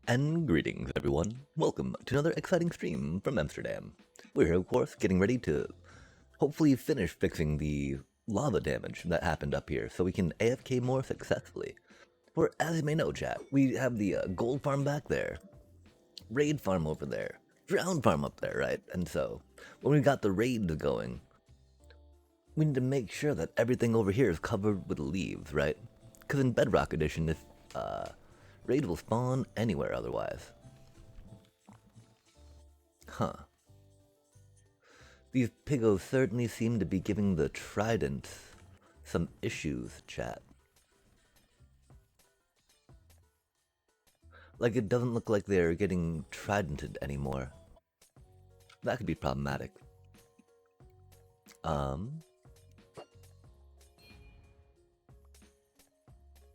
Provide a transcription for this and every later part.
And greetings, everyone. Welcome to another exciting stream from Amsterdam. We're here, of course, getting ready to hopefully finish fixing the lava damage that happened up here so we can AFK more successfully. For, as you may know, chat, we have the gold farm back there, raid farm over there, drown farm up there, right? And so, when we got the raids going, we need to make sure that everything over here is covered with leaves, right? Because in Bedrock Edition, if raid will spawn anywhere otherwise. Huh. These pigos certainly seem to be giving the trident some issues, chat. Like, it doesn't look like they're getting tridented anymore. That could be problematic.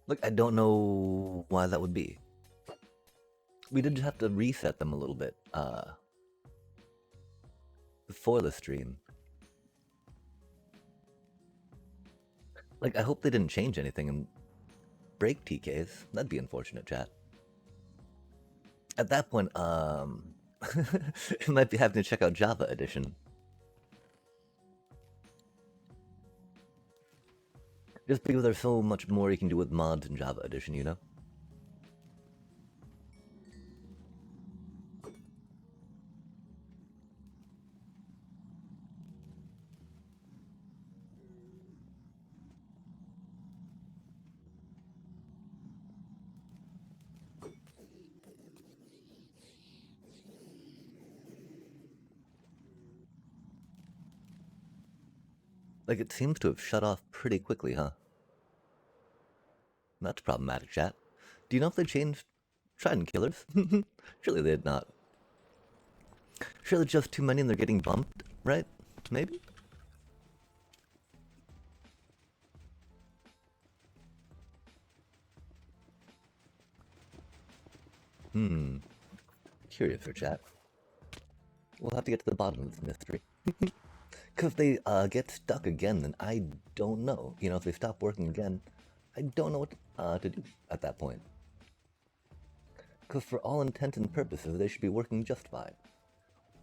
Like, I don't know why that would be. We did have to reset them a little bit, before the stream. Like, I hope they didn't change anything and break TKs. That'd be unfortunate, chat. At that point, it might be having to check out Java Edition. Just because there's so much more you can do with mods in Java Edition, you know? Like, it seems to have shut off pretty quickly, huh? That's problematic, chat. Do you know if they changed Trident killers? Surely they did not. Surely just too many and they're getting bumped, right? Maybe? Curious for chat. We'll have to get to the bottom of this mystery. Because if they get stuck again, then I don't know. You know, if they stop working again, I don't know what to do at that point. Because for all intents and purposes, they should be working just fine.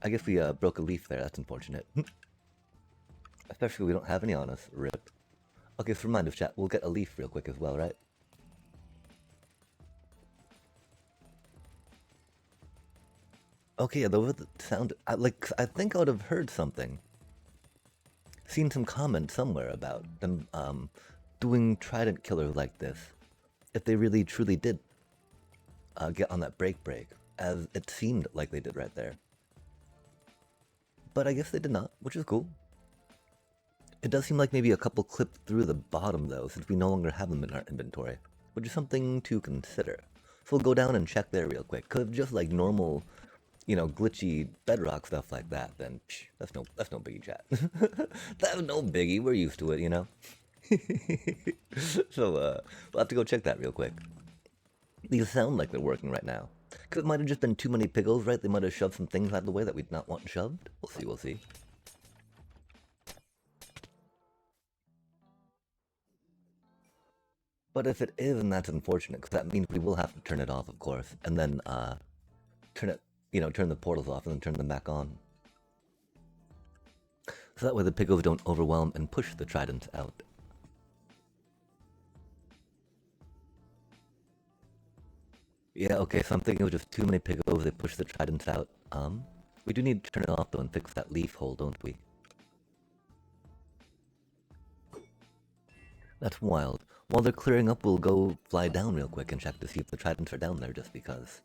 I guess we broke a leaf there, that's unfortunate. Especially we don't have any on us, rip. Okay, so remind us, chat, we'll get a leaf real quick as well, right? Okay, yeah, those sound... I think I would have heard something. Seen some comment somewhere about them doing trident killers like this. If they really truly did get on that break, as it seemed like they did right there. But I guess they did not, which is cool. It does seem like maybe a couple clipped through the bottom though, since we no longer have them in our inventory, which is something to consider. So we'll go down and check there real quick, cause just like normal, you know, glitchy bedrock stuff like that, then that's no biggie, chat. That's no biggie. We're used to it, you know. So we'll have to go check that real quick. These sound like they're working right now. Cause it might have just been too many piggles, right? They might have shoved some things out of the way that we'd not want shoved. We'll see. But if it is, then that's unfortunate, because that means we will have to turn it off, of course, and then turn the portals off and then turn them back on. So that way the piggles don't overwhelm and push the tridents out. Yeah, okay, so I'm thinking it was just too many piggles, they push the tridents out. We do need to turn it off though and fix that leaf hole, don't we? That's wild. While they're clearing up, we'll go fly down real quick and check to see if the tridents are down there, just because.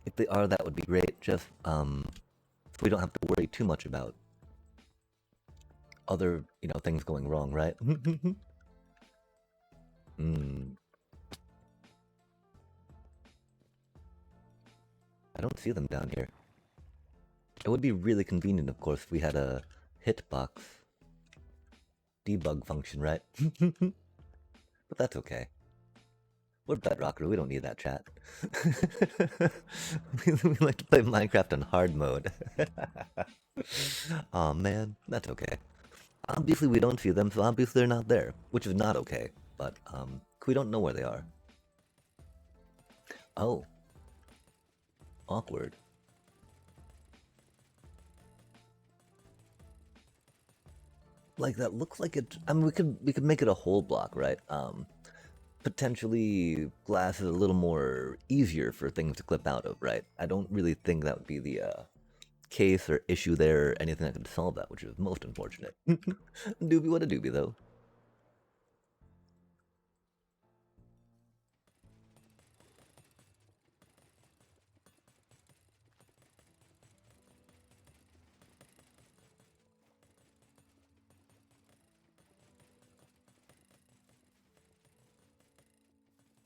If they are, that would be great, just, so we don't have to worry too much about other, things going wrong, right? I don't see them down here. It would be really convenient, of course, if we had a hitbox debug function, right? But that's okay. We're Bedrocker, we don't need that chat. we like to play Minecraft on hard mode. Aw, man, that's okay. Obviously we don't see them, so obviously they're not there, which is not okay, but we don't know where they are. Oh. Awkward. Like that looks like it. I mean, we could make it a whole block, right? Potentially glass is a little more easier for things to clip out of, right? I don't really think that would be the case or issue there or anything that could solve that, which is most unfortunate. Doobie, what a doobie, though.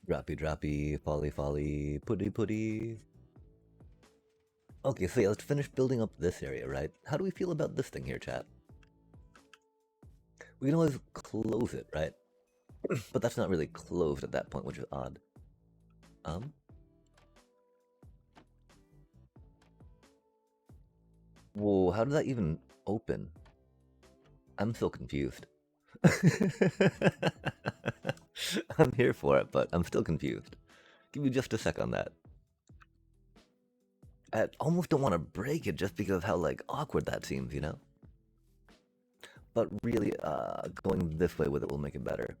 Droppy, droppy, folly, folly, putty, putty. Okay, so yeah, let's finish building up this area, right? How do we feel about this thing here, chat? We can always close it, right? But that's not really closed at that point, which is odd. Um, Whoa, how did that even open? I'm so confused. I'm here for it, but I'm still confused. Give me just a sec on that. I almost don't want to break it just because of how, like, awkward that seems, you know? But really, going this way with it will make it better.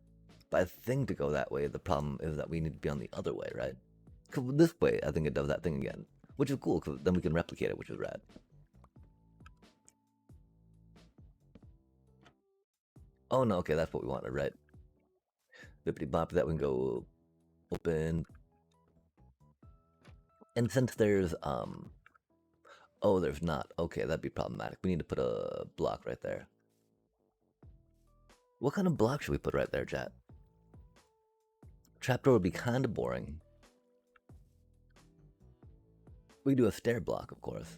But I think to go that way, the problem is that we need to be on the other way, right? Because this way, I think it does that thing again. Which is cool, because then we can replicate it, which is rad. Oh no, okay, that's what we wanted, right? Bippity bop, that we can go open. And since there's, oh, there's not. Okay, that'd be problematic. We need to put a block right there. What kind of block should we put right there, chat? Trapdoor would be kind of boring. We can do a stair block, of course.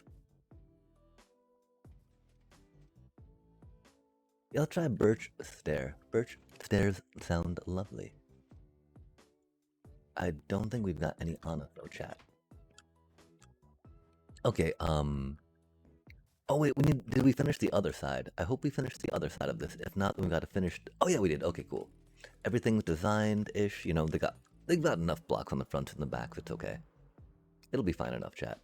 Yeah, I'll try birch stair. Birch stairs sound lovely. I don't think we've got any on us though, chat. Okay, oh wait, did we finish the other side? I hope we finished the other side of this. If not, then we gotta finish. Oh yeah, we did. Okay, cool. Everything's designed-ish. You know, they've got enough blocks on the front and the back. It's okay. It'll be fine enough, chat.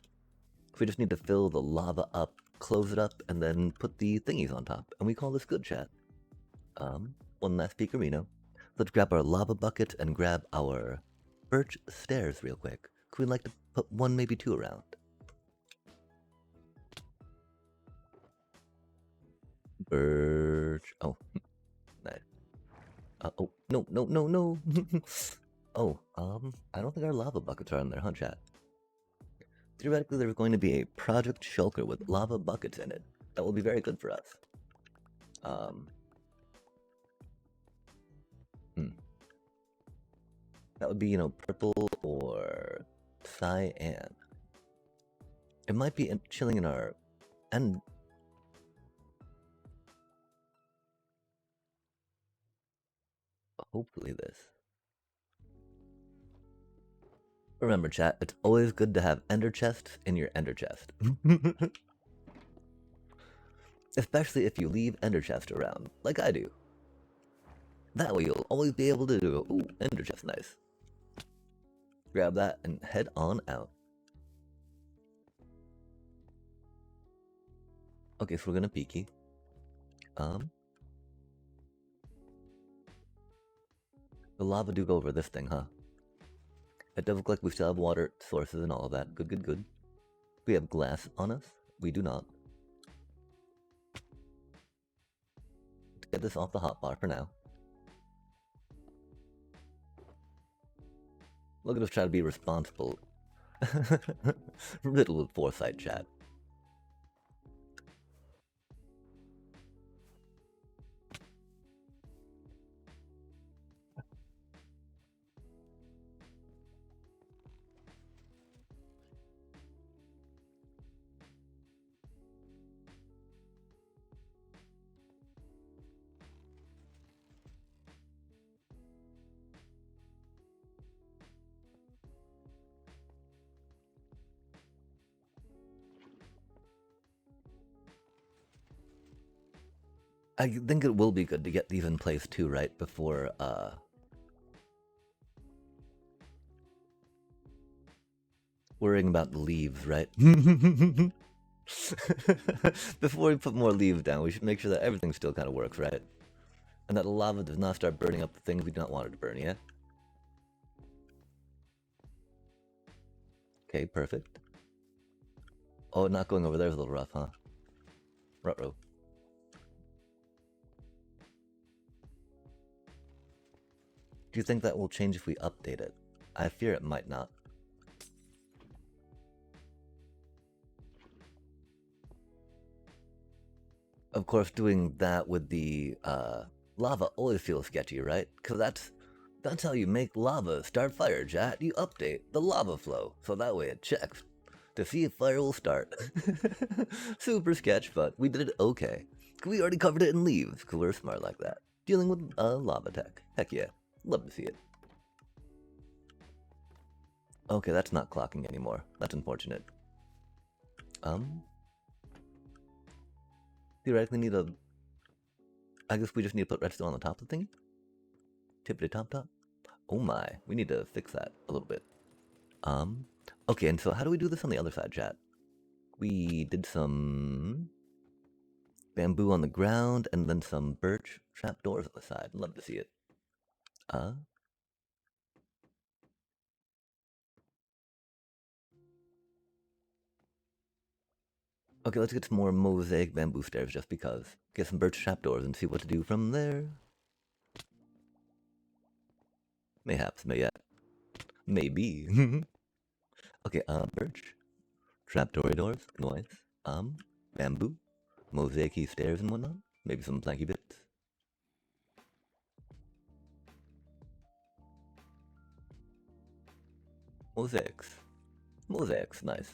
We just need to fill the lava up, close it up, and then put the thingies on top. And we call this good, chat. One last peekerino. Let's grab our lava bucket and grab our birch stairs real quick. Could we like to put one, maybe two around? Birch. Oh, nice. Oh, no, no, no, no. Oh, I don't think our lava buckets are on there, huh, chat? Theoretically, there's going to be a project shulker with lava buckets in it. That will be very good for us. That would be, you know, purple or cyan. It might be chilling in our... And... hopefully this. Remember, chat, it's always good to have ender chests in your ender chest. Especially if you leave ender chest around, like I do. That way you'll always be able to do, ooh, ender chest, nice. Grab that and head on out. Okay, so we're gonna peeky. The lava do go over this thing, huh? It does look like we still have water sources and all of that. Good, good, good. We have glass on us? We do not. Let's get this off the hotbar for now. Look at us try to be responsible. Riddle with foresight, chat. I think it will be good to get these in place too, right? Before, Worrying about the leaves, right? Before we put more leaves down, we should make sure that everything still kind of works, right? And that the lava does not start burning up the things we do not want it to burn, yeah? Okay, perfect. Oh, not going over there is a little rough, huh? Ruh-roh. Do you think that will change if we update it? I fear it might not. Of course, doing that with the lava always feels sketchy, right? Because that's how you make lava start fire, chat. You update the lava flow, so that way it checks to see if fire will start. Super sketch, but we did it okay. We already covered it in leaves, because we're smart like that. Dealing with lava tech. Heck yeah. Love to see it. Okay, that's not clocking anymore. That's unfortunate. Theoretically need a... I guess we just need to put redstone on the top of the thing? Tippity top top? Oh my, we need to fix that a little bit. Okay, and so how do we do this on the other side, chat? We did some bamboo on the ground and then some birch trapdoors on the side. Love to see it. Okay, let's get some more mosaic bamboo stairs just because. Get some birch trapdoors and see what to do from there. Mayhaps, maybe. Okay, birch. Trapdoor doors, noise. Bamboo. Mosaic-y stairs and whatnot. Maybe some planky bits. Mosaics. Mosaics, nice.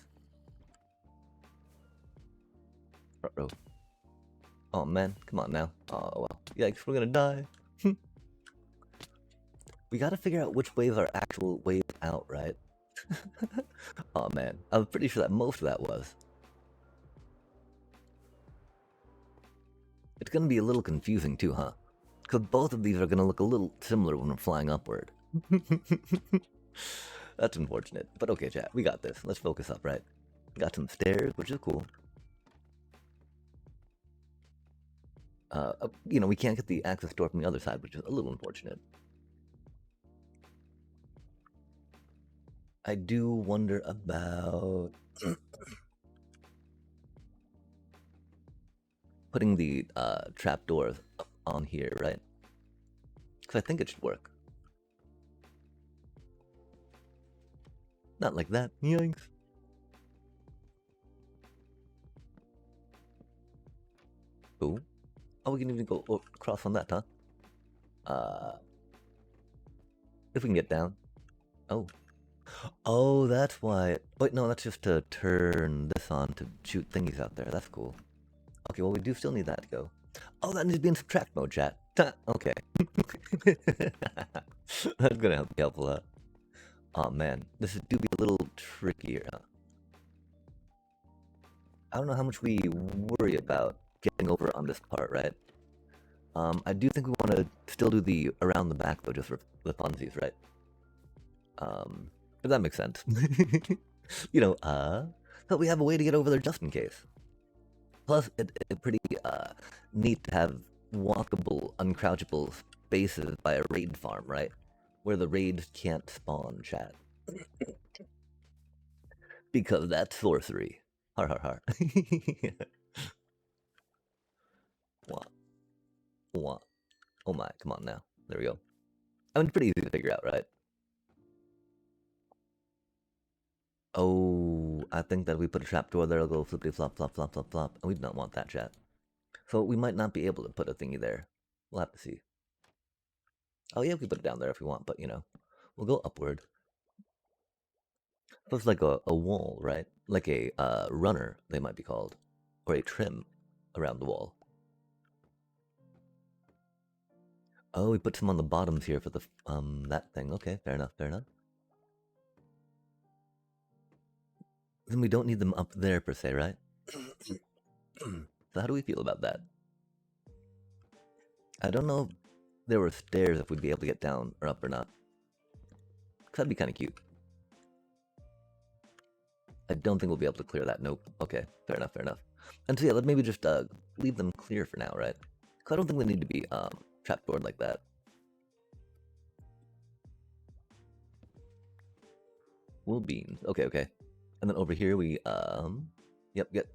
Uh-oh. Oh man, come on now. Oh well. Yikes, we're gonna die. We gotta figure out which waves are actual waves out, right? Oh man, I was pretty sure that most of that was. It's gonna be a little confusing too, huh? Because both of these are gonna look a little similar when we're flying upward. That's unfortunate. But okay, chat, we got this. Let's focus up, right? Got some stairs, which is cool. You know, we can't get the access door from the other side, which is a little unfortunate. I do wonder about putting the trapdoors up on here, right? Because I think it should work. Not like that. Yikes. Ooh. Oh, we can even go across on that, huh? If we can get down. Oh. Oh, that's why. Wait, no, that's just to turn this on to shoot thingies out there. That's cool. Okay, well, we do still need that to go. Oh, that needs to be in subtract mode, chat. Okay. That's gonna be helpful, huh? Oh man, this do be a little trickier, huh? I don't know how much we worry about getting over on this part, right? I do think we want to still do the around the back, though, just for the funsies, right? If that makes sense. You know, but we have a way to get over there just in case. Plus, it's pretty neat to have walkable, uncrouchable spaces by a raid farm, right? Where the raids can't spawn, chat. Because that's sorcery. Har har har. Wah. Wah. Oh my, come on now. There we go. I mean, it's pretty easy to figure out, right? Oh, I think that we put a trapdoor there, it'll go flippity flop, flop, flop, flop, flop. And we do not want that, chat. So we might not be able to put a thingy there. We'll have to see. Oh yeah, we can put it down there if we want, but you know, we'll go upward. So it's like a wall, right? Like a runner, they might be called. Or a trim around the wall. Oh, we put some on the bottoms here for the, that thing. Okay, fair enough, fair enough. Then we don't need them up there per se, right? So how do we feel about that? I don't know if there were stairs if we'd be able to get down or up or not. 'Cause that'd be kind of cute. I don't think we'll be able to clear that. Nope. Okay, fair enough, fair enough. And so yeah, let's maybe just leave them clear for now, right? Because I don't think they need to be trapdoored like that. Wool beans. Okay, okay. And then over here we yep, get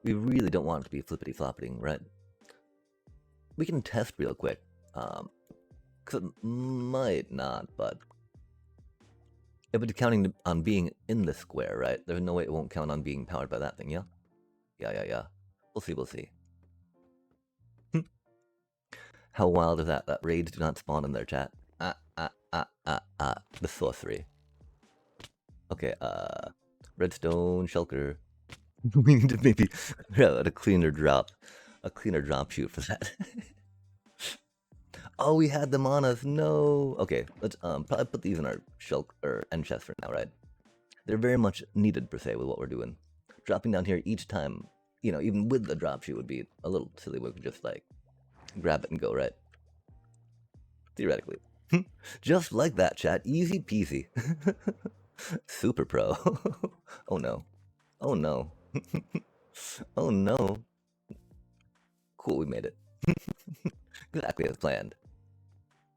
we really don't want it to be flippity floppiting, right? We can test real quick. Cause it might not, but if it's counting on being in the square, right? There's no way it won't count on being powered by that thing, yeah? Yeah. We'll see, we'll see. How wild is that? That raids do not spawn in their chat. The sorcery. Okay, redstone shulker. We need to maybe a cleaner drop chute for that. Oh, we had them on us. No. Okay, let's probably put these in our shulk or end chest for now, right? They're very much needed per se with what we're doing. Dropping down here each time, you know, even with the drop chute would be a little silly. We could just like grab it and go, right? Theoretically. Just like that, chat. Easy peasy. Super pro. Oh no. Oh no. Oh no. Cool, we made it. Exactly as planned.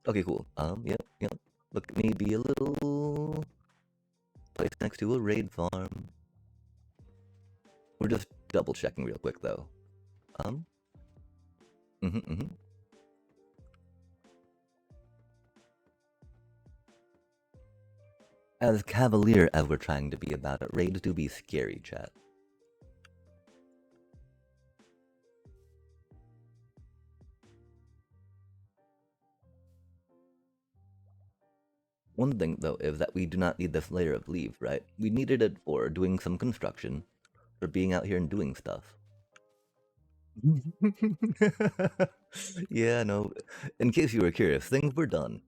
Okay, cool. Yep. Look at me be a little place next to a raid farm. We're just double checking real quick though. As cavalier as we're trying to be about it, raids do be scary, chat. One thing, though, is that we do not need this layer of leaf, right? We needed it for doing some construction, for being out here and doing stuff. Yeah, no. In case you were curious, things were done.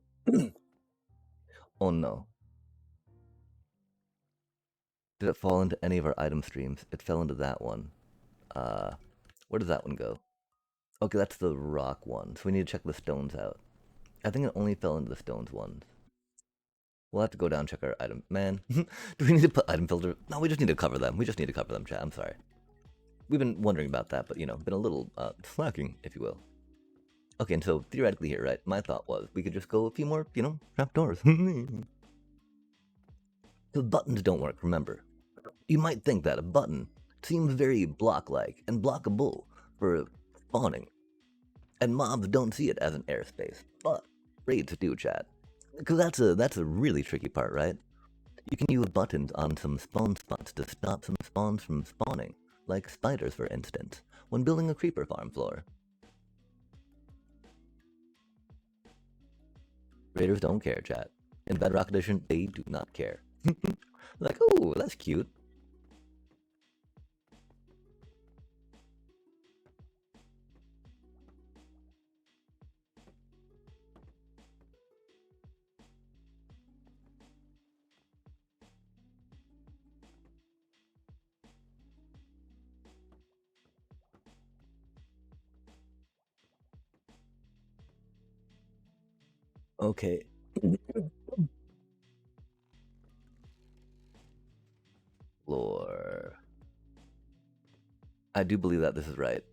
Oh no. Did it fall into any of our item streams? It fell into that one. Where does that one go? Okay, that's the rock one, so we need to check the stones out. I think it only fell into the stones ones. We'll have to go down and check our item. Man, do we need to put item filter? No, we just need to cover them. We just need to cover them, chat. I'm sorry. We've been wondering about that, but, you know, been a little slacking, if you will. Okay, and so theoretically here, right, my thought was we could just go a few more, you know, trapdoors. The buttons don't work, remember. You might think that a button seems very block-like and blockable for spawning, and mobs don't see it as an airspace, but raids do, chat. Because that's a really tricky part, right? You can use buttons on some spawn spots to stop some spawns from spawning, like spiders for instance, when building a creeper farm floor. Raiders don't care, chat. In Bedrock Edition, they do not care. Like, oh, that's cute. Okay. Lore. I do believe that this is right.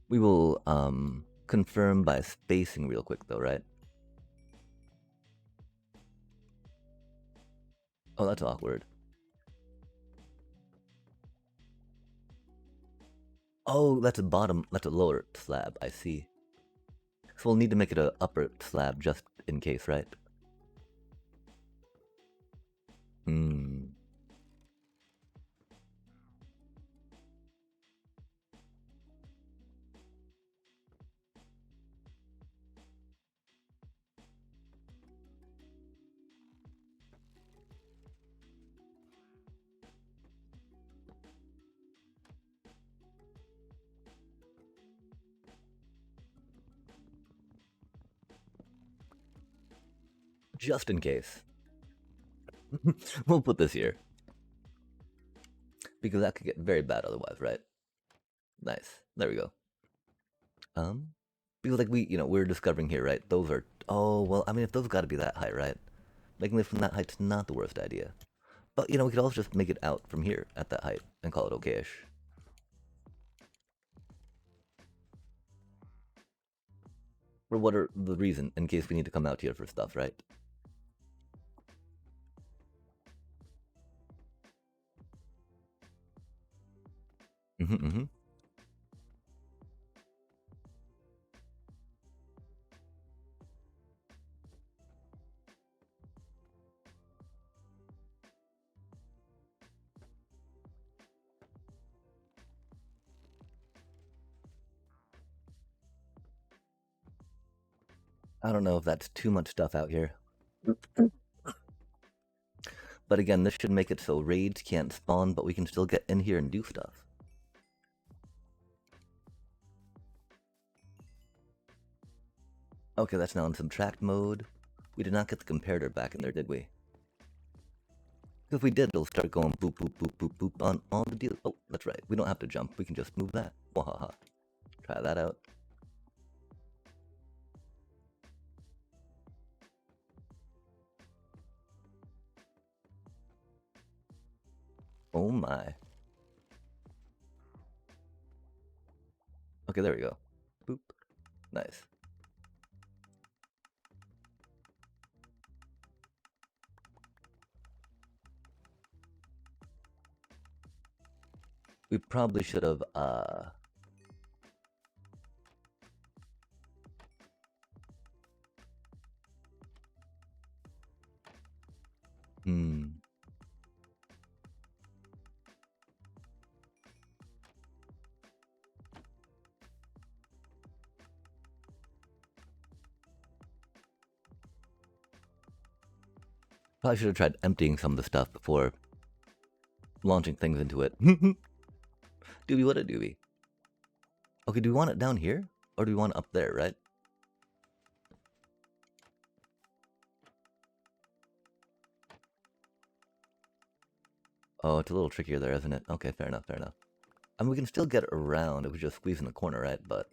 We will, confirm by spacing real quick though, right? Oh, that's awkward. Oh, that's a lower slab, I see. So we'll need to make it a upper slab just in case, right? Just in case. We'll put this here. Because that could get very bad otherwise, right? Nice. There we go. Because like we're discovering here, right? Those are, oh, well, I mean, if those gotta be that high, right? Making this from that height's not the worst idea. But, we could also just make it out from here at that height and call it okay-ish. For what are the reason, in case we need to come out here for stuff, right? Mm-hmm. I don't know if that's too much stuff out here. But again, this should make it so raids can't spawn, but we can still get in here and do stuff. Okay, that's now in subtract mode. We did not get the comparator back in there, did we? If we did, it'll start going boop, boop, boop, boop, boop on all the deals. Oh, that's right. We don't have to jump. We can just move that. Wahaha. Try that out. Oh my. Okay, there we go. Boop. Nice. We probably should have, Probably should have tried emptying some of the stuff before launching things into it. Doobie, what a doobie. Okay, do we want it down here? Or do we want it up there, right? Oh, it's a little trickier there, isn't it? Okay, fair enough, fair enough. I mean, we can still get it around if we just squeeze in the corner, right? But...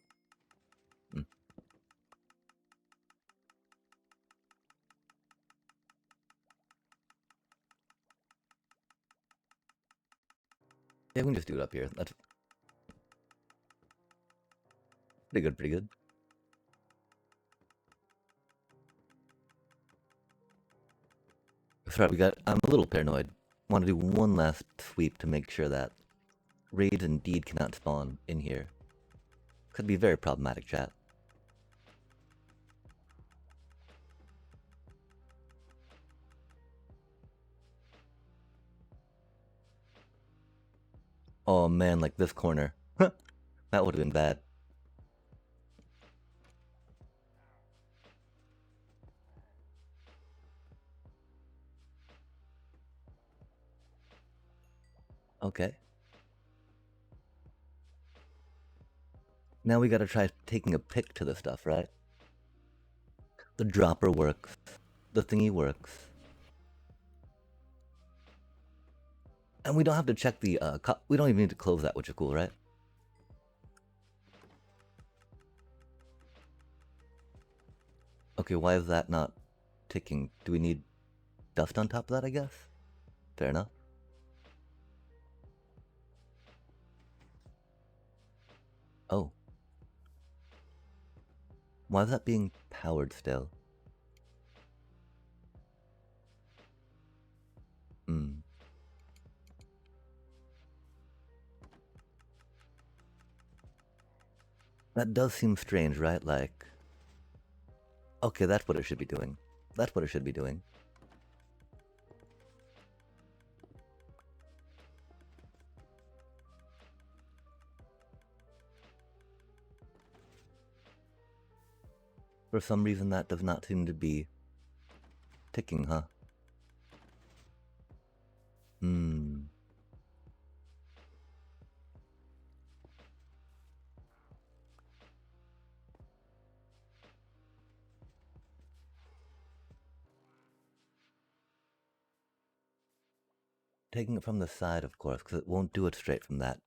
yeah, we can just do it up here. That's pretty good, pretty good. That's right, I'm a little paranoid. Want to do one last sweep to make sure that raids indeed cannot spawn in here. Could be very problematic, chat. Oh man, like this corner. That would have been bad. Okay. Now we gotta try taking a pick to the stuff, right? The dropper works. The thingy works. And we don't have to check the, we don't even need to close that, which is cool, right? Okay, why is that not ticking? Do we need dust on top of that, I guess? Fair enough. Oh. Why is that being powered still? That does seem strange, right? Like... okay, that's what it should be doing. That's what it should be doing. For some reason that does not seem to be ticking, huh? Taking it from the side, of course, because it won't do it straight from that.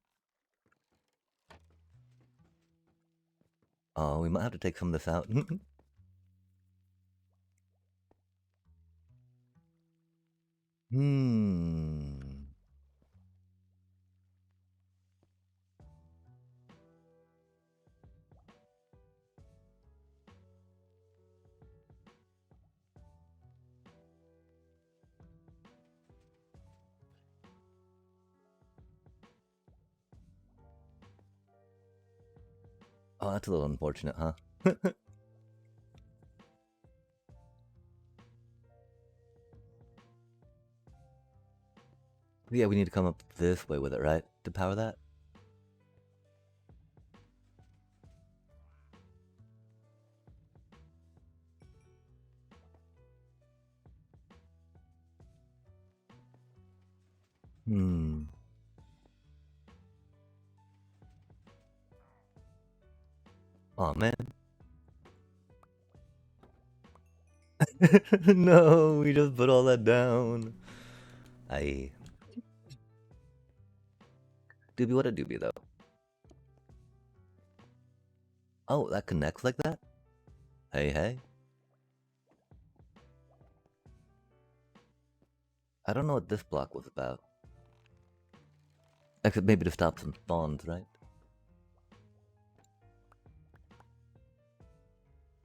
Oh, we might have to take some of this out. Hmm. Oh, that's a little unfortunate, huh? Yeah, we need to come up this way with it, right? To power that? Hmm. Oh man. No, we just put all that down. Aye. Doobie, what a doobie, though. Oh, that connects like that? Hey, hey. I don't know what this block was about. Except maybe to stop some spawns, right?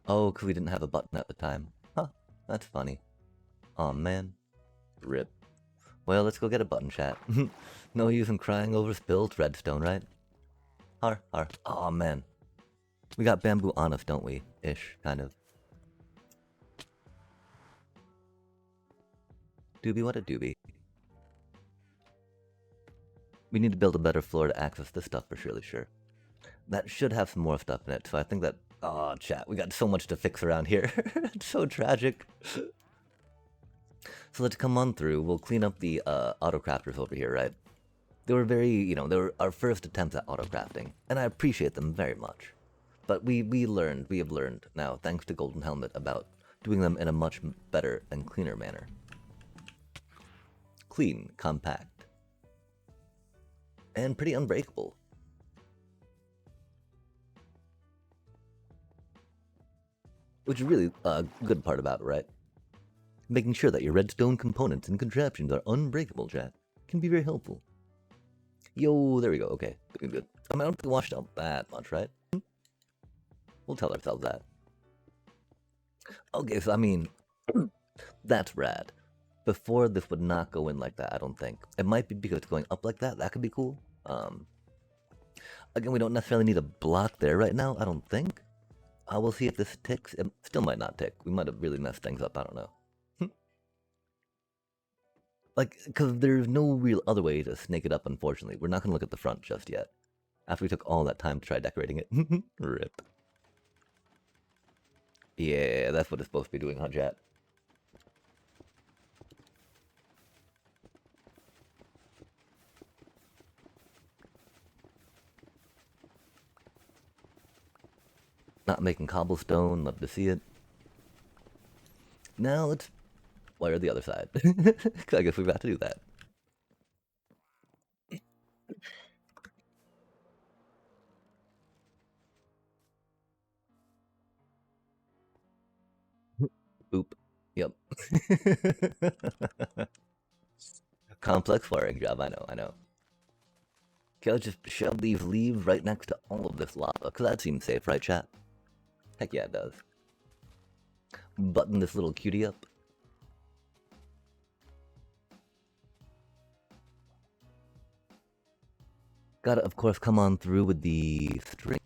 Oh, because we didn't have a button at the time. Huh, that's funny. Aw, man. Rip. Well, let's go get a button, chat. No use in crying over spilled redstone, right? Har, har. Aw, man. We got bamboo on us, don't we? Ish, kind of. Doobie, what a doobie. We need to build a better floor to access this stuff for surely sure. That should have some more stuff in it, so I think that... Oh, chat, we got so much to fix around here. It's so tragic. So let's come on through. We'll clean up the auto-crafters over here, right? They were very, they were our first attempts at auto-crafting, and I appreciate them very much. But we have learned now, thanks to Golden Helmet, about doing them in a much better and cleaner manner. Clean, compact, and pretty unbreakable. Which is really a good part about it, right? Making sure that your redstone components and contraptions are unbreakable, chat, can be very helpful. Yo, there we go, okay, good. I mean, I don't think we washed out that much, right? We'll tell ourselves that. Okay, so I mean, that's rad. Before, this would not go in like that, I don't think. It might be because it's going up like that, that could be cool. Again, we don't necessarily need a block there right now, I don't think. We'll see if this ticks. It still might not tick. We might have really messed things up, I don't know. Like, because there's no real other way to snake it up, unfortunately. We're not going to look at the front just yet. After we took all that time to try decorating it. Rip. Yeah, that's what it's supposed to be doing, huh, chat? Not making cobblestone, love to see it. Now let's wire the other side. I guess we've got to do that. Boop. Yep. Complex wiring job, I know, I know. Okay, let's just shove these leaves right next to all of this lava, because that seems safe, right, chat? Heck yeah, it does. Button this little cutie up. Gotta, of course, come on through with the string.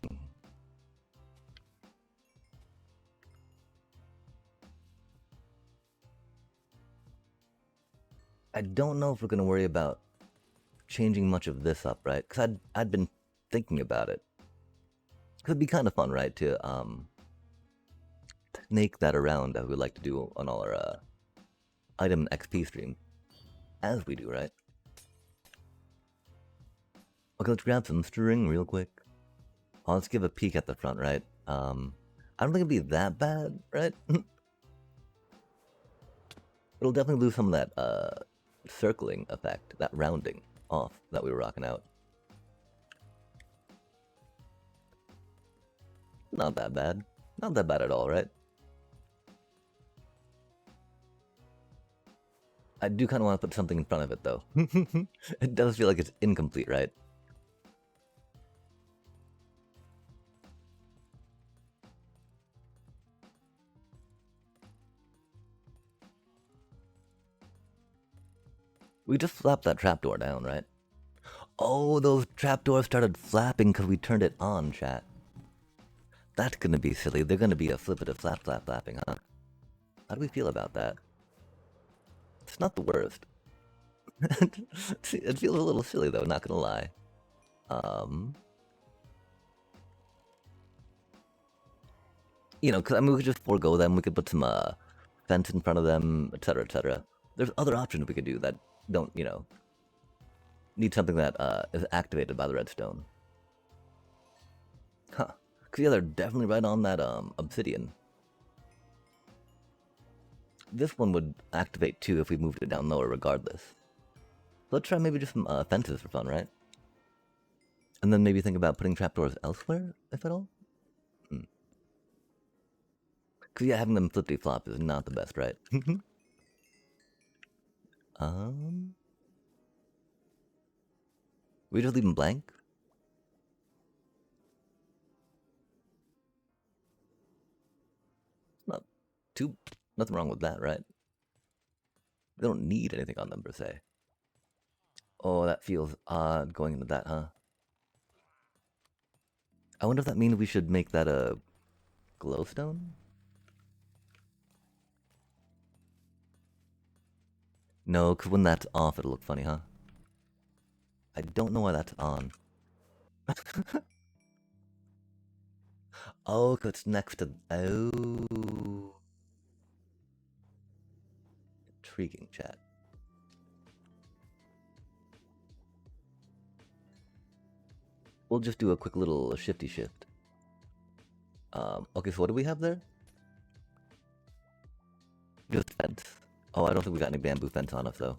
I don't know if we're gonna worry about changing much of this up, right? Because I'd been thinking about it. Could be kind of fun, right? To snake that around as we like to do on all our item XP stream, as we do, right? Okay, let's grab some string real quick. Oh, let's give a peek at the front, right? I don't think it'd be that bad, right? It'll definitely lose some of that circling effect, that rounding off that we were rocking out. Not that bad. Not that bad at all, right? I do kind of want to put something in front of it, though. It does feel like it's incomplete, right? We just flapped that trapdoor down, right? Oh, those trapdoors started flapping because we turned it on, chat. That's gonna be silly. They're gonna be a flippity flap flapping, huh? How do we feel about that? It's not the worst. It feels a little silly though, not gonna lie. You know, cause I mean, we could just forego them. We could put some fence in front of them, etc., etc. There's other options we could do that don't, you know, need something that is activated by the redstone. Huh? Cause yeah, they're definitely right on that obsidian. This one would activate too if we moved it down lower, regardless. Let's try maybe just some fences for fun, right? And then maybe think about putting trapdoors elsewhere, if at all. Cause yeah, having them flippity flop is not the best, right? We just leave them blank. Not too, nothing wrong with that, right? They don't need anything on them per se. Oh, that feels odd going into that, huh? I wonder if that means we should make that a glowstone? No, because when that's off, it'll look funny, huh? I don't know why that's on. Oh, because it's next to... Oh. Intriguing, chat. We'll just do a quick little shifty shift. Okay, so what do we have there? Just fence. Oh, I don't think we got any bamboo fence on us, though.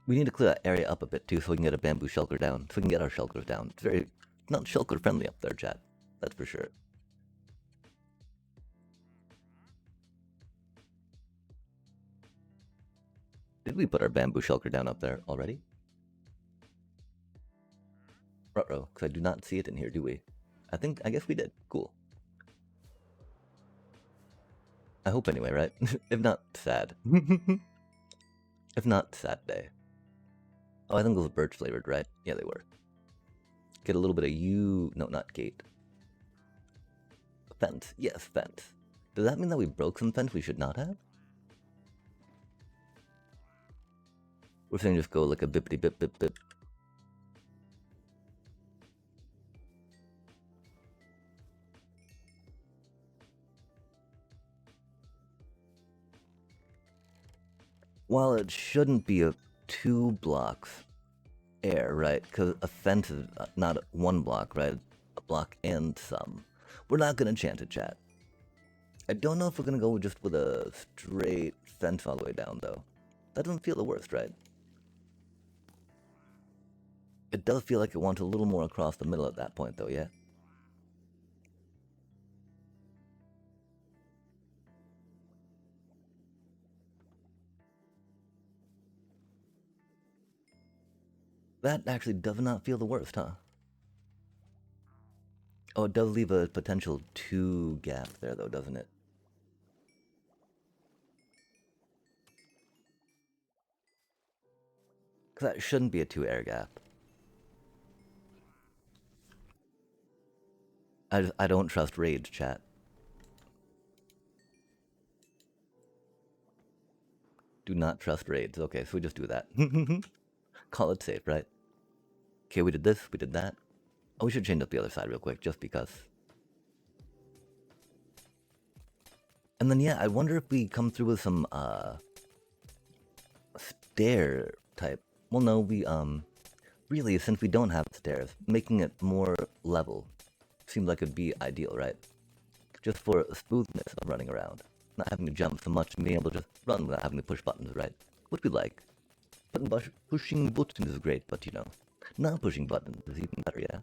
We need to clear that area up a bit, too, so we can get a bamboo shulker down. So we can get our shulkers down. It's very... not shulker friendly up there, chat. That's for sure. Did we put our bamboo shulker down up there already? Ruh-roh, because I do not see it in here, do we? I guess we did. Cool. I hope anyway, right? If not, sad. If not, sad day. Oh, I think those were birch flavored, right? Yeah, they were. Get a little bit of no, not gate. Fence. Yes, fence. Does that mean that we broke some fence we should not have? We're saying just go like a bippity bip bip bip. Well, it shouldn't be a 2 blocks air, right? Because a fence is not one block, right? A block and some. We're not gonna chant it, chat. I don't know if we're gonna go just with a straight fence all the way down, though. That doesn't feel the worst, right? It does feel like it wants a little more across the middle at that point, though, yeah? That actually does not feel the worst, huh? Oh, it does leave a potential 2 gap there, though, doesn't it? Because that shouldn't be a 2 air gap. I don't trust rage, chat. Do not trust raids. Okay, so we just do that. Call it safe, right? Okay, we did this, we did that. Oh, we should change up the other side real quick, just because. And then, yeah, I wonder if we come through with some, stair type. Well, no, we, really, since we don't have stairs, making it more level seems like it'd be ideal, right? Just for smoothness of running around. Not having to jump so much and being able to just run without having to push buttons, right? Which we like. Pushing buttons is great, but you know. Not pushing buttons is even better, yeah?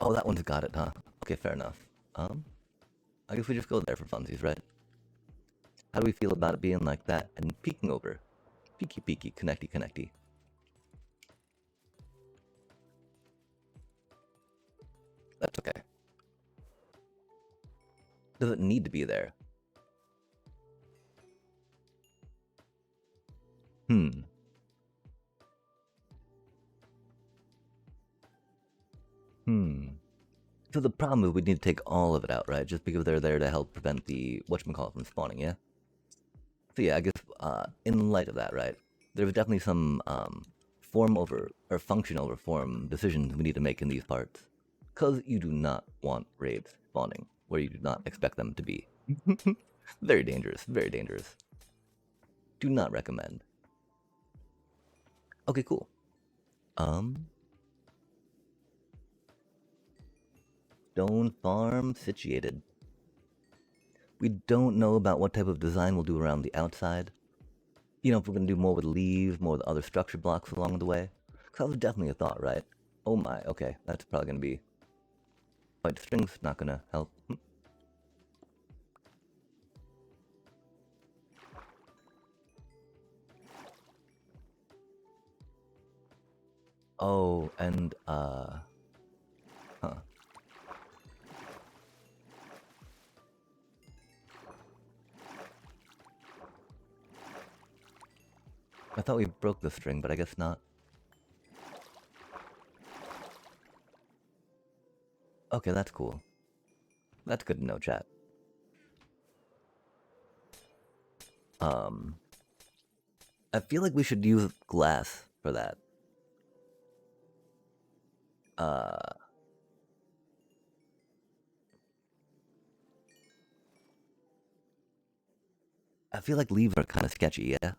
Oh, that one's got it, huh? Okay, fair enough. I guess we just go there for funsies, right? How do we feel about it being like that and peeking over? Peeky peeky, connecty connecty. That's okay. Does it need to be there? Hmm. So the problem is we need to take all of it out, right? Just because they're there to help prevent the whatchamacallit from spawning, yeah? So yeah, I guess in light of that, right, there's definitely some form over or function over form decisions we need to make in these parts, because you do not want raids spawning where you do not expect them to be. Very dangerous, very dangerous. Do not recommend. Okay, cool. Stone farm situated. We don't know about what type of design we'll do around the outside. You know, if we're gonna do more with leaves, more with other structure blocks along the way. Cause that was definitely a thought, right? Oh my, okay, that's probably gonna be... White string's not gonna help. Oh, and, huh. I thought we broke the string, but I guess not. Okay, that's cool. That's good to know, chat. I feel like we should use glass for that. I feel like leaves are kind of sketchy, yeah?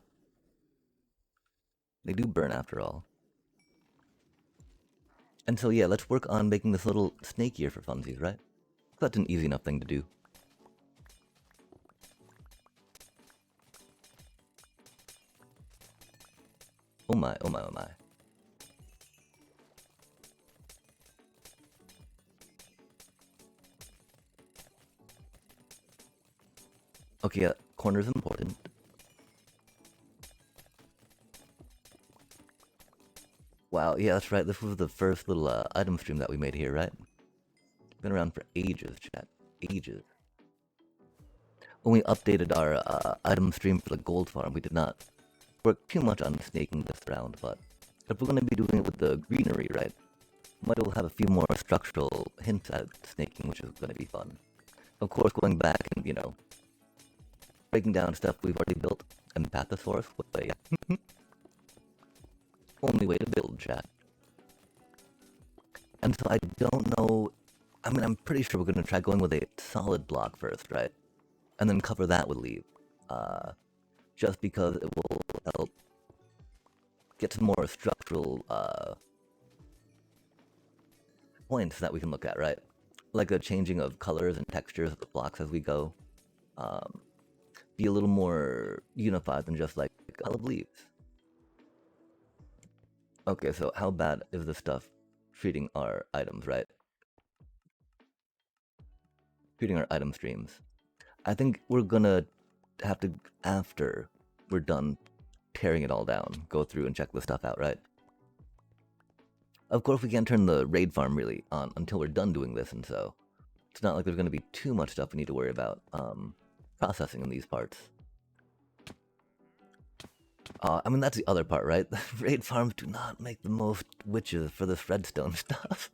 They do burn after all. And so, yeah, let's work on making this little snakier for funsies, right? That's an easy enough thing to do. Oh my, oh my, oh my. Okay, yeah, corner's important. Wow, yeah, that's right. This was the first little item stream that we made here, right? Been around for ages, chat. Ages. When we updated our item stream for the gold farm, we did not work too much on snaking this round, but if we're going to be doing it with the greenery, right, might as well have a few more structural hints at snaking, which is going to be fun. Of course, going back and, you know, breaking down stuff we've already built. Empathosaurus was the only way to build, chat. And so I don't know... I mean, I'm pretty sure we're going to try going with a solid block first, right? And then cover that with leaf. Just because it will help get some more structural points that we can look at, right? Like a changing of colors and textures of the blocks as we go. Be a little more unified than just like a lot of leaves. Okay, so how bad is this stuff treating our items, right? Treating our item streams. I think we're gonna have to, after we're done tearing it all down, go through and check the stuff out, right? Of course, we can't turn the raid farm really on until we're done doing this, and so it's not like there's going to be too much stuff we need to worry about processing in these parts. I mean, that's the other part, right? Raid farms do not make the most witches for this redstone stuff.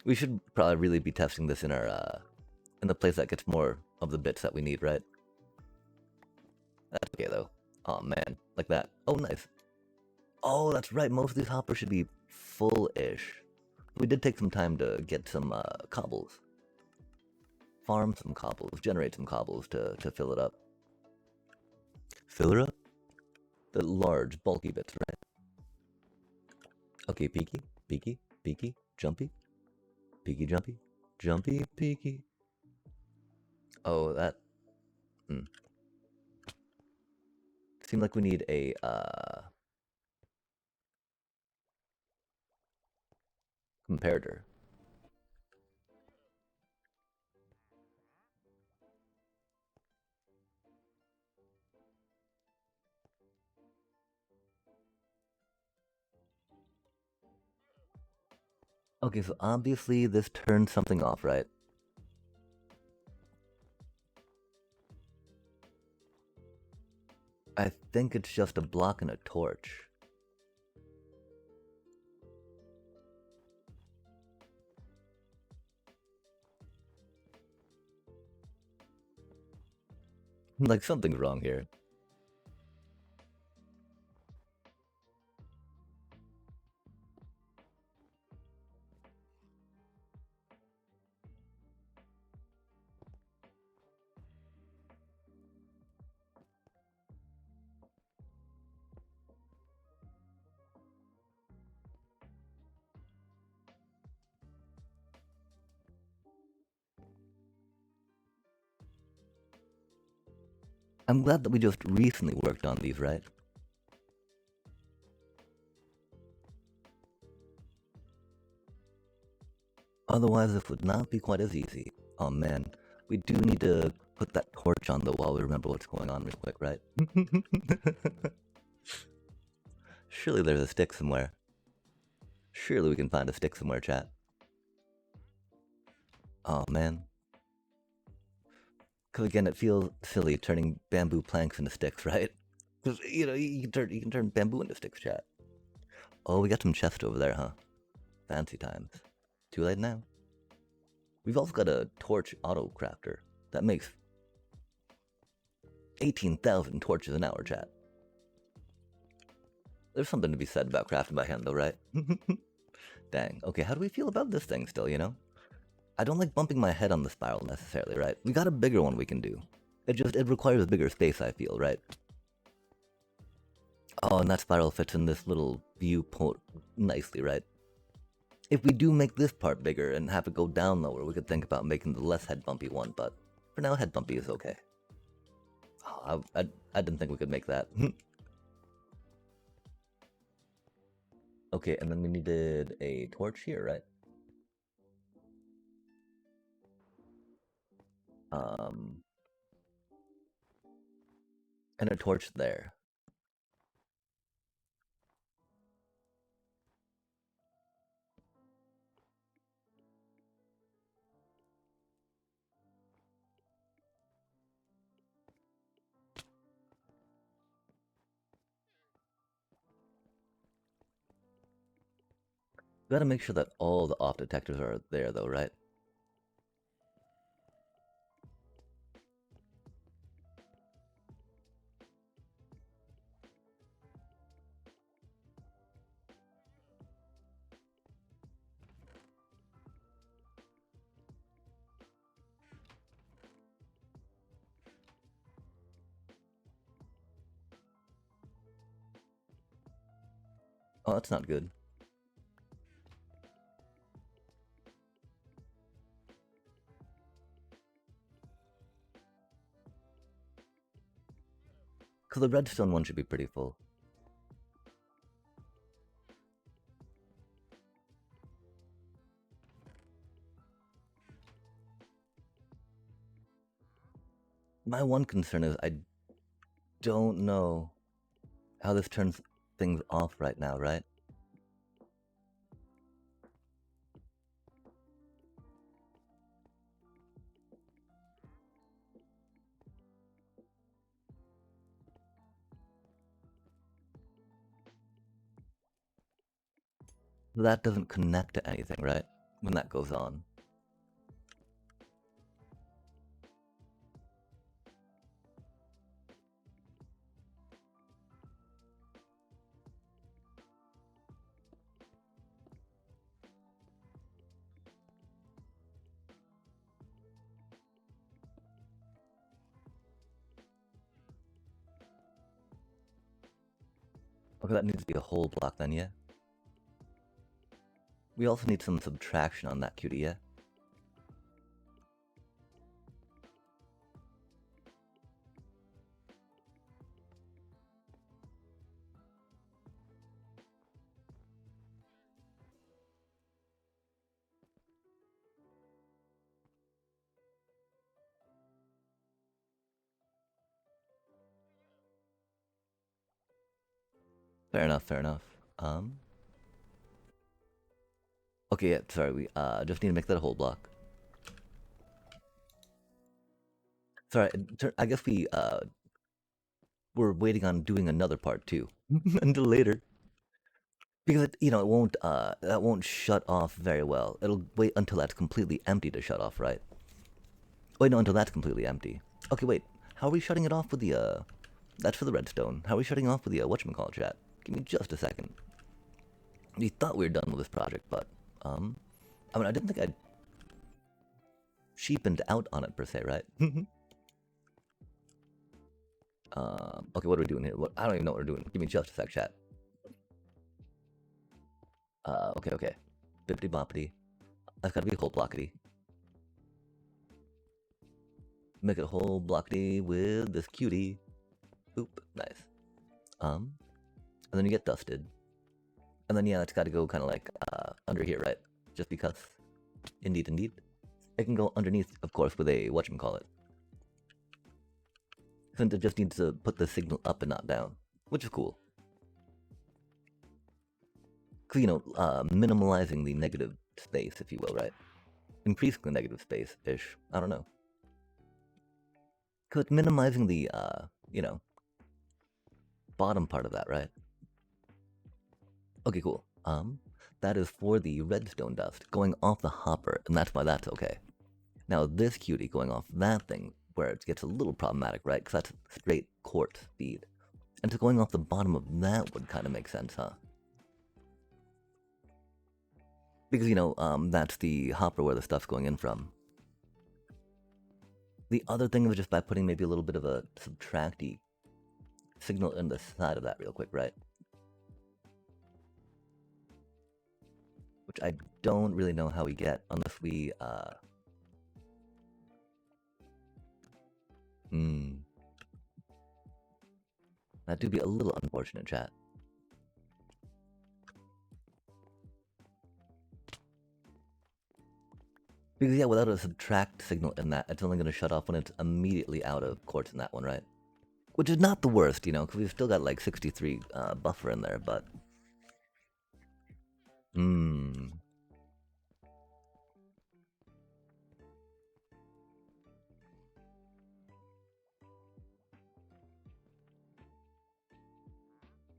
We should probably really be testing this in our in the place that gets more of the bits that we need, right? That's okay though. Oh man, like that. Oh, nice. Oh, that's right. Most of these hoppers should be full-ish. We did take some time to get some cobbles. Farm some cobbles, generate some cobbles to fill it up. Fill her up? The large, bulky bits, right? Okay, peeky, peeky, peeky, jumpy. Peeky, jumpy, jumpy, peeky. Oh, that... Seems like we need a comparator. Okay, so obviously this turns something off, right? I think it's just a block and a torch. Like something's wrong here. I'm glad that we just recently worked on these, right? Otherwise, this would not be quite as easy. Oh man, we do need to put that torch on though while we remember what's going on real quick, right? Surely there's a stick somewhere. Surely we can find a stick somewhere, chat. Oh man. Because again, it feels silly turning bamboo planks into sticks, right? Because, you know, you can turn bamboo into sticks, chat. Oh, we got some chest over there, huh? Fancy times. Too late now. We've also got a torch auto crafter. That makes 18,000 torches an hour, chat. There's something to be said about crafting by hand, though, right? Dang. Okay, how do we feel about this thing still, you know? I don't like bumping my head on the spiral necessarily, right? We got a bigger one we can do. It requires a bigger space, I feel, right? Oh, and that spiral fits in this little viewport nicely, right? If we do make this part bigger and have it go down lower, we could think about making the less head bumpy one, but for now, head bumpy is okay. Oh, I didn't think we could make that. Okay, and then we needed a torch here, right? And a torch there. Gotta make sure that all the off detectors are there, though, right? Oh, that's not good. Because the redstone one should be pretty full. My one concern is I don't know how this turns things off right now, right? That doesn't connect to anything, right? When that goes on. Okay, that needs to be a whole block then, yeah? We also need some subtraction on that cutie, yeah? Fair enough, fair enough. Okay, yeah, sorry, we just need to make that a whole block. Sorry, I guess we're waiting on doing another part too. Until later. Because it won't that won't shut off very well. It'll wait until that's completely empty to shut off, right? Wait, no, until that's completely empty. Okay, wait. How are we shutting it off with the that's for the redstone. How are we shutting off with the whatchamacallit chat? Give me just a second. We thought we were done with this project, but I mean I didn't think I'd sheepened out on it per se, right? Okay, what are we doing here? I don't even know what we're doing. Give me just a sec, chat. Okay. Bippity boppity. That's gotta be a whole blockity. Make it a whole blockity with this cutie. Oop, nice. And then you get dusted. And then yeah, it's gotta go kinda like under here, right? Just because. Indeed. It can go underneath, of course, with a whatchamacallit. Since it just needs to put the signal up and not down, which is cool. Because, minimalizing the negative space, if you will, right? Increasing the negative space-ish. I don't know. Because it's minimizing the, bottom part of that, right? Okay, cool. That is for the redstone dust going off the hopper, and that's why that's okay. Now, this cutie going off that thing, where it gets a little problematic, right? Because that's straight quartz feed. And so going off the bottom of that would kind of make sense, huh? Because, that's the hopper where the stuff's going in from. The other thing was just by putting maybe a little bit of a subtracty signal in the side of that real quick, right? Which I don't really know how we get unless we, That do be a little unfortunate, chat. Because yeah, without a subtract signal in that, it's only going to shut off when it's immediately out of quartz in that one, right? Which is not the worst, because we've still got like 63 buffer in there, but...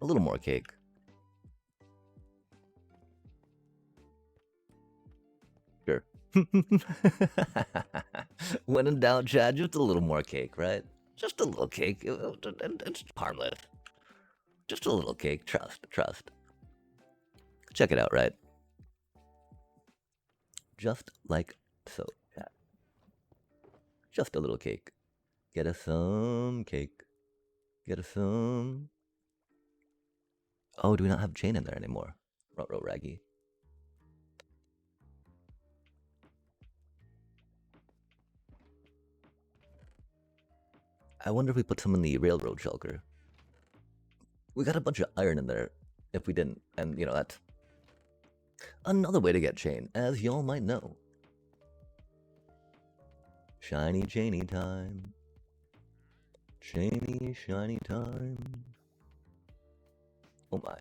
A little more cake. Sure. When in doubt, Chad, just a little more cake, right? Just a little cake. It's harmless. Just a little cake. Trust. Check it out, right? Just like so, Chad. Just a little cake. Get us some cake. Get us some... Oh, do we not have chain in there anymore? Ruh-roh, Raggy. I wonder if we put some in the railroad shulker. We got a bunch of iron in there if we didn't, and that's another way to get chain, as y'all might know. Shiny chainy time. Chainy, shiny time. Oh my.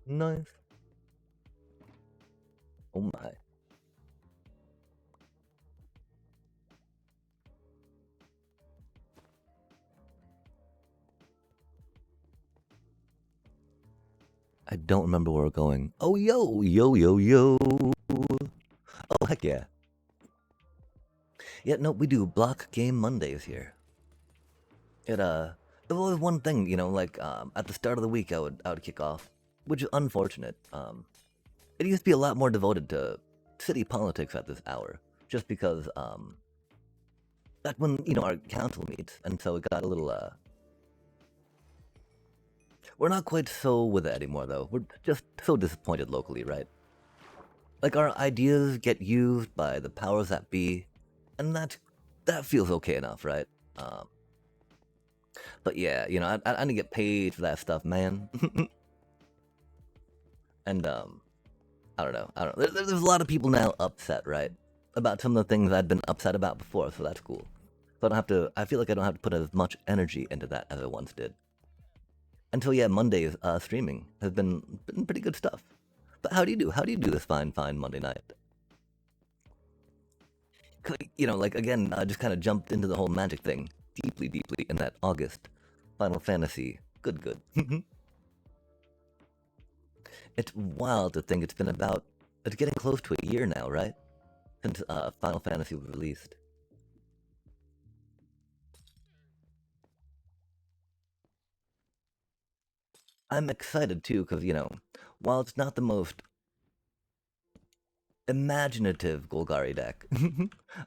Nice. Oh my. I don't remember where we're going. Oh, yo. Oh, heck yeah. Yeah, no, we do block game Mondays here. It was one thing, at the start of the week I would kick off, which is unfortunate. It used to be a lot more devoted to city politics at this hour, just because, that's when, our council meets, and so it got a little, We're not quite so with it anymore, though. We're just so disappointed locally, right? Like, our ideas get used by the powers that be, and that feels okay enough, right? But yeah, I didn't get paid for that stuff, man. And, I don't know. There's a lot of people now upset, right? About some of the things I'd been upset about before, so that's cool. So I don't have to, I feel like I don't have to put as much energy into that as I once did. Until, yeah, Monday's streaming has been pretty good stuff. But how do you do? How do you do this fine Monday night? You know, like, again, I just kind of jumped into the whole magic thing deeply in that August Final Fantasy. Good. It's wild to think it's getting close to a year now, right? Since Final Fantasy was released. I'm excited too, because, you know, while it's not the most imaginative Golgari deck,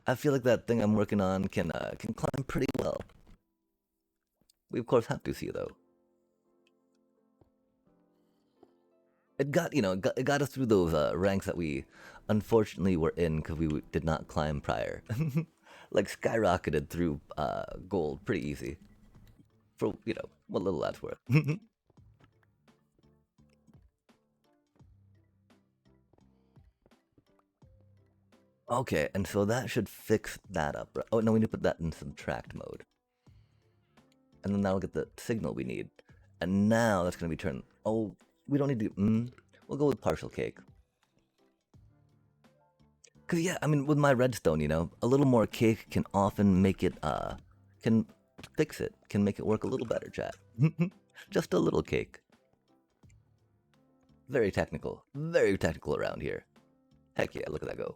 I feel like that thing I'm working on can climb pretty well. We of course have to see though. It got, you know, it got us through those ranks that we unfortunately were in because we did not climb prior. Like skyrocketed through gold pretty easy. For, you know, what little that's worth. Okay, and so that should fix that up. Right? Oh, no, we need to put that in subtract mode. And then that'll get the signal we need. And now that's going to be turned... Oh, we don't need to... we'll go with partial cake. Because, yeah, I mean, with my redstone, you know, a little more cake can often make it... can fix it. Can make it work a little better, chat. Just a little cake. Very technical. Very technical around here. Heck yeah, look at that go.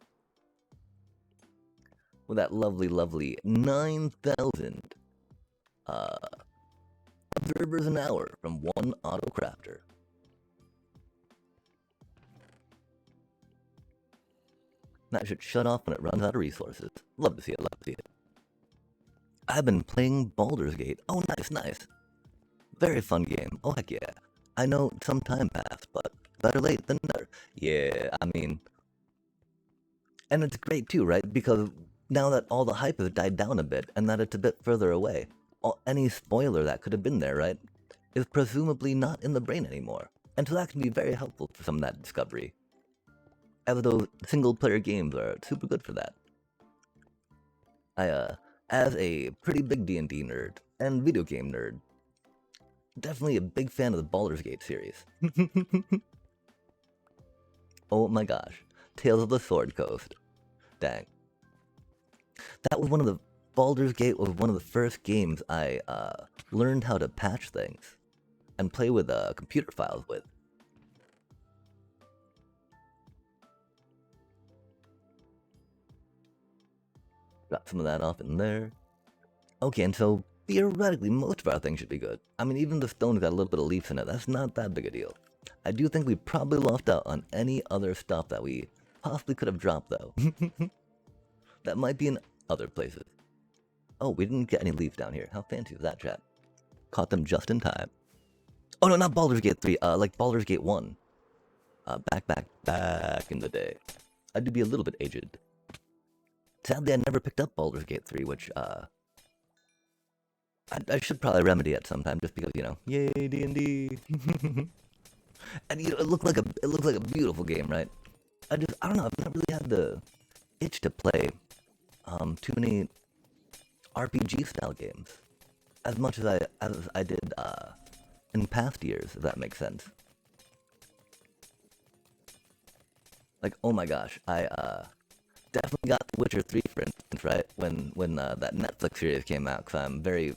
With that lovely 9,000 observers an hour from one auto crafter. That should shut off when it runs out of resources. Love to see it, love to see it. I've been playing Baldur's Gate. Oh, nice. Very fun game. Oh, heck yeah. I know some time passed, but better late than never. Yeah, I mean... And it's great too, right? Because now that all the hype has died down a bit, and that it's a bit further away, any spoiler that could have been there, right, is presumably not in the brain anymore. And so that can be very helpful for some of that discovery. As those single-player games are super good for that. As a pretty big D&D nerd, and video game nerd, definitely a big fan of the Baldur's Gate series. Oh my gosh. Tales of the Sword Coast. Dang. That was one of the... Baldur's Gate was one of the first games I learned how to patch things and play with computer files with. Got some of that off in there. Okay, and so theoretically, most of our things should be good. I mean, even the stone's got a little bit of leaves in it. That's not that big a deal. I do think we probably lost out on any other stuff that we possibly could have dropped, though. That might be in other places. Oh, we didn't get any leaves down here. How fancy was that, chat? Caught them just in time. Oh no, not Baldur's Gate 3, like Baldur's Gate 1. Back in the day. I do be a little bit aged. Sadly, I never picked up Baldur's Gate 3, which, I should probably remedy it sometime, just because, you know, yay, D&D. And, you know, it looks like a beautiful game, right? I don't know, I've not really had the itch to play, too many RPG-style games. As much as I did, in past years, if that makes sense. Like, oh my gosh, I definitely got The Witcher 3, for instance, right? When that Netflix series came out, because I'm very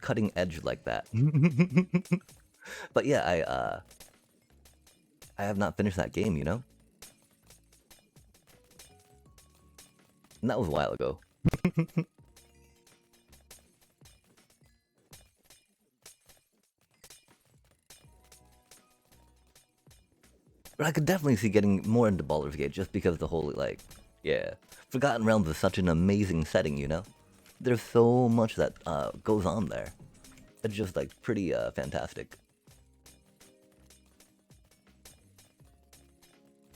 cutting edge like that. But yeah, I have not finished that game, you know? And that was a while ago. But I could definitely see getting more into Baldur's Gate just because the whole, like, yeah. Forgotten Realms is such an amazing setting, you know? There's so much that goes on there. It's just, like, pretty fantastic.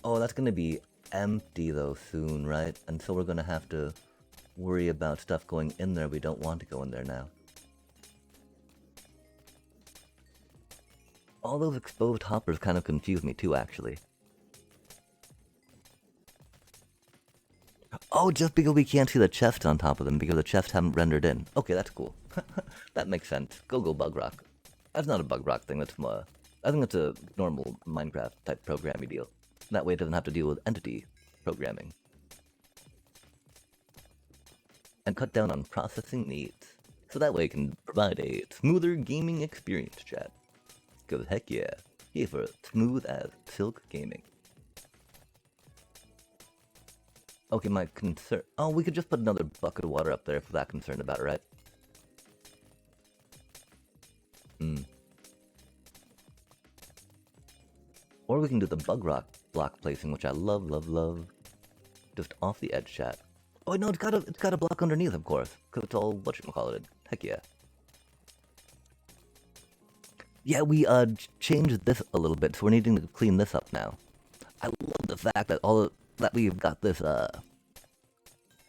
Oh, that's gonna be empty, though, soon, right? And so we're gonna have to worry about stuff going in there we don't want to go in there now. All those exposed hoppers kind of confuse me too, actually. Oh, just because we can't see the chest on top of them because the chests haven't rendered in. Okay, that's cool. That makes sense. Go bug rock. That's not a bug rock thing. That's more. I think that's a normal Minecraft type programming deal. That way it doesn't have to deal with entity programming. And cut down on processing needs. So that way it can provide a smoother gaming experience, chat. Because heck yeah. Here for smooth as silk gaming. Okay, my concern... Oh, we could just put another bucket of water up there if we're that concerned about it, right? Or we can do the bug rock block placing, which I love. Just off the edge, chat. Oh no, it's got a block underneath, of course, because it's all whatchamacallit. Heck yeah. Yeah, we changed this a little bit, so we're needing to clean this up now. I love the fact that that we've got this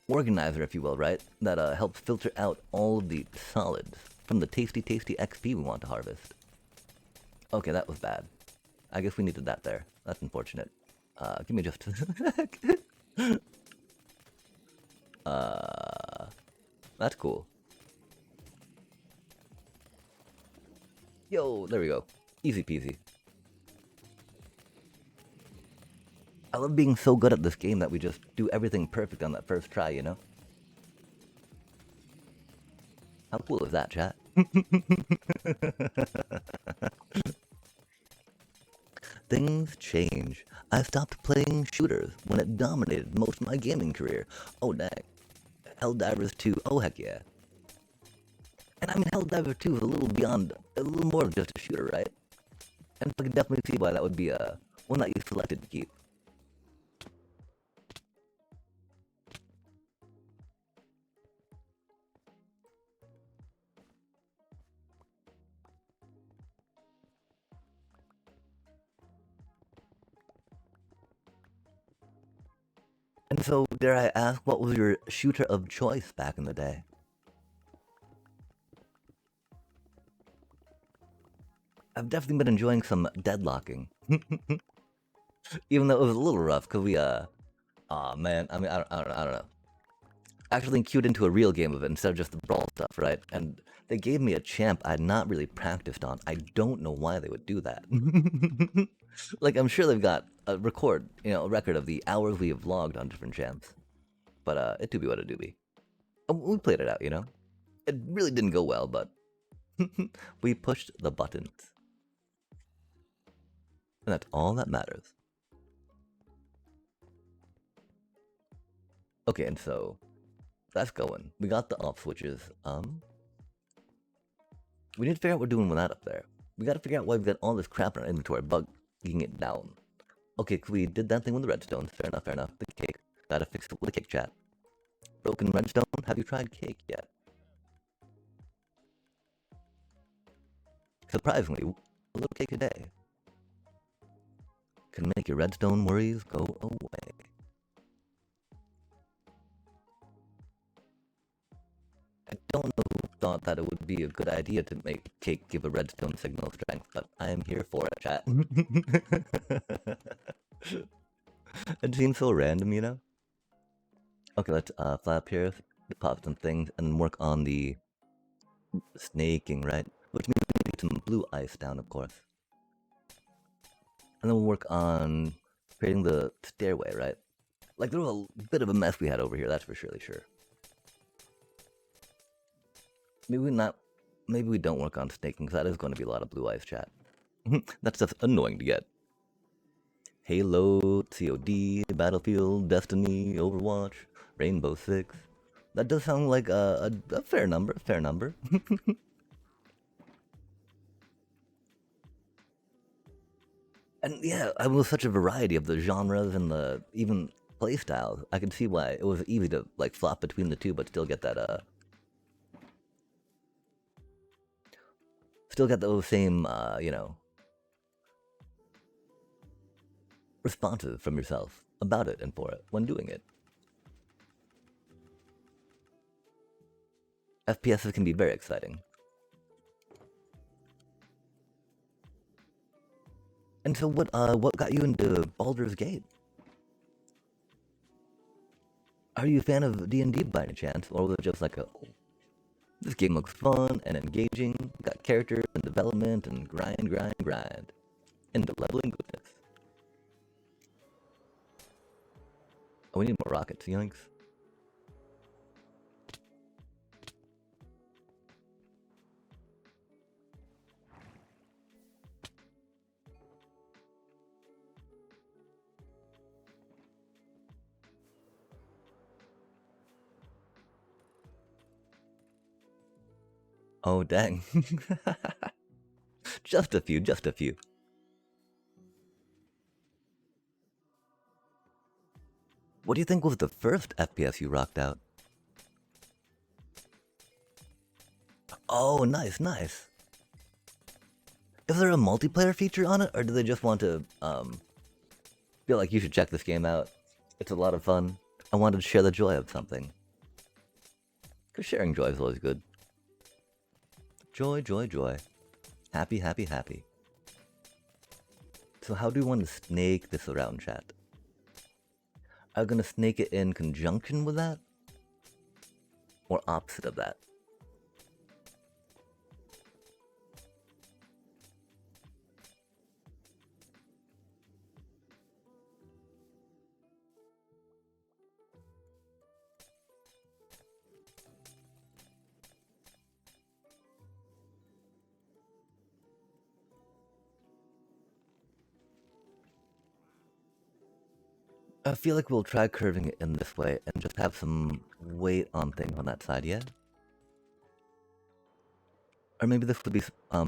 organizer, if you will, right? That helps filter out all of the solids from the tasty XP we want to harvest. Okay, that was bad. I guess we needed that there. That's unfortunate. Give me just a sec. That's cool. Yo, there we go. Easy peasy. I love being so good at this game that we just do everything perfect on that first try, you know? How cool is that, chat? Things change. I stopped playing shooters when it dominated most of my gaming career. Oh, dang. Helldivers 2, oh heck yeah. And I mean, Helldivers 2 is a little beyond, a little more of just a shooter, right? And I can definitely see why that would be one that you selected to keep. And so, dare I ask, what was your shooter of choice back in the day? I've definitely been enjoying some deadlocking. Even though it was a little rough, because we, aw man, I mean, I don't know. Actually queued into a real game of it instead of just the brawl stuff, right? And they gave me a champ I'd not really practiced on. I don't know why they would do that. Like, I'm sure they've got a record, a record of the hours we have logged on different champs. But, it do be what it do be. We played it out, you know? It really didn't go well, but we pushed the buttons. And that's all that matters. Okay, and so that's going. We got the off switches. We need to figure out what we're doing with that up there. We gotta figure out why we've got all this crap in our inventory, bugging it down. Okay, we did that thing with the redstone. Fair enough. The cake. Gotta fix it with the cake, chat. Broken redstone? Have you tried cake yet? Surprisingly, a little cake a day can make your redstone worries go away. I don't know who thought that it would be a good idea to make cake give a redstone signal strength, but I am here for it, chat. It seems so random, you know? Okay, let's fly up here, pop some things, and work on the snaking, right? Which means we need some blue ice down, of course. And then we'll work on creating the stairway, right? Like, there was a bit of a mess we had over here, that's for surely sure. Maybe we don't work on snaking, because that is going to be a lot of blue ice, chat. That's just annoying to get. Halo, COD, Battlefield, Destiny, Overwatch, Rainbow Six. That does sound like a fair number, And yeah, I was such a variety of the genres and the even playstyles. I could see why it was easy to like flop between the two, but still get that still get those same responses from yourself about it and for it when doing it. FPSs can be very exciting. And so what got you into Baldur's Gate? Are you a fan of D&D by any chance? Or was it just like a, this game looks fun and engaging, got character and development and grind, grind, grind, and the leveling goodness. Oh, we need more rockets, yoinks. Oh, dang. Just a few, just a few. What do you think was the first FPS you rocked out? Oh, nice, nice. Is there a multiplayer feature on it, or do they just want to, feel like you should check this game out? It's a lot of fun. I wanted to share the joy of something. Because sharing joy is always good. Joy, joy, joy. Happy, happy, happy. So how do you want to snake this around, chat? Are you going to snake it in conjunction with that? Or opposite of that? I feel like we'll try curving it in this way and just have some weight on things on that side, yeah? Or maybe this would be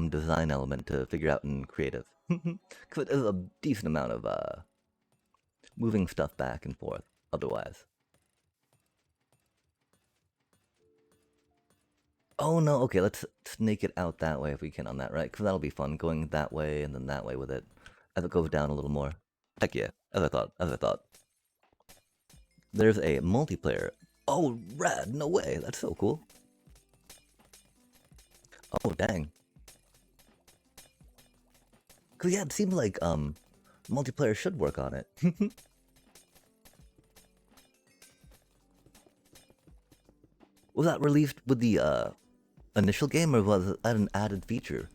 design element to figure out in creative. Because there's a decent amount of moving stuff back and forth otherwise. Oh no, okay, let's snake it out that way if we can on that, right? Because that'll be fun, going that way and then that way with it as it goes down a little more. Heck yeah, as I thought, as I thought. There's a multiplayer. Oh, rad, no way, that's so cool. Oh, dang. Because yeah, it seems like multiplayer should work on it. Was that released with the initial game, or was it an added feature?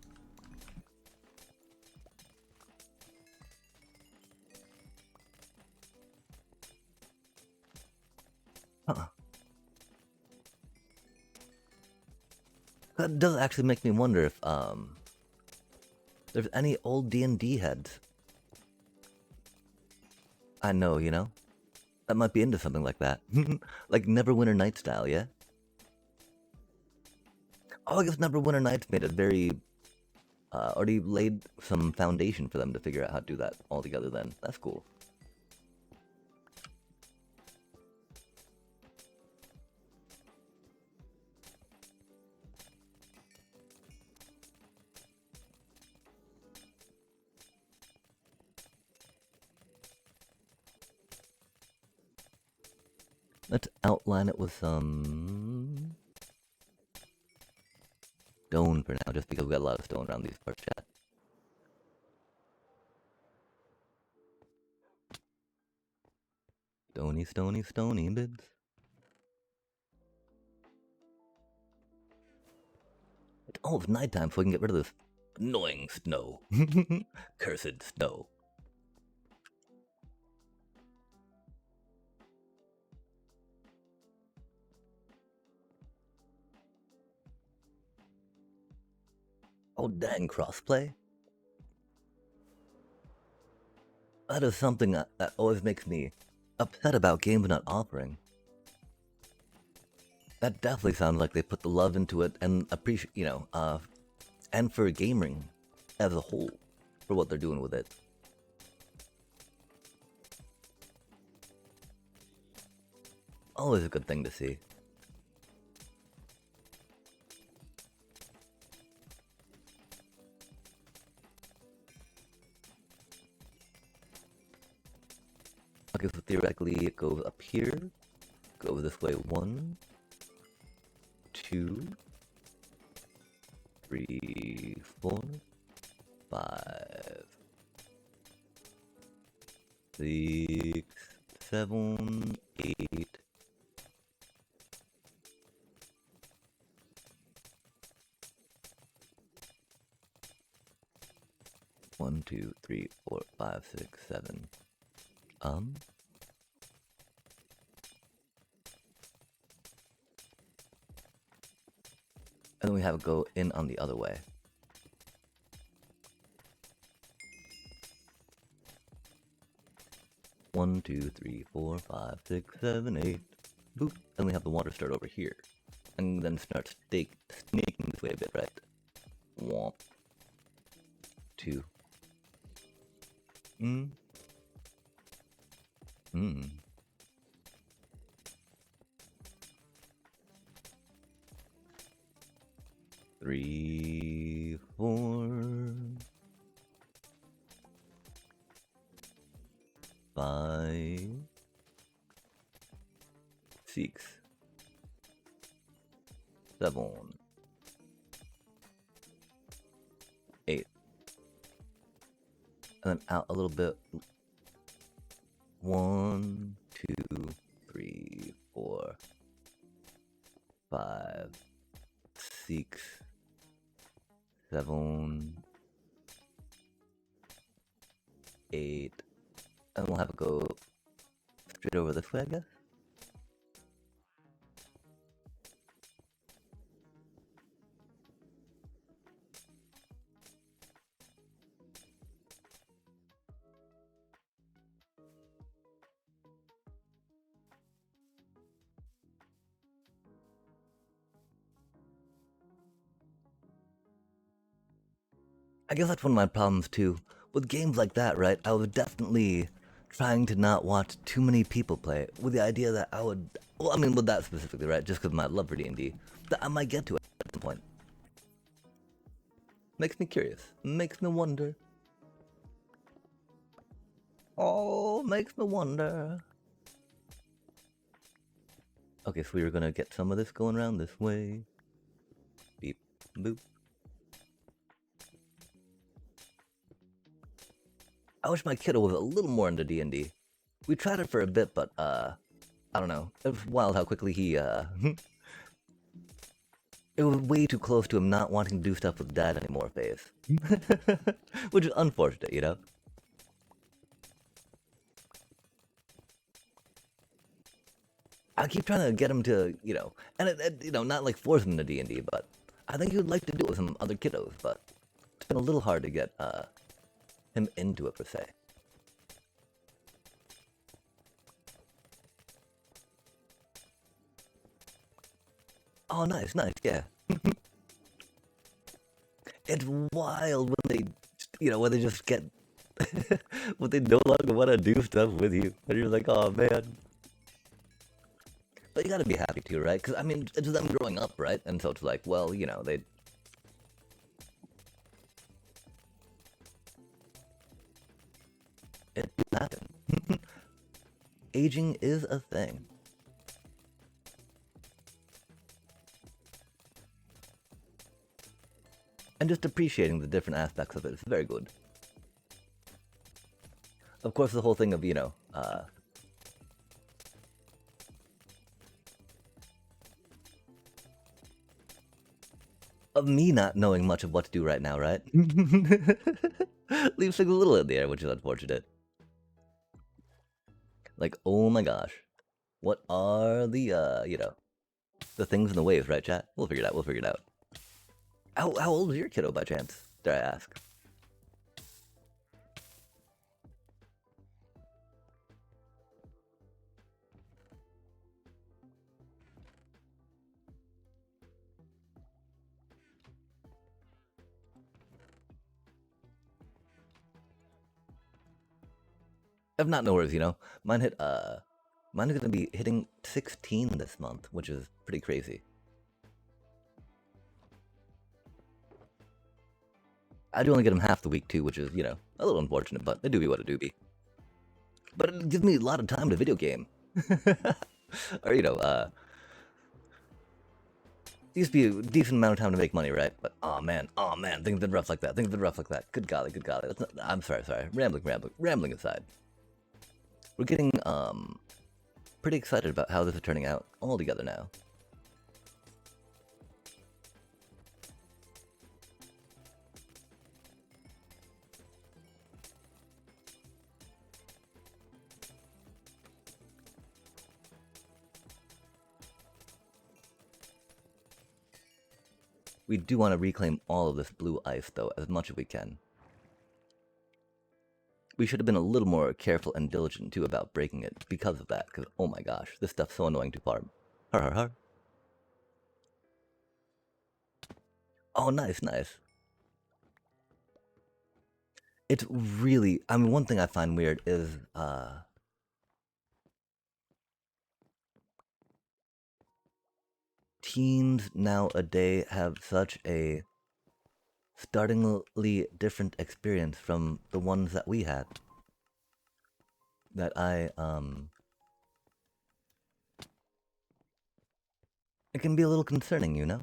Huh. That does actually make me wonder if there's any old D&D heads. I know, you know? That might be into something like that. Like Neverwinter Night style, yeah? Oh, I guess Neverwinter Nights made it very... already laid some foundation for them to figure out how to do that all together then. That's cool. Let's outline it with some... stone for now, just because we got a lot of stone around these parts, chat. Stony, stony, stony bits. It's almost nighttime, so we can get rid of this annoying snow. Cursed snow. Oh dang, crossplay? That is something that always makes me upset about games not offering. That definitely sounds like they put the love into it and appreciate, you know, and for gaming as a whole, for what they're doing with it. Always a good thing to see. Okay, so theoretically it goes up here, goes this way 1, 2, 3, 4, 5, 6, 7, 8, 5, 6, 7. And then we have it go in on the other way. One, 2, 3, 4, 5, 6, 7, 8. Boop. Then we have the water start over here. And then start snaking this way a bit, right? Womp. 2. Mm. 3, 4, 5, 6, 7, 8. And then out a little bit. 1, 2, 3, 4, 5, 6, 7, 8. And we'll have it go straight over this way, I guess. I guess that's one of my problems too. With games like that, right, I was definitely trying to not watch too many people play it, with the idea that I would, well, I mean, with that specifically, right, just because of my love for D&D, that I might get to it at some point. Makes me curious. Makes me wonder. Oh, makes me wonder. Okay, so we were gonna get some of this going around this way. Beep, boop. I wish my kiddo was a little more into D&D. We tried it for a bit, but, I don't know. It was wild how quickly he, it was way too close to him not wanting to do stuff with Dad anymore phase. Which is unfortunate, you know? I keep trying to get him to, you know, and you know, not like force him to D&D, but I think he would like to do it with some other kiddos, but it's been a little hard to get, him into it per se. Oh, nice, yeah. It's wild when they, you know, when they just get, when they no longer want to do stuff with you, and you're like, oh man. But you gotta be happy too, right? Because, I mean, it's them growing up, right? And so it's like, well, you know, they... It do happen. Aging is a thing. And just appreciating the different aspects of it is very good. Of course, the whole thing of, you know, of me not knowing much of what to do right now, right? Leaves things a little in the air, which is unfortunate. Like, oh my gosh. What are the, you know, the things in the waves, right, chat? We'll figure it out, we'll figure it out. How old is your kiddo, by chance? Dare I ask? If not, no worries, you know. Mine is gonna be hitting 16 this month, which is pretty crazy. I do only get them half the week too, which is, you know, a little unfortunate, but it do be what it do be. But it gives me a lot of time to video game. Or, you know, it used to be a decent amount of time to make money, right? But, oh man, things have been rough like that, Good golly. I'm sorry. Rambling aside. We're getting, pretty excited about how this is turning out all together now. We do want to reclaim all of this blue ice, though, as much as we can. We should have been a little more careful and diligent, too, about breaking it because of that, because, oh my gosh, this stuff's so annoying to farm. Har har har. Oh, nice, nice. It's really, I mean, one thing I find weird is, teens nowadays have such a startlingly different experience from the ones that we had. That it can be a little concerning, you know?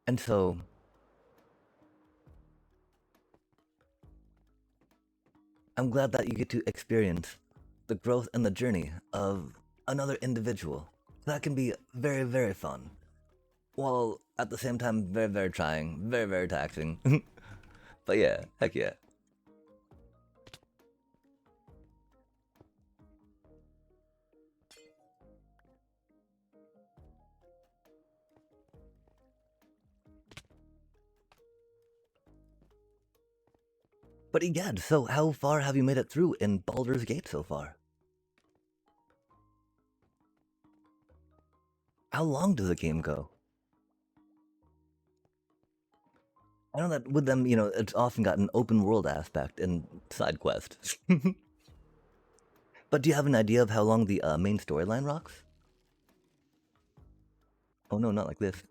And so, I'm glad that you get to experience the growth and the journey of another individual. That can be very, very fun. While at the same time, very, very trying, very, very taxing. But yeah, heck yeah. But egad, so how far have you made it through in Baldur's Gate so far? How long does the game go? I know that with them, you know, it's often got an open world aspect and side quests. But do you have an idea of how long the main storyline rocks? Oh no, not like this.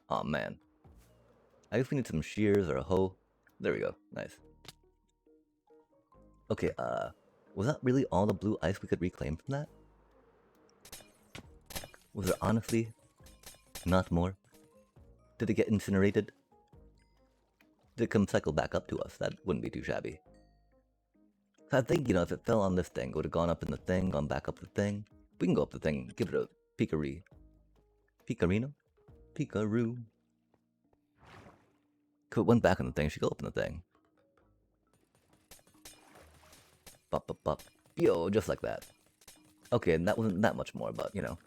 Oh man. I guess we need some shears or a hoe. There we go. Nice. Okay, was that really all the blue ice we could reclaim from that? Was there honestly not more? Did it get incinerated? Did it come cycle back up to us? That wouldn't be too shabby. So I think, you know, if it fell on this thing, it would have gone up in the thing, gone back up the thing. We can go up the thing, give it a peekaree. Peekarino? Peekaroo. If it went back in the thing, she go up in the thing. Bop, bop, bop. Yo, just like that. Okay, and that wasn't that much more, but, you know.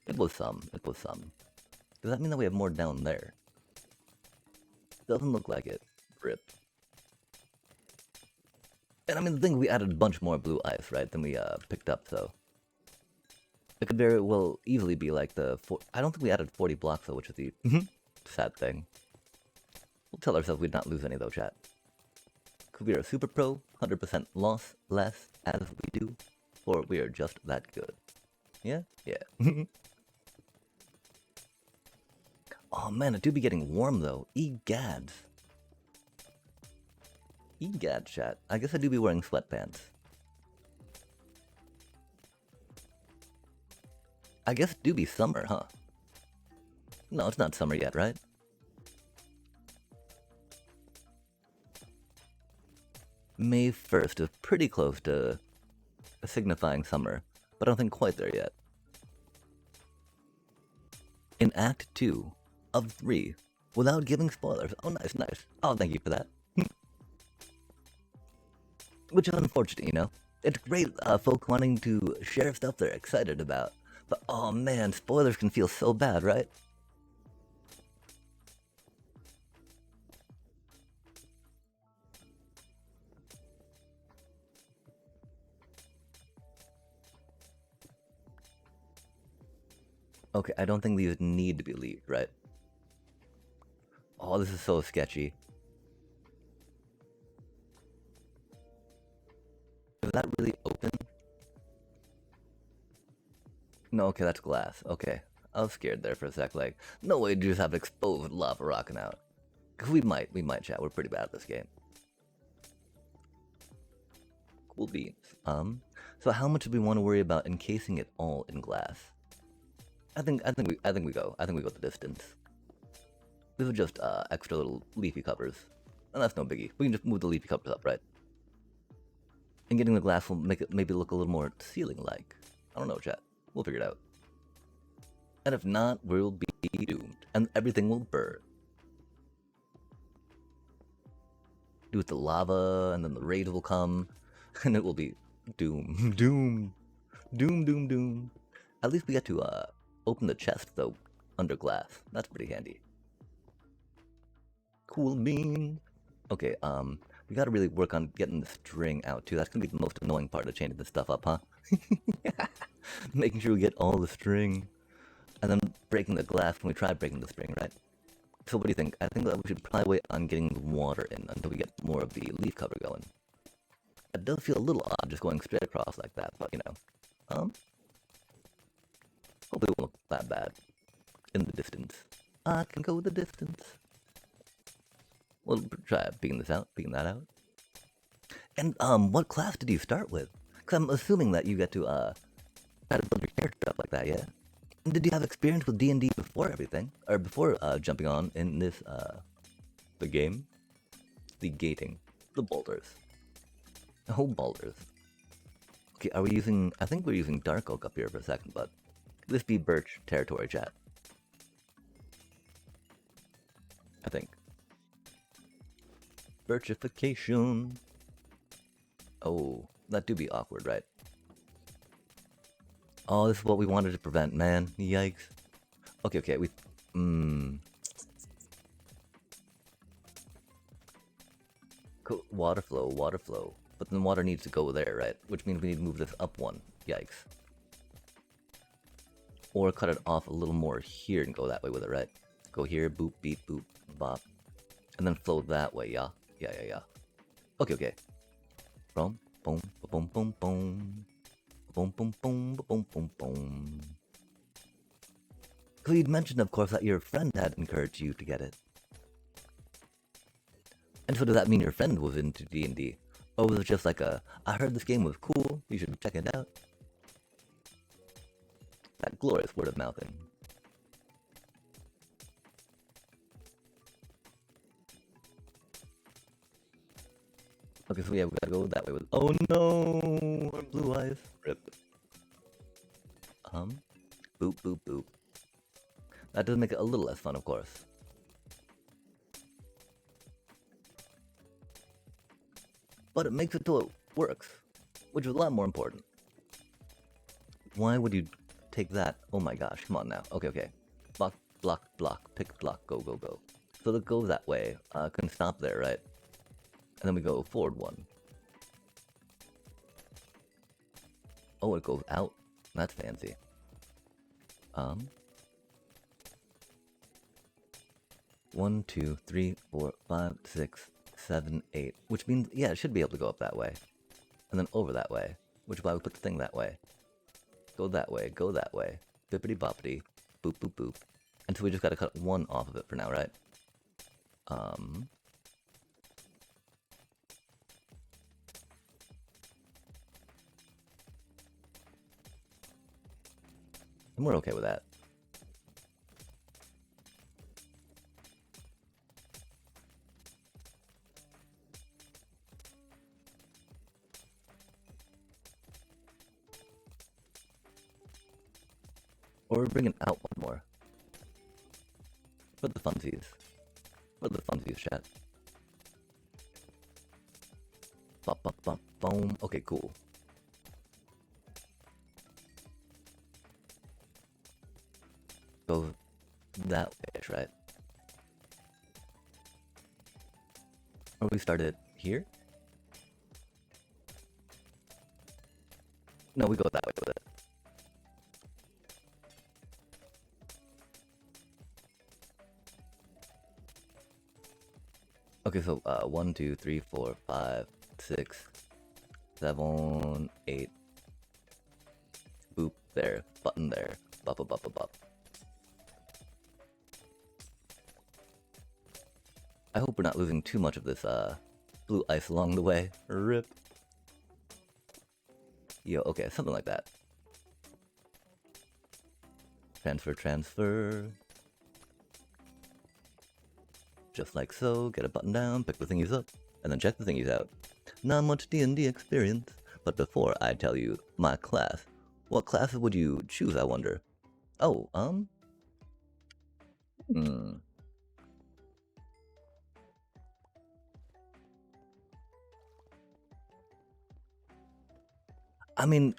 It was some. It was some. Does that mean that we have more down there? Doesn't look like it. Rip. And I mean, the thing, we added a bunch more blue ice, right, than we picked up, so. It could very well easily be like the... I don't think we added 40 blocks, though, which is the sad thing. We'll tell ourselves we'd not lose any, though, chat. Because we are a super pro, 100% loss less as we do, or we are just that good. Yeah? Yeah. Oh man, it do be getting warm though. Egads. Egad, chat. I guess I do be wearing sweatpants. I guess it do be summer, huh? No, it's not summer yet, right? May 1st is pretty close to signifying summer, but I don't think quite there yet. In Act 2 of 3, without giving spoilers. Oh, nice, nice. Oh, thank you for that. Which is unfortunate, you know? It's great folk wanting to share stuff they're excited about, but oh man, spoilers can feel so bad, right? Okay, I don't think these need to be leaved, right? Oh, this is so sketchy. Is that really open? No, okay, that's glass. Okay. I was scared there for a sec, like, no way to just have exposed lava rocking out. Cause we might, chat. We're pretty bad at this game. Cool beans. So how much do we want to worry about encasing it all in glass? I think we go the distance. These are just extra little leafy covers, and that's no biggie. We can just move the leafy covers up, right? And getting the glass will make it maybe look a little more ceiling-like. I don't know, chat. We'll figure it out. And if not, we'll be doomed, and everything will burn. Do with the lava, and then the raid will come, and it will be doom, doom, doom, doom, doom. At least we get to open the chest though under glass. That's pretty handy. Cool beans. Okay, we gotta really work on getting the string out too. That's gonna be the most annoying part of chaining this stuff up, huh? Making sure we get all the string. And then breaking the glass when we try breaking the string, right? So what do you think? I think that we should probably wait on getting the water in until we get more of the leaf cover going. It does feel a little odd just going straight across like that, but you know. Hopefully it won't look that bad in the distance. I can go the distance. We'll try beating that out. And what class did you start with? Because I'm assuming that you get to try to build your character up like that, yeah? And did you have experience with D&D before everything? Or before jumping on in this, the game? The gating. The boulders. Oh, boulders. Okay, are we using... I think we're using Dark Oak up here for a second, but... This be Birch territory, chat. I think. Birchification. Oh, that do be awkward, right? Oh, this is what we wanted to prevent, man. Yikes. Okay, we... Cool. Water flow. But then water needs to go there, right? Which means we need to move this up one. Yikes. Or cut it off a little more here and go that way with it, right? Go here, boop, beep, boop, bop. And then flow that way, yeah? Yeah. Okay. Boom, boom, boom, boom, boom. Boom, boom, boom, boom, boom, boom. So you'd mentioned, of course, that your friend had encouraged you to get it. And so does that mean your friend was into D&D? Or was it just like I heard this game was cool, you should check it out? That glorious word of mouthing. Okay, so yeah, we gotta go that way with... Oh no! Our blue eyes. Rip. Boop, boop, boop. That does make it a little less fun, of course. But it makes it so it works, which is a lot more important. Why would you take that? Oh my gosh, come on now. Okay. Block, block, block, pick, block, go. So it goes that way. Can stop there, right? And then we go forward one. Oh, it goes out. That's fancy. 1, 2, 3, 4, 5, 6, 7, 8. Which means, yeah, it should be able to go up that way. And then over that way. Which is why we put the thing that way. Go that way. Bippity boppity. Boop, boop, boop. And so we just gotta cut one off of it for now, right? And we're okay with that. Or we're bringing out one more. For the funsies. Chat. Bop, bop, bop, boom. Okay, cool. Go that way, right? Or we started here? No, we go that way with it. Okay, so 1, 2, 3, 4, 5, 6, 7, 8. Boop there, button there, bop, bop, bop, bop, bop. I hope we're not losing too much of this blue ice along the way. Rip. Yo, okay, something like that. Transfer. Just like so, get a button down, pick the thingies up, and then check the thingies out. Not much D&D experience, but before I tell you my class, what classes would you choose, I wonder? Oh, I mean,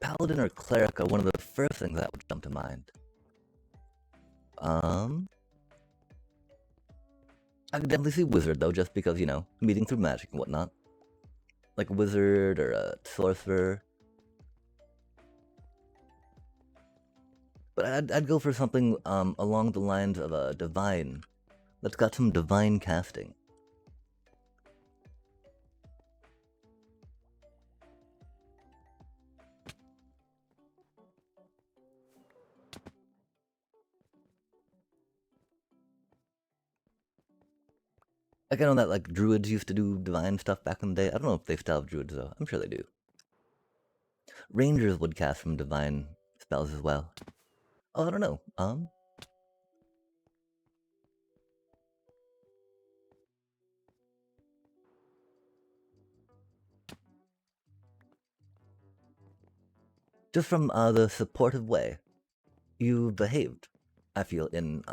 Paladin or Cleric are one of the first things that would jump to mind. I could definitely see Wizard, though, just because, you know, meeting through magic and whatnot. Like a Wizard or a Sorcerer. But I'd go for something along the lines of a Divine. That's got some Divine casting. Like, I know that, like, Druids used to do Divine stuff back in the day. I don't know if they still have Druids, though. I'm sure they do. Rangers would cast some Divine spells as well. Oh, I don't know. Just from the supportive way you behaved, I feel in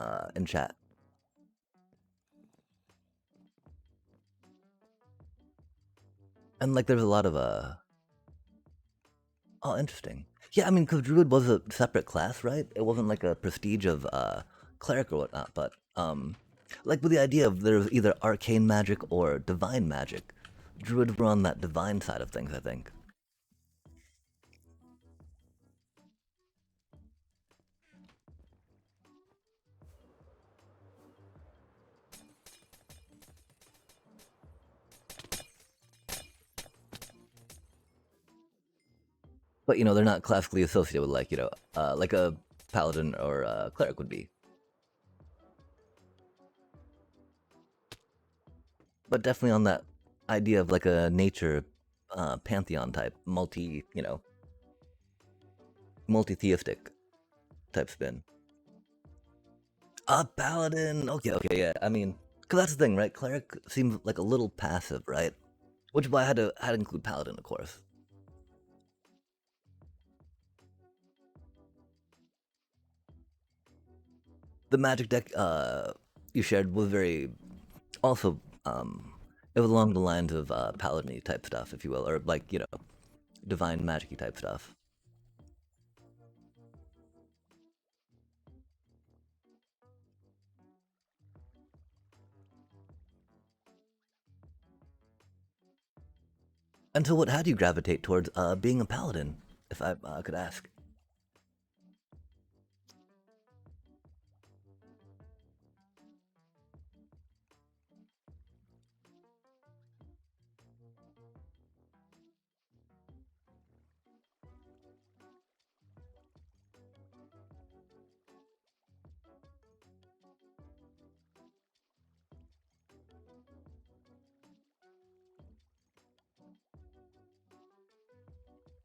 chat. And like, there's a lot of oh, interesting. Yeah, I mean, because Druid was a separate class, right? It wasn't like a prestige of cleric or whatnot, but like with the idea of there's either arcane magic or divine magic, Druids were on that divine side of things, I think. But you know, they're not classically associated with like, you know, like a paladin or a cleric would be. But definitely on that idea of like a nature pantheon type, you know, multi-theistic type spin. A paladin. Okay, okay, yeah. I mean, because that's the thing, right? Cleric seems like a little passive, right? Which is why I had to include paladin, of course. The magic deck you shared was very also it was along the lines of paladin type stuff, if you will, or like, you know, divine magic type stuff. And so, what had you gravitate towards being a paladin, if I could ask?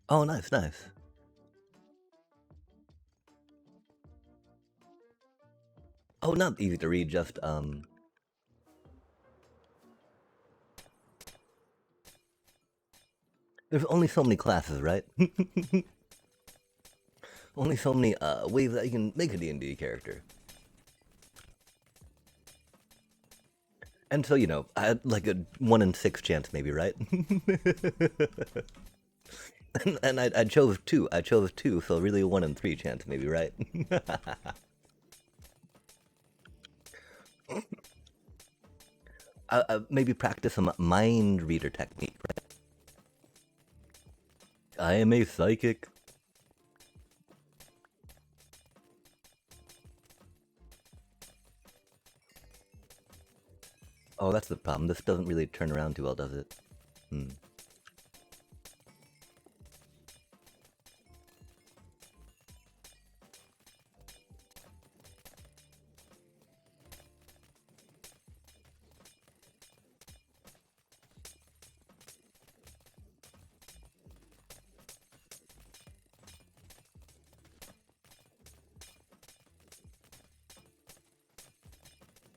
Oh, nice, nice. Oh, not easy to read, just there's only so many classes, right? Only so many ways that you can make a D&D character. And so, you know, I had like a 1 in 6 chance, maybe, right? and I chose 2. I chose 2, so really a 1 in 3 chance, maybe, right? Maybe practice some mind reader technique, right? I am a psychic. Oh, that's the problem. This doesn't really turn around too well, does it? Hmm.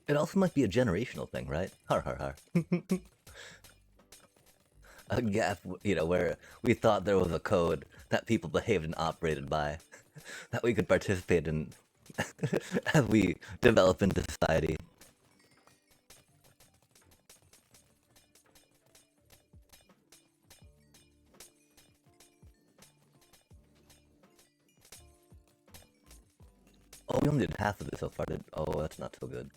It also might be a generational thing, right? Har har har. A gap, you know, where we thought there was a code that people behaved and operated by that we could participate in as we develop into society. we only did half of this so far. Oh, that's not so good.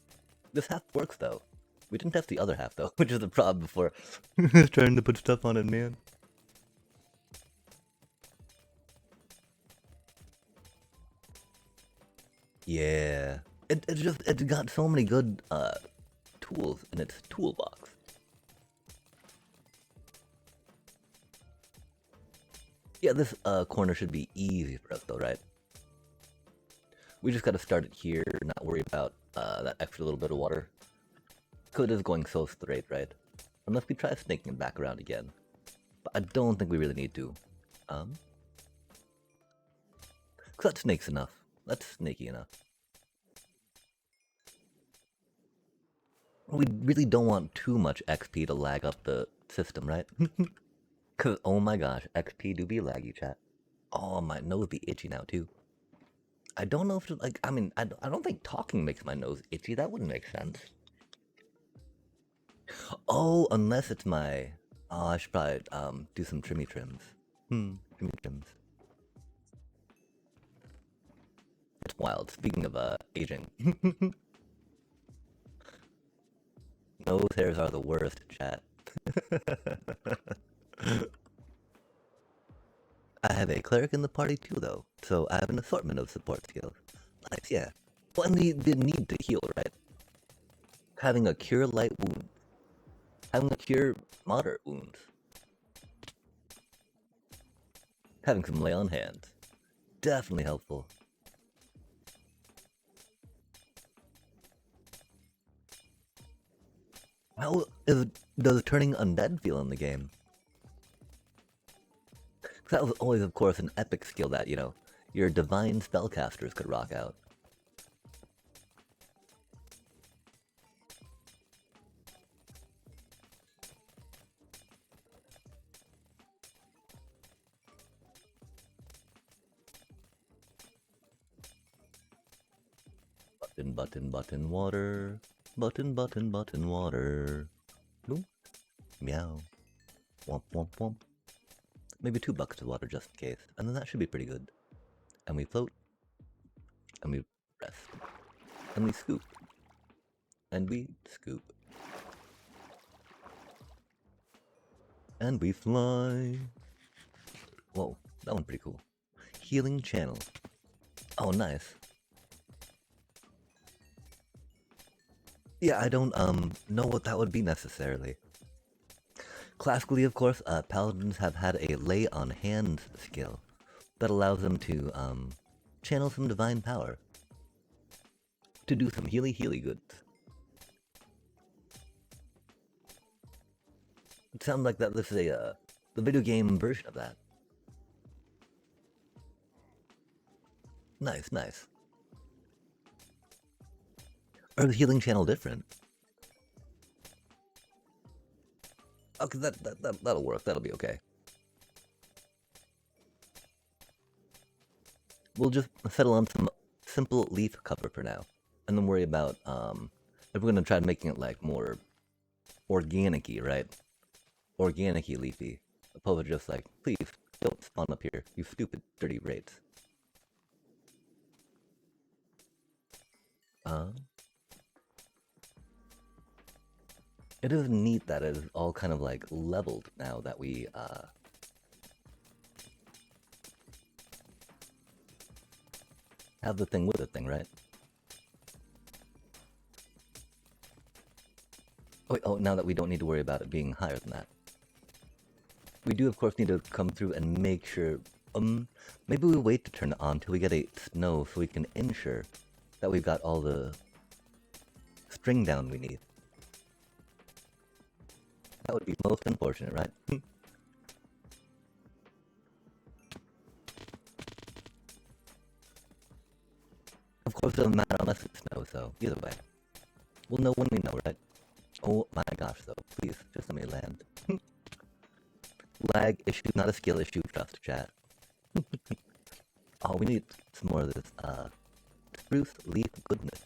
This half works though. We didn't test the other half though, which is the problem before trying to put stuff on it, man. Yeah. It got so many good tools in its toolbox. Yeah, this corner should be easy for us though, right? We just gotta start it here, not worry about that extra little bit of water. Cause it is going so straight, right? Unless we try snaking it back around again. But I don't think we really need to. Cause that snake's enough. That's snaky enough. We really don't want too much XP to lag up the system, right? Cause oh my gosh, XP do be laggy, chat. Oh, my nose be itchy now too. I don't know if like I mean I don't think talking makes my nose itchy. That wouldn't make sense. Oh, unless it's my. Oh, I should probably do some trimmy trims. Trimmy trims. It's wild. Speaking of aging, nose hairs are the worst, chat. I have a cleric in the party too, though, so I have an assortment of support skills. Nice, yeah. Well, and the need to heal, right? Having a cure light wound. Having a cure moderate wounds. Having some lay on hands. Definitely helpful. How does turning undead feel in the game? That was always, of course, an epic skill that, you know, your divine spellcasters could rock out. Button, water. Button, water. Boom. Meow. Womp, womp, womp. Maybe 2 buckets of water just in case, and then that should be pretty good. And we float. And we rest. And we scoop. And we scoop. And we fly. Whoa, that one's pretty cool. Healing channel. Oh, nice. Yeah, I don't know what that would be necessarily. Classically, of course, paladins have had a lay on hands skill that allows them to channel some divine power to do some healy goods. It sounds like that this is the video game version of that. Nice, nice. Or is the healing channel different? Okay, that'll work. That'll be okay. We'll just settle on some simple leaf cover for now, and then worry about if we're gonna try making it like more organic-y, right? Organic-y leafy, opposed to just like, please don't spawn up here, you stupid dirty raids. It is neat that it is all kind of like leveled now that we have the thing with the thing, right? Oh, now that we don't need to worry about it being higher than that. We do, of course, need to come through and make sure, maybe we wait to turn it on till we get a snow so we can ensure that we've got all the string down we need. That would be most unfortunate, right? Of course, it doesn't matter unless it snows, so either way. We'll know when we know, right? Oh my gosh, though. Please, just let me land. Lag issue, not a skill issue, trust chat. Oh, we need some more of this, spruce leaf goodness.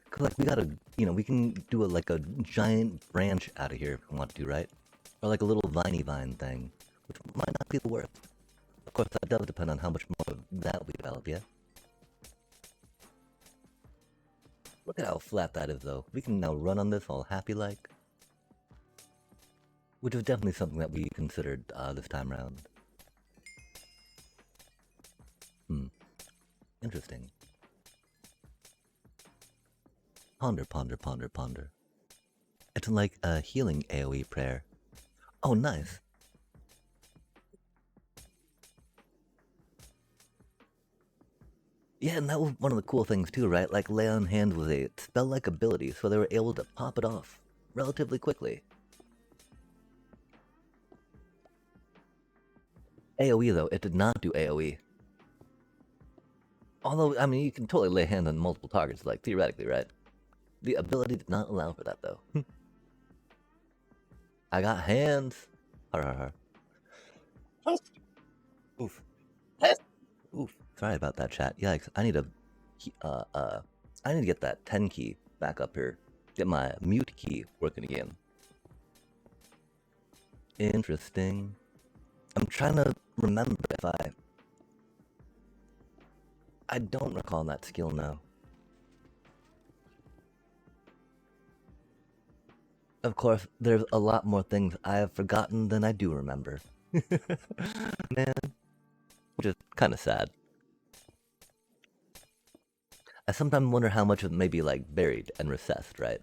Cause like we gotta, you know, we can do like a giant branch out of here if we want to, right? Or like a little viney vine thing, which might not be the worst. Of course, that does depend on how much more of that we develop, yeah? Look at how flat that is, though. We can now run on this all happy-like. Which is definitely something that we considered this time around. Interesting. Ponder, ponder, ponder, ponder. It's like a healing AoE prayer. Oh, nice. Yeah, and that was one of the cool things too, right? Like, Lay on Hands was a spell-like ability, so they were able to pop it off relatively quickly. AoE, though, it did not do AoE. Although, I mean, you can totally lay hands on multiple targets, like, theoretically, right? The ability did not allow for that, though. I got hands. Har har har. Oof. Oof. Sorry about that, chat. Yikes. I need to get that 10 key back up here. Get my mute key working again. Interesting. I'm trying to remember if I don't recall that skill now. Of course, there's a lot more things I have forgotten than I do remember. Man. Which is kind of sad. I sometimes wonder how much of it may be, like, buried and recessed, right?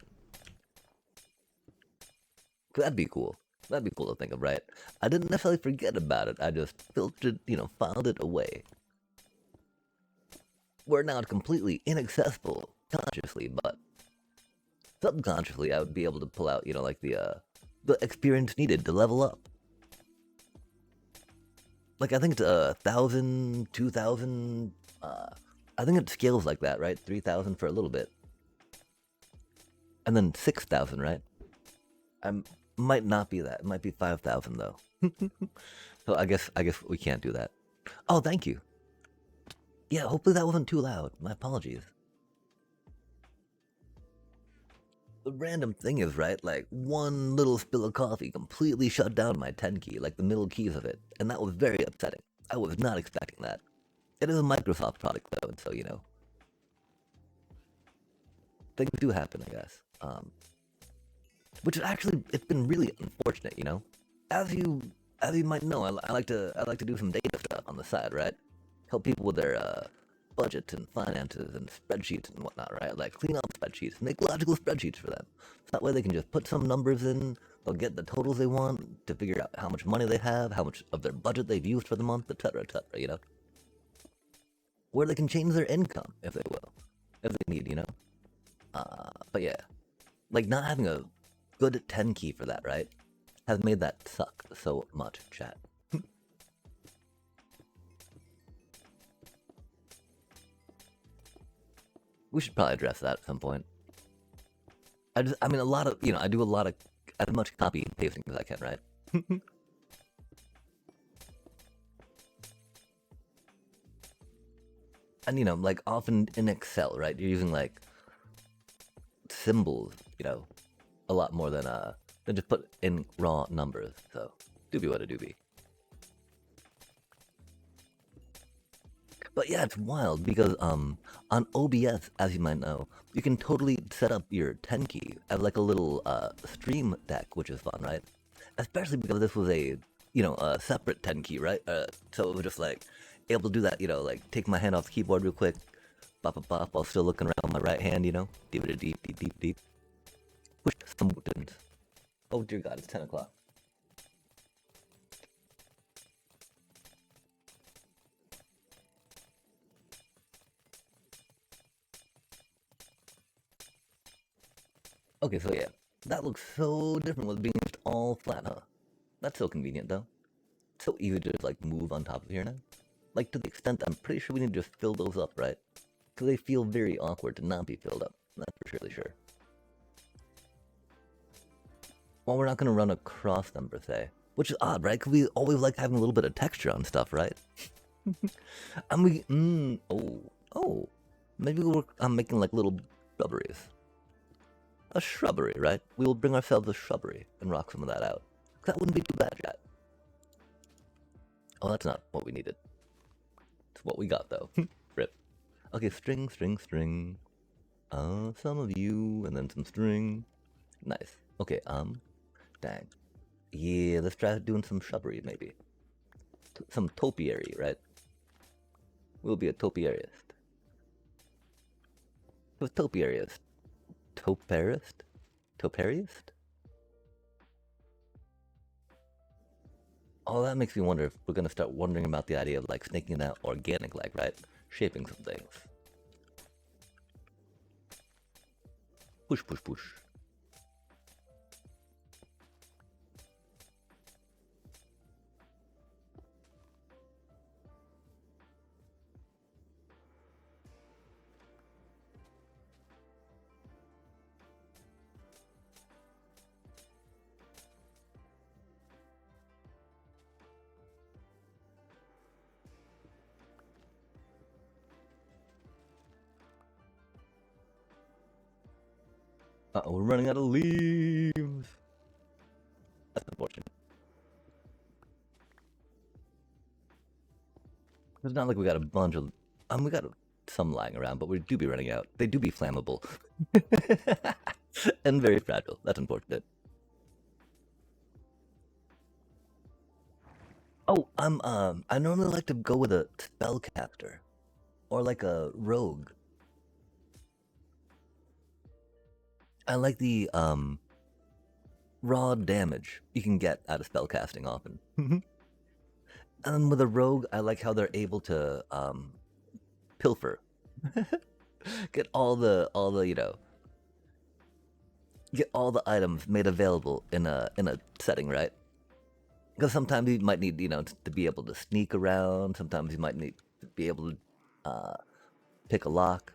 That'd be cool. That'd be cool to think of, right? I didn't necessarily forget about it. I just filtered, filed it away. We're now completely inaccessible consciously, but subconsciously I would be able to pull out, like the experience needed to level up. Like, I think it's 1,000, 2,000, I think it scales like that, right? 3,000 for a little bit. And then 6,000, right? Might not be that. It might be 5,000 though. So I guess we can't do that. Oh, thank you. Yeah, hopefully that wasn't too loud. My apologies. The random thing is, right, like, one little spill of coffee completely shut down my 10 key, like the middle keys of it, and that was very upsetting. I was not expecting that. It is a Microsoft product, though, and so, things do happen, I guess. Which is actually, it's been really unfortunate, As you might know, I like to do some data stuff on the side, right? Help people with their budgets and finances and spreadsheets and whatnot, right? Like, clean up spreadsheets, make logical spreadsheets for them. So that way they can just put some numbers in, they'll get the totals they want to figure out how much money they have, how much of their budget they've used for the month, etc., etc., Where they can change their income, if they will. If they need, But yeah, like, not having a good 10 key for that, right? Has made that suck so much, chat. We should probably address that at some point. I mean, a lot of, I do a lot of, as much copy and pasting as I can, right? And, like, often in Excel, right, you're using, like, symbols, a lot more than just put in raw numbers, so doobie what a doobie. But yeah, it's wild because on OBS, as you might know, you can totally set up your 10 key as like a little stream deck, which is fun, right? Especially because this was a a separate 10 key, right? So it was just like able to do that, like take my hand off the keyboard real quick, bop bop bop, while still looking around my right hand, deep deep deep deep deep deep. Push some buttons. Oh dear God, it's 10 o'clock. Okay, so yeah, that looks so different with being just all flat, huh? That's so convenient, though. It's so easy to just, like, move on top of here now. Like, to the extent I'm pretty sure we need to just fill those up, right? Because they feel very awkward to not be filled up. That's for surely sure. Well, we're not going to run across them, per se. Which is odd, right? Because we always like having a little bit of texture on stuff, right? And oh. Maybe we'll work on making, like, little shrubberies. A shrubbery, right? We will bring ourselves a shrubbery and rock some of that out. That wouldn't be too bad, chat. Oh, that's not what we needed. It's what we got, though. Rip. Okay, string, string, string. Some of you, and then some string. Nice. Okay, dang. Yeah, let's try doing some shrubbery, maybe. Some topiary, right? We'll be a topiarist. What's topiarist? Toparist? Topariist? Oh, that makes me wonder if we're gonna start wondering about the idea of like snaking that organic, like, right? Shaping some things. Push, push, push. Uh-oh, we're running out of leaves. That's unfortunate. It's not like we got a bunch of... we got some lying around, but we do be running out. They do be flammable. And very fragile. That's unfortunate. Oh, I normally like to go with a spellcaster. Or like a rogue. I like the, raw damage you can get out of spellcasting often. And with a rogue, I like how they're able to, pilfer. Get all the, you know, get all the items made available in a setting, right? Because sometimes you might need, you know, to be able to sneak around. Sometimes you might need to be able to pick a lock.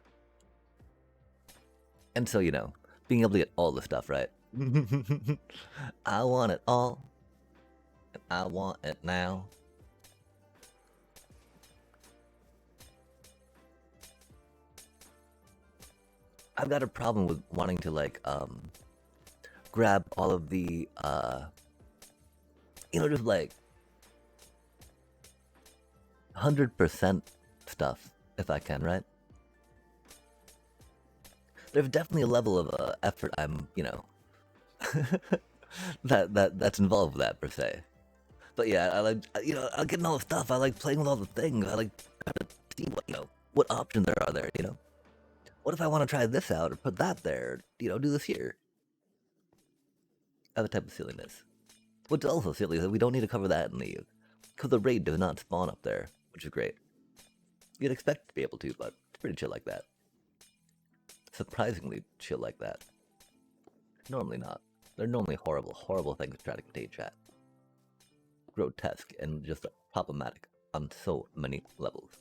And so, you know, being able to get all the stuff, right? I want it all. And I want it now. I've got a problem with wanting to, like, grab all of the, you know, just like 100% stuff if I can, right? There's definitely a level of effort I'm, you know, that's involved with that per se. But yeah, I like, you know, I'm getting all the stuff. I like playing with all the things. I like trying to see what, you know, what options there are there, you know? What if I want to try this out or put that there, you know, do this here? Other type of silliness. What's also silly is that we don't need to cover that in the, because the raid does not spawn up there, which is great. You'd expect to be able to, but it's pretty chill like that. Surprisingly chill like that. Normally not. They're normally horrible, horrible things to try to contain, chat. Grotesque and just problematic on so many levels.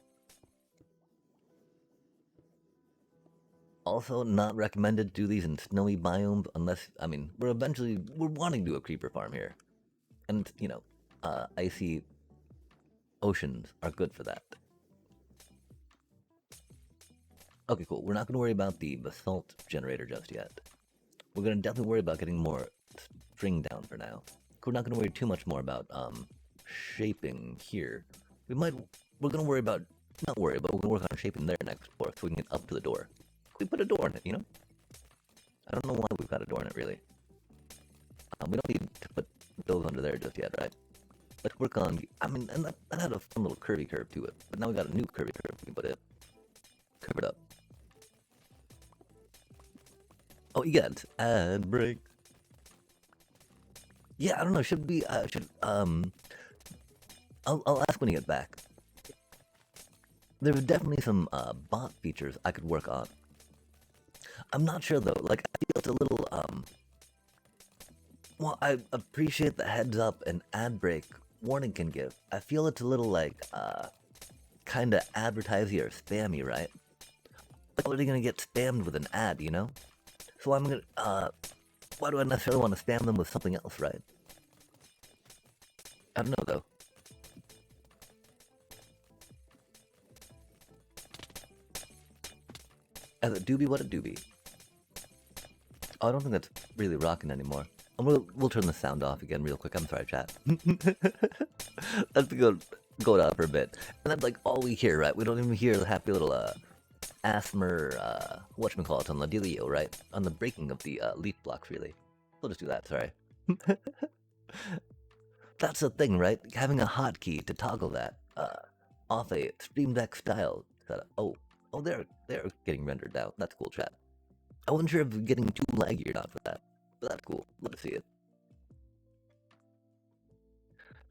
Also, not recommended to do these in snowy biomes unless, I mean, we're wanting to do a creeper farm here. And, you know, icy oceans are good for that. Okay, cool. We're not going to worry about the basalt generator just yet. We're going to definitely worry about getting more string down for now. We're not going to worry too much more about shaping here. We're going to worry about, not worry, but we're going to work on shaping there next for so we can get up to the door. We put a door in it, you know? I don't know why we've got a door in it, really. We don't need to put those under there just yet, right? Let's work on, I mean, and that had a fun little curvy curve to it, but now we got a new curvy curve we can put it. Curve it up. Oh, you got ad break. Yeah, I don't know, should we, I'll ask when you get back. There's definitely some, bot features I could work on. I'm not sure though, like, I feel it's a little, well, I appreciate the heads up and ad break warning can give. I feel it's a little like, kinda advertising or spammy, right? Like, what are you gonna get spammed with an ad, you know? So I'm gonna, why do I necessarily want to spam them with something else, right? I don't know though. As a doobie, what a doobie. Oh, I don't think that's really rocking anymore. And we'll turn the sound off again real quick. I'm sorry, chat. Let's go go down for a bit. And that's like all we hear, right? We don't even hear the happy little Asthma, whatchamacallit on the dealio, right? On the breaking of the leaf blocks, really. We'll just do that, sorry. That's the thing, right? Having a hotkey to toggle that off a Stream Deck style setup. Oh, they're getting rendered now. That's cool, chat. I wasn't sure if it's getting too laggy or not for that, but that's cool. Love to see it.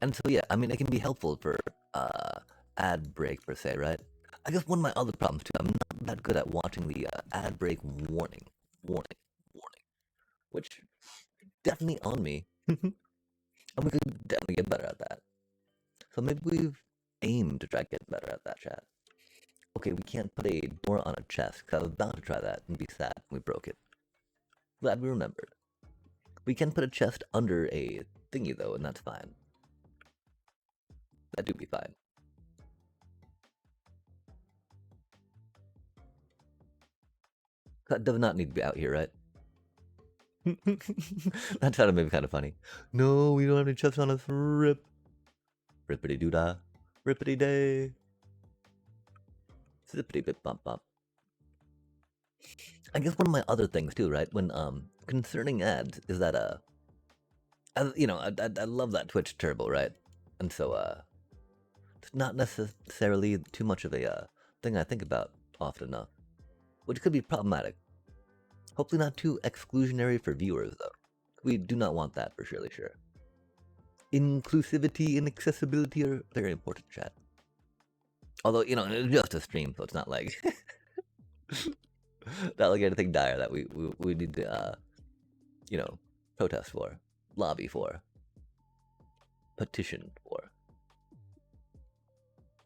And so yeah, I mean, it can be helpful for ad break per se, right? I guess one of my other problems too, I'm not that good at watching the ad break warning, warning, warning, which definitely on me, and we could definitely get better at that. So maybe we've aimed to try to get better at that, chat. Okay, we can't put a door on a chest, because I was about to try that and be sad when we broke it. Glad we remembered. We can put a chest under a thingy though, and that's fine. That do be fine. That does not need to be out here, right? That sounded maybe kind of funny. No, we don't have any chests on us. Rip. Rippity doo dah. Rippity day. Zippity bip bump bump. I guess one of my other things too, right? When concerning ads is that I love that Twitch turbo, right? And so it's not necessarily too much of a thing I think about often enough, which could be problematic. Hopefully not too exclusionary for viewers though. We do not want that for surely sure. Inclusivity and accessibility are very important, chat. Although, you know, it's just a stream, so it's not like not like anything dire that we need to protest for, lobby for, petition for.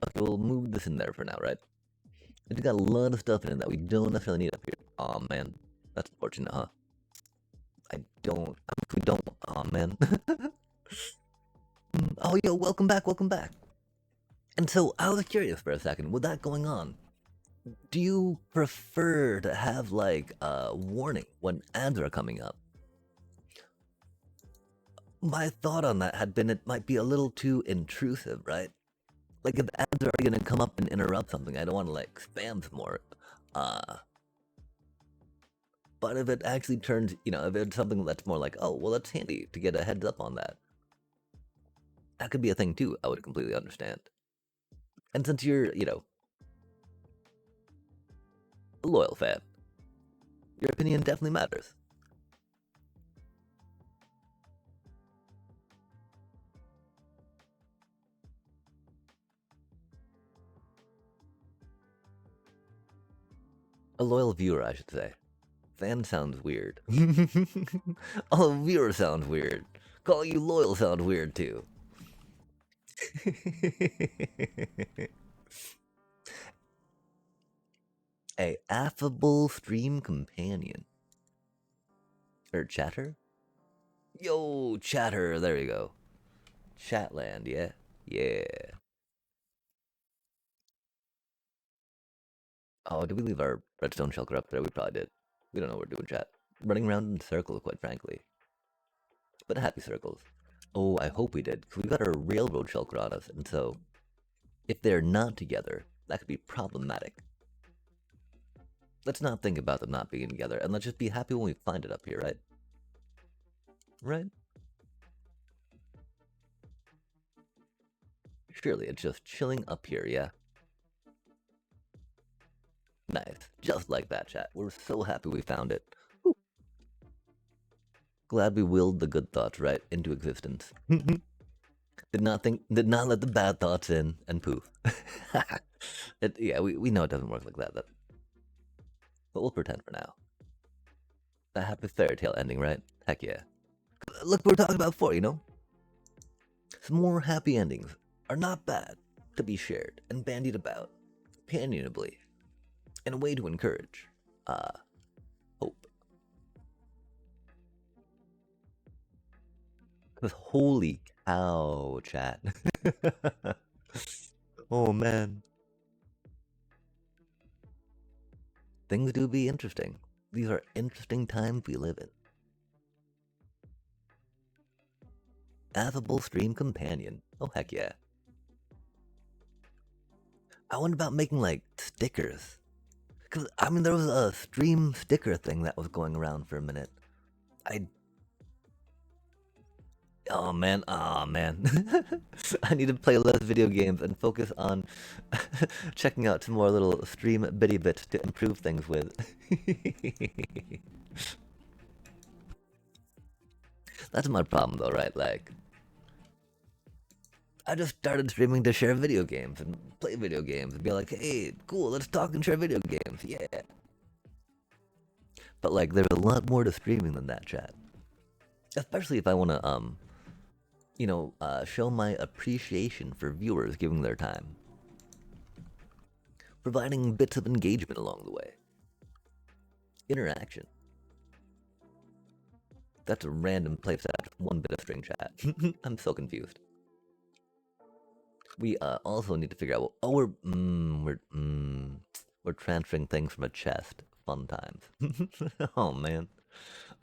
Okay, we'll move this in there for now, right? We got a lot of stuff in it that we don't necessarily need up here. Aw, man. That's unfortunate, huh? We don't, aw, man. Oh, yo, welcome back, welcome back. And so, I was curious for a second, with that going on, do you prefer to have, like, a warning when ads are coming up? My thought on that had been it might be a little too intrusive, right? Like, if ads are already gonna come up and interrupt something, I don't want to, like, spam some more. But if it actually turns, if it's something that's more like, oh, well, that's handy to get a heads up on that. That could be a thing too, I would completely understand. And since you're, a loyal fan, your opinion definitely matters. A loyal viewer, I should say. Fan sounds weird. Oh, viewer sounds weird. Calling you loyal sounds weird too. A affable stream companion. Or chatter? Yo, chatter, there you go. Chatland, yeah? Yeah. Oh, did we leave our redstone shulker up there? We probably did. We don't know what we're doing, chat. Running around in circles, quite frankly. But happy circles. Oh, I hope we did, because we got our railroad shulker on us, and so if they're not together, that could be problematic. Let's not think about them not being together, and let's just be happy when we find it up here, right? Right? Surely it's just chilling up here, yeah? Nice. Just like that, chat. We're so happy we found it. Whew. Glad we willed the good thoughts right into existence. Did not let the bad thoughts in, and poof. Yeah, we know it doesn't work like that, but we'll pretend for now. A happy fairy tale ending, right? Heck yeah. Look what we're talking about before, Some more happy endings are not bad to be shared and bandied about, companionably, in a way to encourage, hope. Because holy cow, chat. Oh man. Things do be interesting. These are interesting times we live in. Affable stream companion. Oh heck yeah. I wonder about making like stickers. Cause I mean, there was a stream sticker thing that was going around for a minute. I Oh man, I need to play less video games and focus on checking out some more little stream bitty bits to improve things with. That's my problem though, right? Like, I just started streaming to share video games and play video games and be like, hey, cool, let's talk and share video games, yeah. But like, there's a lot more to streaming than that, chat. Especially if I want to, show my appreciation for viewers giving their time. Providing bits of engagement along the way. Interaction. That's a random place to have one bit of string chat. I'm so confused. We also need to figure out. We're transferring things from a chest. Fun times. Oh man.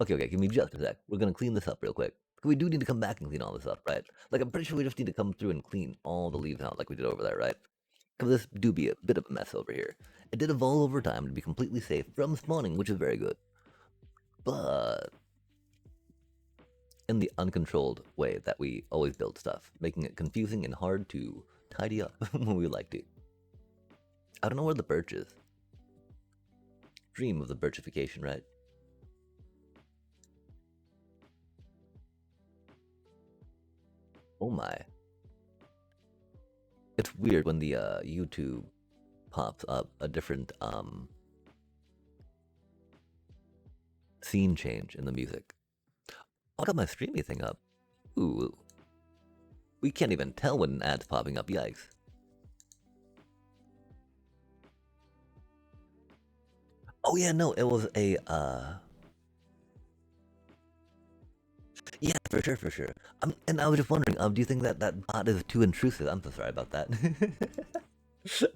Okay. Give me just a sec. We're gonna clean this up real quick. We do need to come back and clean all this up, right? Like I'm pretty sure we just need to come through and clean all the leaves out like we did over there, right? Because this do be a bit of a mess over here. It did evolve over time to be completely safe from spawning, which is very good. But in the uncontrolled way that we always build stuff, making it confusing and hard to tidy up when we like to. I don't know where the birch is. Dream of the birchification, right? Oh my. It's weird when the YouTube pops up a different scene change in the music. I got my streamy thing up. Ooh. We can't even tell when an ad's popping up, yikes. Oh yeah, no, it was a yeah, for sure. And I was just wondering, do you think that that bot is too intrusive? I'm so sorry about that.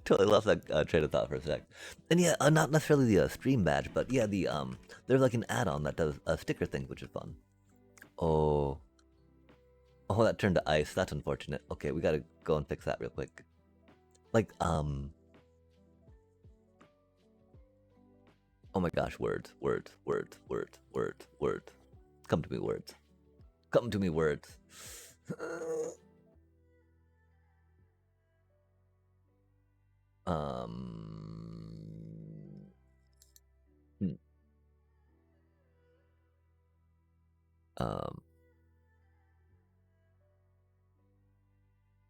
Totally lost that train of thought for a sec. And yeah, not necessarily the stream badge, but yeah, the there's like an add-on that does sticker things, which is fun. Oh, that turned to ice. That's unfortunate. Okay, we gotta go and fix that real quick. Like oh my gosh, words. Come to me, words. Come to me, words. Hmm.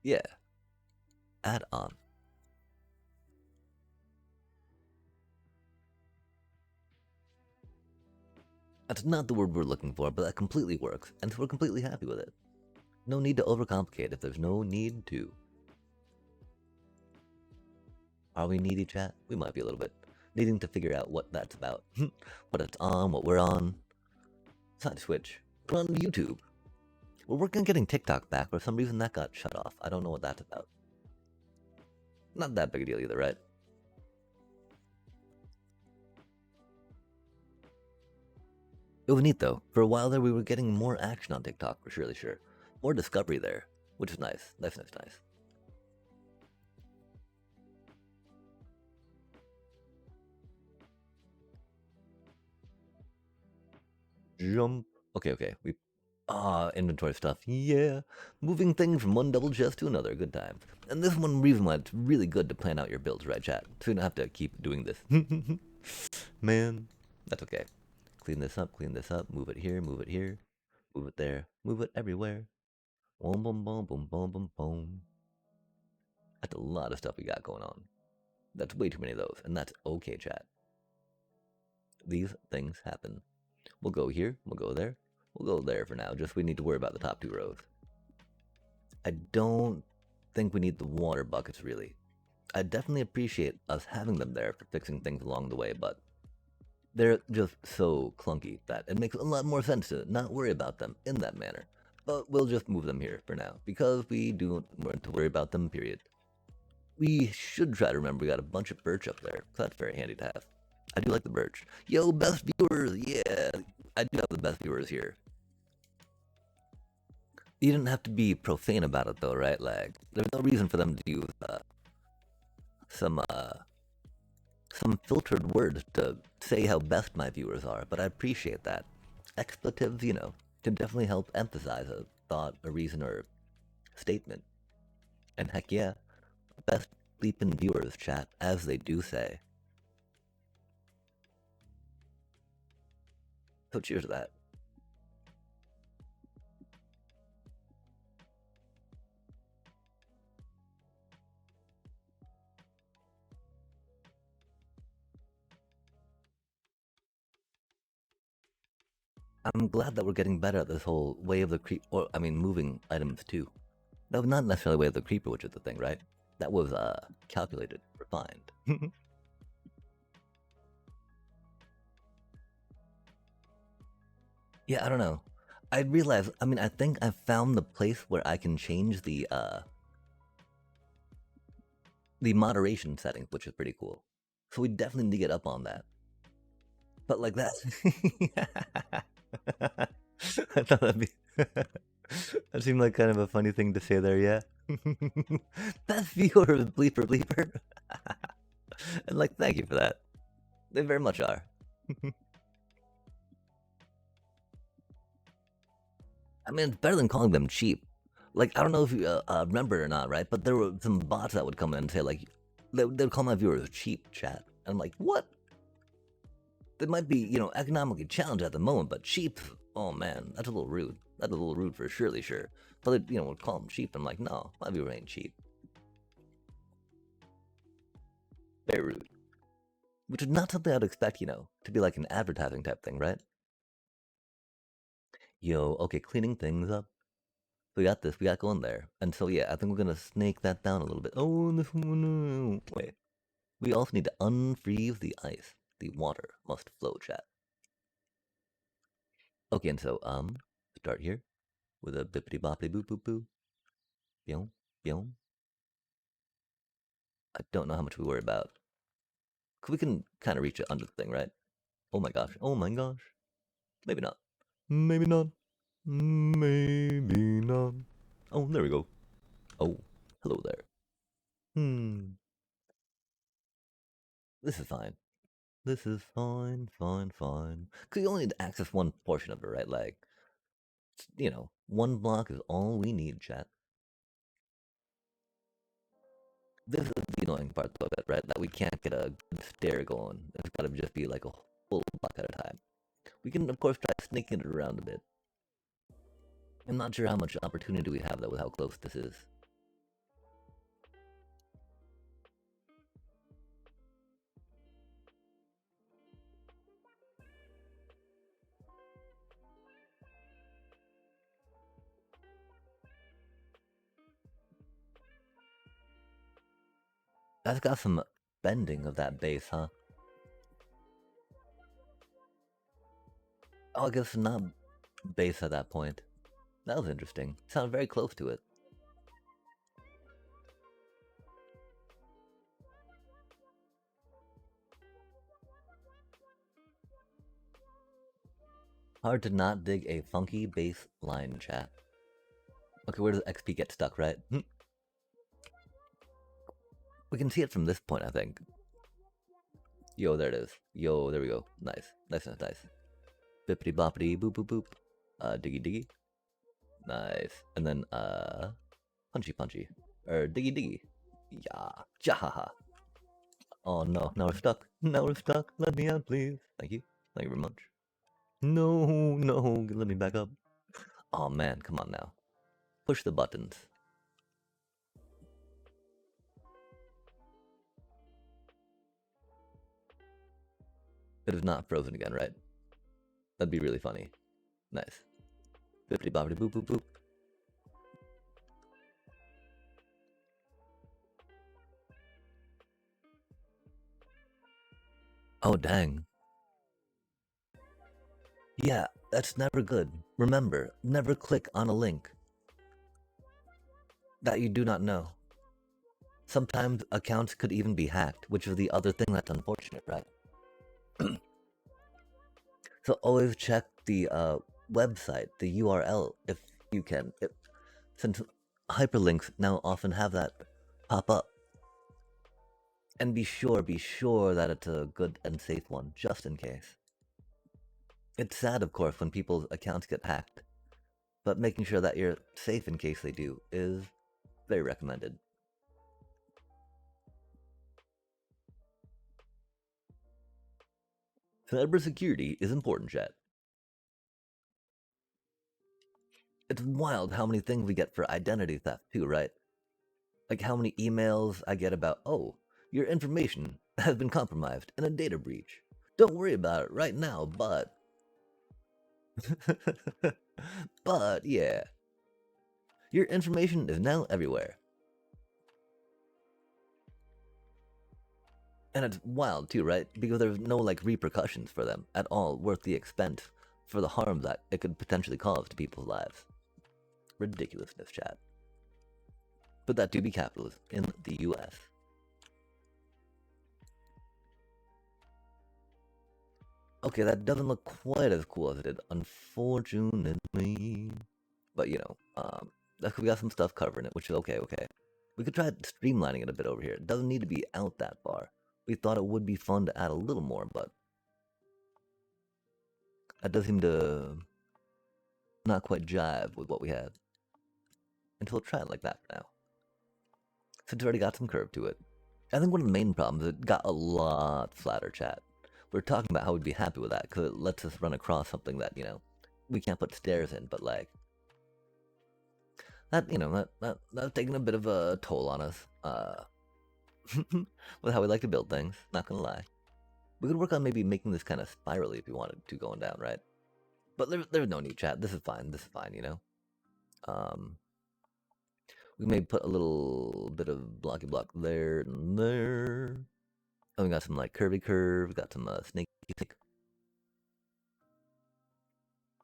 Yeah. Add on. That's not the word we're looking for, but that completely works, and so we're completely happy with it. No need to overcomplicate if there's no need to. Are we needy, chat? We might be a little bit. Needing to figure out what that's about. What it's on, what we're on. It's not Twitch. We're on YouTube. We're working on getting TikTok back, but for some reason that got shut off. I don't know what that's about. Not that big a deal either, right? It was neat though. For a while there, we were getting more action on TikTok, for surely sure. More discovery there, which is nice. Nice. Jump. Okay. We inventory stuff. Yeah. Moving things from one double chest to another. Good times. And this is one reason why it's really good to plan out your builds, right, chat? So you don't have to keep doing this. Man. That's okay. Clean this up. Move it here. Move it there. Move it everywhere. Boom, boom, boom, boom, boom, boom, boom. That's a lot of stuff we got going on. That's way too many of those. And that's okay, chat. These things happen. We'll go here. We'll go there. We'll go there for now. Just we need to worry about the top two rows. I don't think we need the water buckets, really. I definitely appreciate us having them there for fixing things along the way, but they're just so clunky that it makes a lot more sense to not worry about them in that manner. But we'll just move them here for now, because we don't want to worry about them, period. We should try to remember we got a bunch of birch up there, so that's very handy to have. I do like the birch. Yo, best viewers, yeah! I do have the best viewers here. You didn't have to be profane about it though, right? Like, there's no reason for them to use some filtered words to say how best my viewers are, but I appreciate that. Expletives, can definitely help emphasize a thought, a reason, or statement. And heck yeah, best sleeping viewers chat, as they do say. So cheers to that. I'm glad that we're getting better at this whole way of the creep, or I mean, moving items too. That was not necessarily way of the creeper, which is the thing, right? That was calculated, refined. Yeah, I don't know. I realized. I mean, I think I found the place where I can change the moderation settings, which is pretty cool. So we definitely need to get up on that. But like that, I thought that'd be that seemed like kind of a funny thing to say there. Yeah, best viewer of bleeper bleeper, and like thank you for that. They very much are. I mean, it's better than calling them cheap. Like I don't know if you remember it or not, right? But there were some bots that would come in and say like they'd call my viewers cheap, chat, and I'm like, what? They might be, economically challenged at the moment, but cheap, oh man, that's a little rude. That's a little rude for surely sure. But they, would call them cheap. I'm like, no, my viewer ain't cheap. Very rude. Which is not something I'd expect, to be like an advertising type thing, right? Yo, okay, cleaning things up. We got this. We got going there. And so yeah, I think we're gonna snake that down a little bit. Oh, this one. Wait. We also need to unfreeze the ice. The water must flow, chat. Okay, and so start here with a bippity boppity boop boop boo. Byung, byung. I don't know how much we worry about. We can kind of reach it under the thing, right? Oh my gosh. Oh my gosh. Maybe not. Maybe not. Maybe not. Oh, there we go. Oh, hello there. This is fine. This is fine, fine, fine. Because you only need to access one portion of it, right? Like, one block is all we need, chat. This is the annoying part of it, right? That we can't get a good stair going. It's gotta just be like a full block at a time. We can, of course, try sneaking it around a bit. I'm not sure how much opportunity we have, though, with how close this is. That's got some bending of that base, huh? Oh, I guess not base at that point. That was interesting. Sounded very close to it. Hard to not dig a funky bass line, chat. Okay, where does XP get stuck, right? We can see it from this point, I think. Yo, there it is. Yo, there we go. Nice. Nice, nice, nice. Bippity boppity boop boop boop. Diggy diggy. Nice. And then, punchy punchy. Diggy diggy. Yeah. Jahaha. Oh no, now we're stuck. Now we're stuck. Let me out, please. Thank you. Thank you very much. No, no, let me back up. Oh man, come on now. Push the buttons. It is not frozen again, right? That'd be really funny. Nice. Bippity boppity boop boop boop. Oh dang. Yeah, that's never good. Remember, never click on a link that you do not know. Sometimes accounts could even be hacked, which is the other thing that's unfortunate, right? So always check the website, the URL, if you can. Since hyperlinks now often have that pop up. And be sure that it's a good and safe one, just in case. It's sad, of course, when people's accounts get hacked, but making sure that you're safe in case they do is very recommended. Cybersecurity is important, chat. It's wild how many things we get for identity theft, too, right? Like how many emails I get about, oh, your information has been compromised in a data breach. Don't worry about it right now, but. But, yeah. Your information is now everywhere. And it's wild too, right? Because there's no like repercussions for them at all worth the expense for the harm that it could potentially cause to people's lives. Ridiculousness, chat. But that do be capitalist in the US. Okay, that doesn't look quite as cool as it did, unfortunately. But you know, that's 'cause we got some stuff covering it, which is okay, okay. We could try streamlining it a bit over here. It doesn't need to be out that far. We thought it would be fun to add a little more, but that does seem to not quite jive with what we had. And so we'll try it like that for now. Since it's already got some curve to it. I think one of the main problems is it got a lot flatter, chat. We are talking about how we'd be happy with that because it lets us run across something that, you know, we can't put stairs in, but like that, you know, that's taking a bit of a toll on us. With how we like to build things, not gonna lie. We could work on maybe making this kind of spirally if we wanted to going down, right? But there's no need, chat. This is fine, you know? We may put a little bit of blocky block there and there. Oh, we got some like curvy curve, got some snaky snake.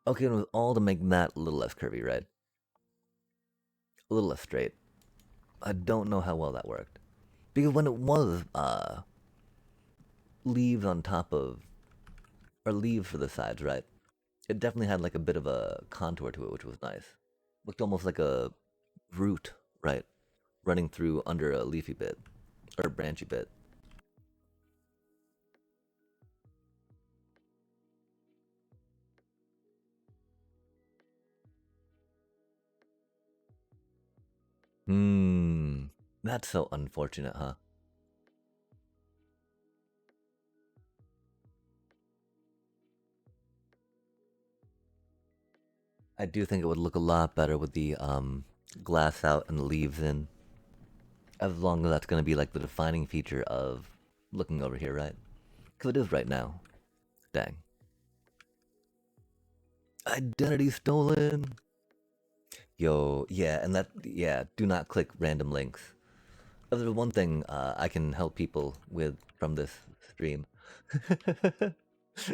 Okay, and it was all to make that a little less curvy, right? A little less straight. I don't know how well that worked. Because when it was leaves on top of, or leaves for the sides, right? It definitely had like a bit of a contour to it, which was nice. Looked almost like a root, right? Running through under a leafy bit, or a branchy bit. Hmm. That's so unfortunate, huh? I do think it would look a lot better with the glass out and the leaves in. As long as that's going to be like the defining feature of looking over here, right? Because it is right now. Dang. Identity stolen. Yo, yeah, and that, yeah, do not click random links. If there's one thing I can help people with from this stream,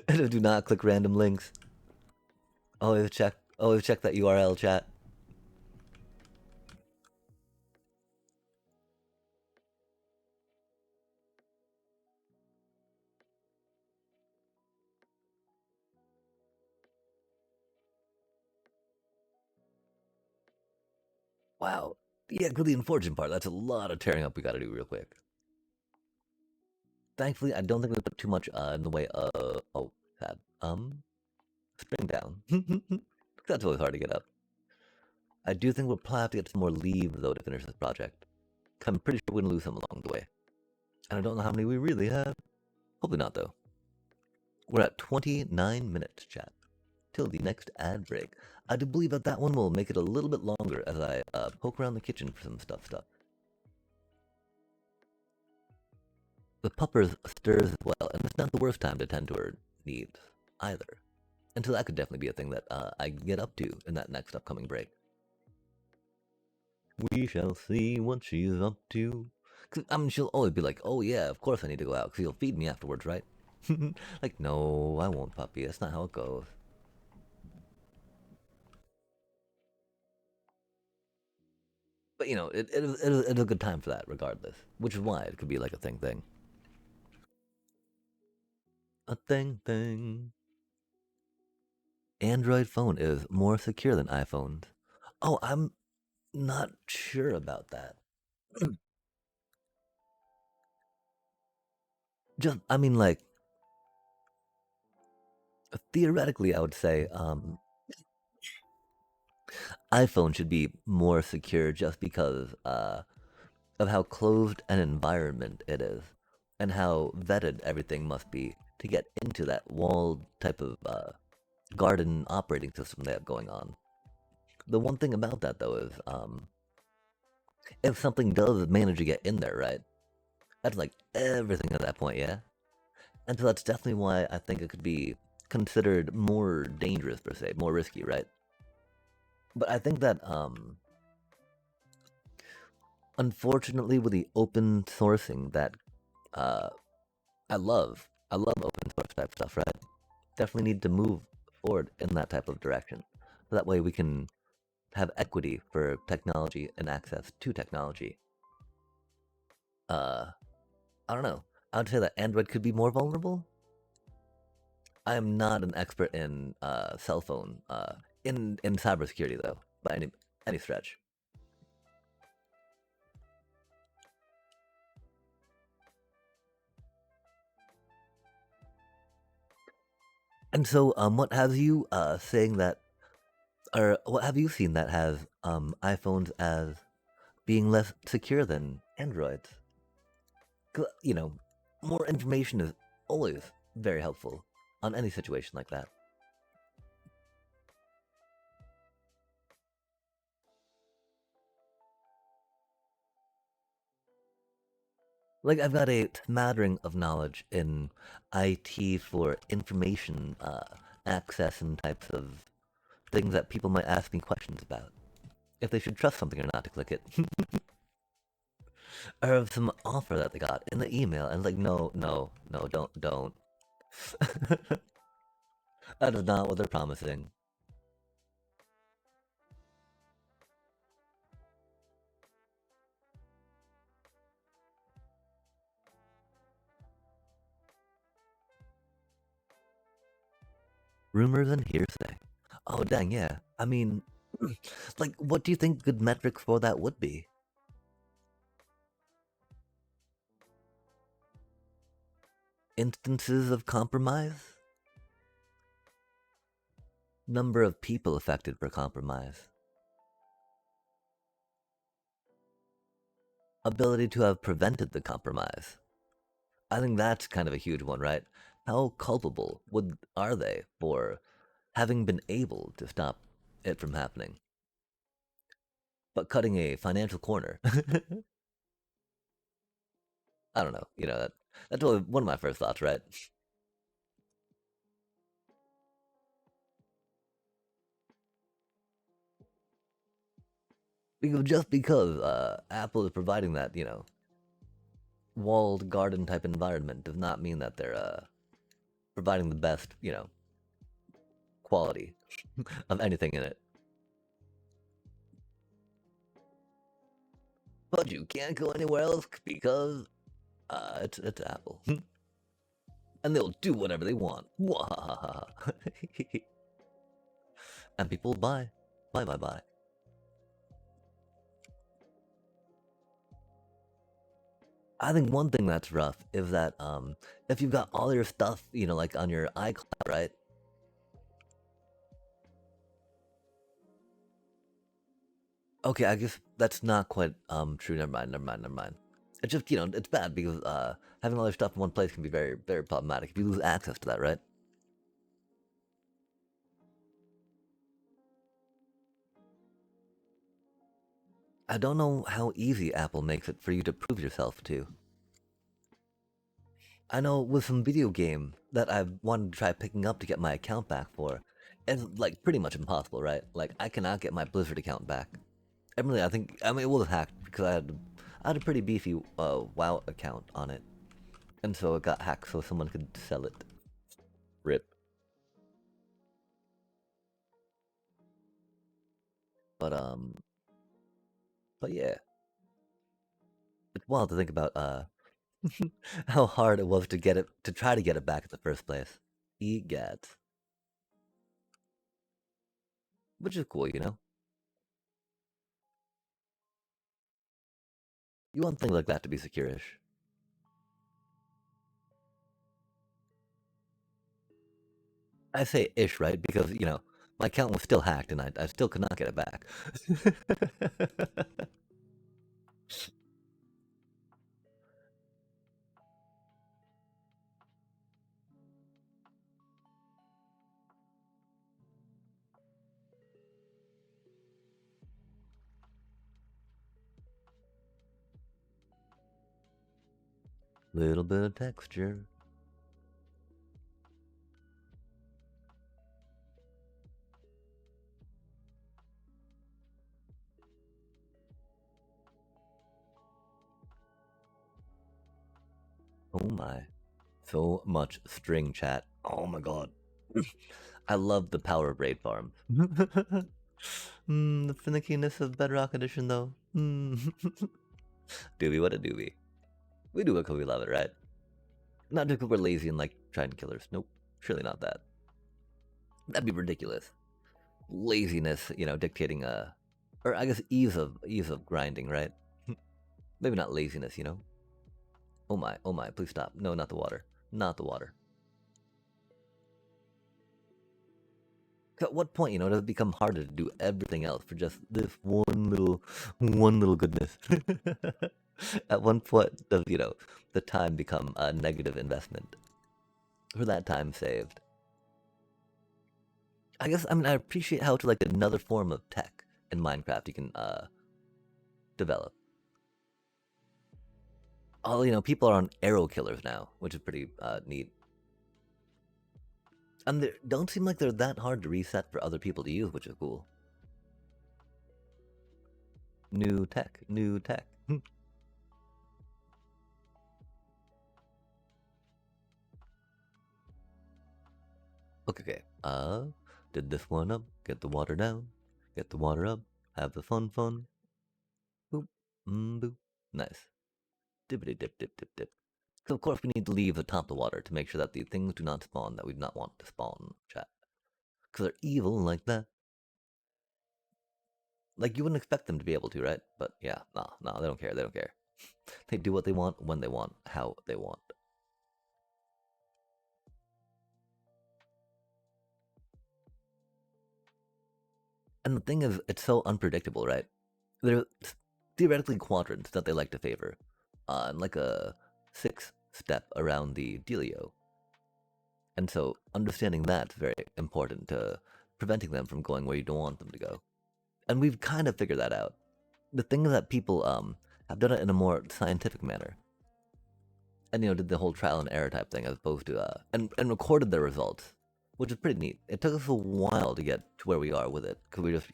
do not click random links. Always check that URL, chat. Wow. Yeah, good. The unfortunate part. That's a lot of tearing up we got to do real quick. Thankfully, I don't think we put too much in the way of. Oh, sad. String down. That's always hard to get up. I do think we'll probably have to get some more leave though to finish this project. I'm pretty sure we're gonna lose some along the way, and I don't know how many we really have. Hopefully not though. We're at 29 minutes, chat. Till the next ad break. I do believe that that one will make it a little bit longer as I poke around the kitchen for some stuff. The puppers stirs as well, and it's not the worst time to tend to her needs either. And so that could definitely be a thing that I get up to in that next upcoming break. We shall see what she's up to. 'Cause, I mean, she'll always be like, oh yeah, of course I need to go out, because you'll feed me afterwards, right? Like, no, I won't, puppy. That's not how it goes. But, you know, it's a good time for that, regardless. Which is why it could be like a thing. A thing. Android phone is more secure than iPhones. Oh, I'm not sure about that. just I mean, like theoretically, I would say iPhone should be more secure just because of how closed an environment it is and how vetted everything must be to get into that walled type of garden operating system they have going on. The one thing about that though is if something does manage to get in there, right? That's like everything at that point, yeah? And so that's definitely why I think it could be considered more dangerous per se, more risky, right? But I think that unfortunately with the open sourcing that uh I love open source type stuff, right? Definitely need to move forward in that type of direction. So that way we can have equity for technology and access to technology. Uh I don't know. I would say that Android could be more vulnerable. I am not an expert in cell phone in cybersecurity though, by any stretch. And so, what have you saying that, or what have you seen that has iPhones as being less secure than Androids? You know, more information is always very helpful on any situation like that. Like I've got a smattering of knowledge in IT for information access and types of things that people might ask me questions about. If they should trust something or not to click it. Or of some offer that they got in the email and like no, no, no, don't. That is not what they're promising. Rumors and hearsay. Oh dang, yeah. I mean, like what do you think good metrics for that would be? Instances of compromise? Number of people affected for compromise. Ability to have prevented the compromise. I think that's kind of a huge one, right? How culpable would are they for having been able to stop it from happening, but cutting a financial corner? I don't know. You know that's one of my first thoughts, right? Because just because Apple is providing that, walled garden type environment does not mean that they're providing the best, quality of anything in it. But you can't go anywhere else because it's Apple, and they'll do whatever they want. And people buy, buy. I think one thing that's rough is that if you've got all your stuff, like on your iCloud, right? Okay, I guess that's not quite true. Never mind. It's just it's bad because having all your stuff in one place can be very very problematic if you lose access to that, right? I don't know how easy Apple makes it for you to prove yourself to. I know with some video game that I've wanted to try picking up to get my account back for, it's like pretty much impossible, right? Like I cannot get my Blizzard account back. Emily, I mean it was hacked because I had a pretty beefy WoW account on it, and so it got hacked so someone could sell it. Rip. But but yeah, it's wild to think about how hard it was to try to get it back in the first place. Egad, which is cool, you know. You want things like that to be secure-ish. I say ish, right? Because, my account was still hacked and I still could not get it back. Little bit of texture. Oh my. So much string chat. Oh my god. I love the power of raid farms. The finickiness of Bedrock Edition, though. Doobie, what a doobie. We do it because we love it, right? Not just because we're lazy and like trying killers. Nope. Surely not that. That'd be ridiculous. Laziness, dictating or I guess ease of grinding, right? Maybe not laziness. Oh my, please stop. No, not the water. Not the water. At what point, does it become harder to do everything else for just this one little goodness? At one point, does the time become a negative investment for that time saved? I guess I appreciate how it's like another form of tech in Minecraft you can develop. All people are on arrow killers now, which is pretty neat. And they don't seem like they're that hard to reset for other people to use, which is cool. New tech, new tech. Okay. Did this one up. Get the water down. Get the water up. Have the fun. Boop. Boop. Nice. Dippity dip dip dip dip. So of course we need to leave atop the water to make sure that the things do not spawn that we do not want to spawn, chat. Because they're evil like that. Like you wouldn't expect them to be able to, right? But yeah, nah, they don't care. They don't care. They do what they want, when they want, how they want. And the thing is, it's so unpredictable, right? There's theoretically quadrants that they like to favor, and like a 6 step around the dealio. And so understanding that's very important to preventing them from going where you don't want them to go. And we've kind of figured that out. The thing is that people have done it in a more scientific manner. And did the whole trial and error type thing as opposed to and recorded their results, which is pretty neat. It took us a while to get to where we are with it because we just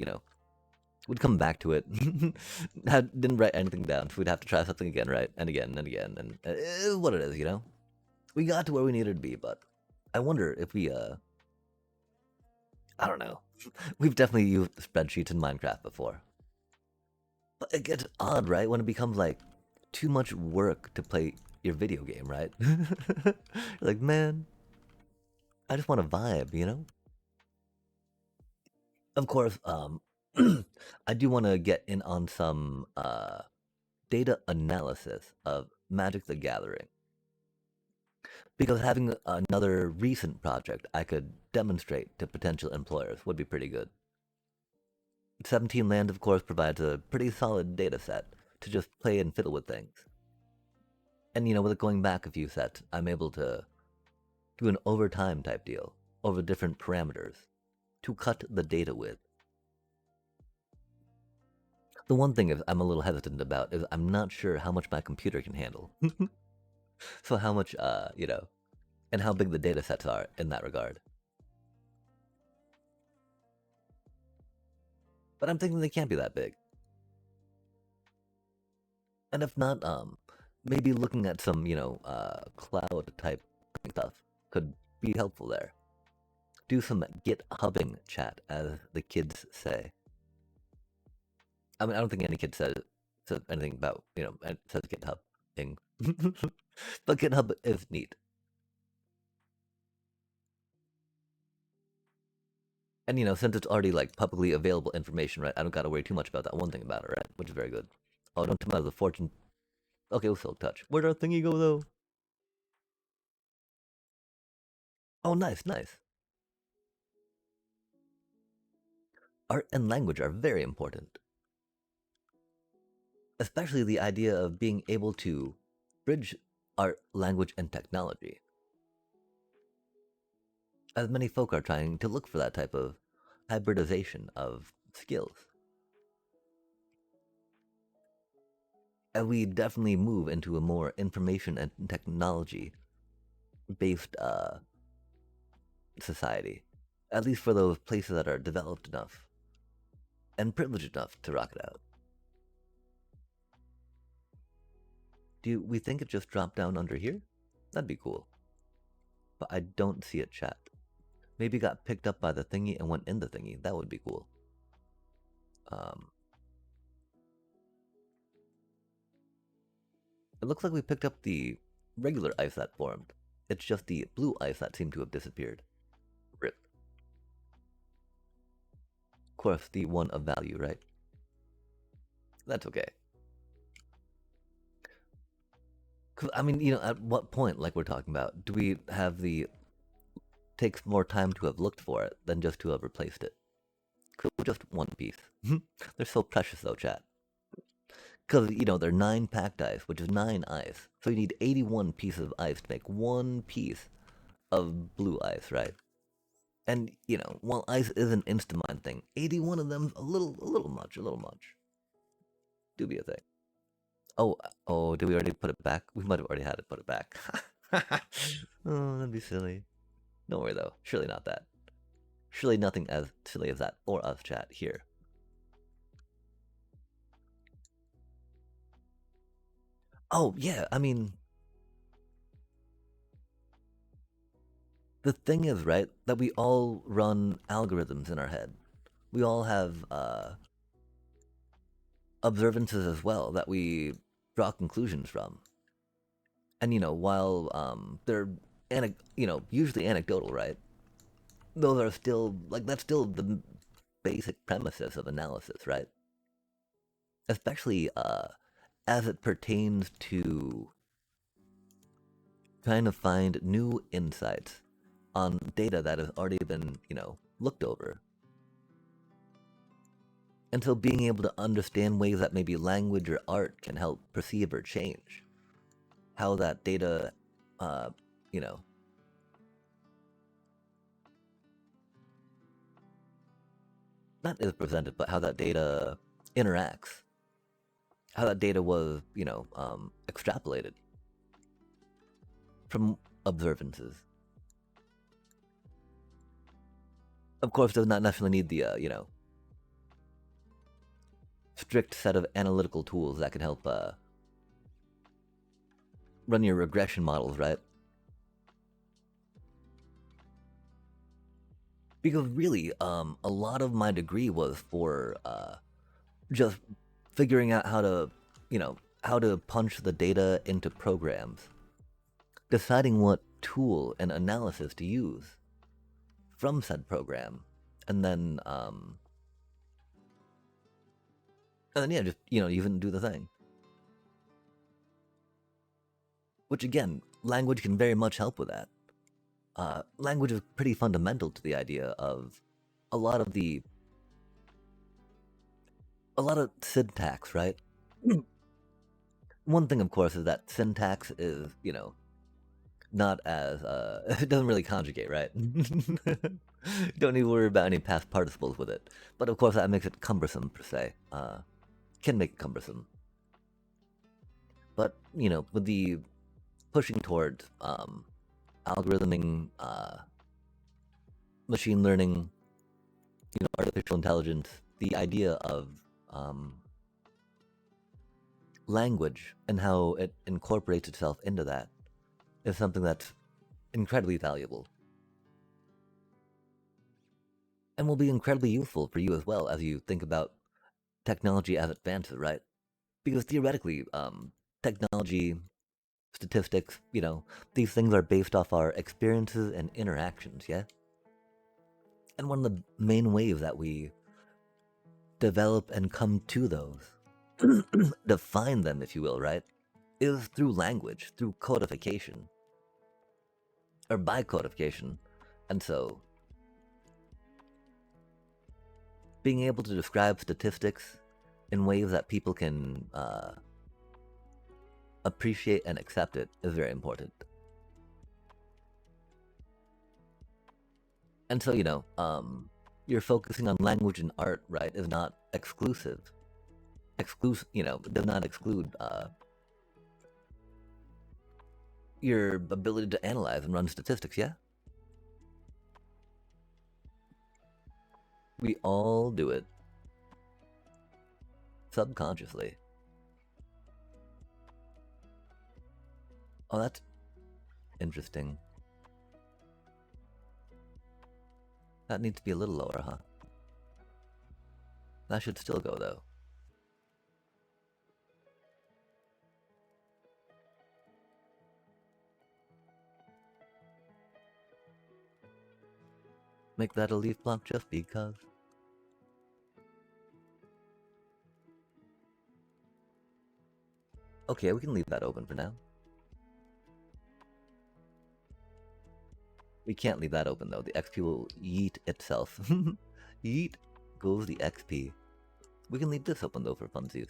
we'd come back to it. Didn't write anything down, so we'd have to try something again, right, and again and again, and it is what it is. We got to where we needed to be, but I wonder if we I don't know. We've definitely used spreadsheets in Minecraft before, but it gets odd, right, when it becomes like too much work to play your video game, right? You're like, man, I just want to vibe. Of course, I do want to get in on some data analysis of Magic the Gathering. Because having another recent project I could demonstrate to potential employers would be pretty good. 17 Land, of course, provides a pretty solid data set to just play and fiddle with things. And with it going back a few sets, I'm able to do an overtime type deal over different parameters to cut the data with. The one thing is I'm a little hesitant about is I'm not sure how much my computer can handle. So how much, and how big the data sets are in that regard. But I'm thinking they can't be that big. And if not, maybe looking at some, cloud type stuff could be helpful there. Do some GitHubbing chat, as the kids say. I mean, I don't think any kid says anything about, says GitHub thing. But GitHub is neat. And since it's already like publicly available information, right? I don't gotta worry too much about that one thing about it, right? Which is very good. Oh, don't tell me about the fortune. Okay, we'll still touch. Where'd our thingy go though? Oh, nice, nice. art and language are very important, especially the idea of being able to bridge art, language, and technology. As many folk are trying to look for that type of hybridization of skills. And we definitely move into a more information and technology based society, at least for those places that are developed enough and privileged enough to rock it out. Do we think it just dropped down under here? That'd be cool. But I don't see it, chat. Maybe it got picked up by the thingy and went in the thingy. That would be cool. It looks like we picked up the regular ice that formed. It's just the blue ice that seemed to have disappeared. Rip. Of course, the one of value, right? That's okay. I mean, you know, at what point, like we're talking about, do we have the... takes more time to have looked for it than just to have replaced it? Cool, just one piece. They're so precious though, chat. Because, you know, they're 9 packed ice, which is 9 ice. So you need 81 pieces of ice to make one piece of blue ice, right? And, you know, while ice is an Instamine thing, 81 of them's a little much. Do be a thing. Oh, did we already put it back? We might have already had it put it back. Oh, that'd be silly. Don't worry though, surely not that. Surely nothing as silly as that, or us, chat, here. Oh, yeah, I mean... The thing is, right, that we all run algorithms in our head. We all have observances as well that we draw conclusions from. And, you know, while they're, usually anecdotal, right? Those are still, like, that's still the basic premises of analysis, right? Especially as it pertains to trying to find new insights on data that has already been, you know, looked over. And so being able to understand ways that maybe language or art can help perceive or change how that data, you know, not is presented, but how that data interacts, how that data was, you know, extrapolated from observances. Of course, does not necessarily need the, you know, strict set of analytical tools that can help run your regression models, right? Because really, a lot of my degree was for just figuring out how to, you know, how to punch the data into programs, deciding what tool and analysis to use from said program, and then yeah, just, you know, even do the thing. Which again, language can very much help with that. Language is pretty fundamental to the idea of a lot of syntax, right? One thing, of course, is that syntax is, you know, not as it doesn't really conjugate, right? Don't need to worry about any past participles with it. But of course, that makes it cumbersome per se. Can make it cumbersome. But you know, with the pushing towards algorithming, machine learning, you know, artificial intelligence, the idea of language and how it incorporates itself into that is something that's incredibly valuable. And will be incredibly useful for you as well as you think about technology as it advances, right? Because theoretically, technology, statistics, you know, these things are based off our experiences and interactions, yeah? And one of the main ways that we develop and come to those, define them, if you will, right, is through language, through codification, or by codification. And so, being able to describe statistics in ways that people can appreciate and accept it is very important. And so, you're focusing on language and art, right, is not exclusive. Does not exclude your ability to analyze and run statistics, yeah? We all do it. Subconsciously. Oh, that's interesting. That needs to be a little lower, huh? That should still go, though. Make that a leaf block just because. Okay, we can leave that open for now. We can't leave that open, though. The XP will yeet itself. Yeet goes the XP. We can leave this open, though, for funsies.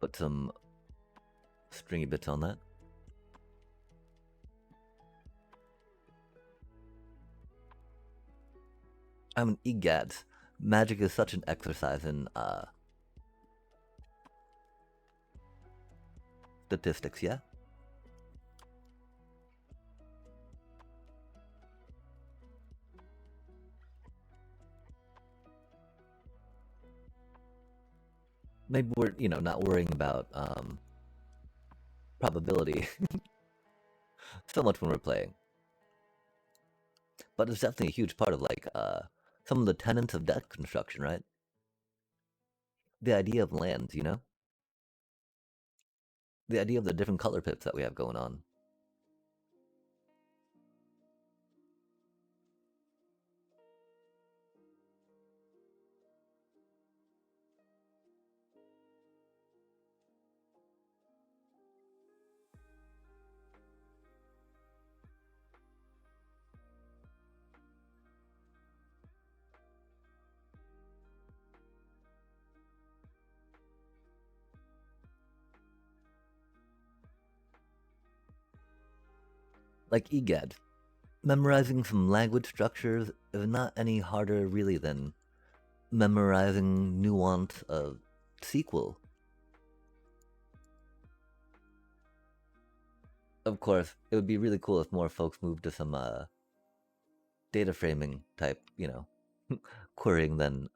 Put some stringy bits on that. I mean, egads. Magic is such an exercise in statistics, yeah? Maybe we're, not worrying about probability so much when we're playing. But it's definitely a huge part of, like, some of the tenets of deck construction, right? The idea of lands, The idea of the different color pips that we have going on. Like EGAD. Memorizing some language structures is not any harder, really, than memorizing nuance of SQL. Of course, it would be really cool if more folks moved to some data framing type, querying than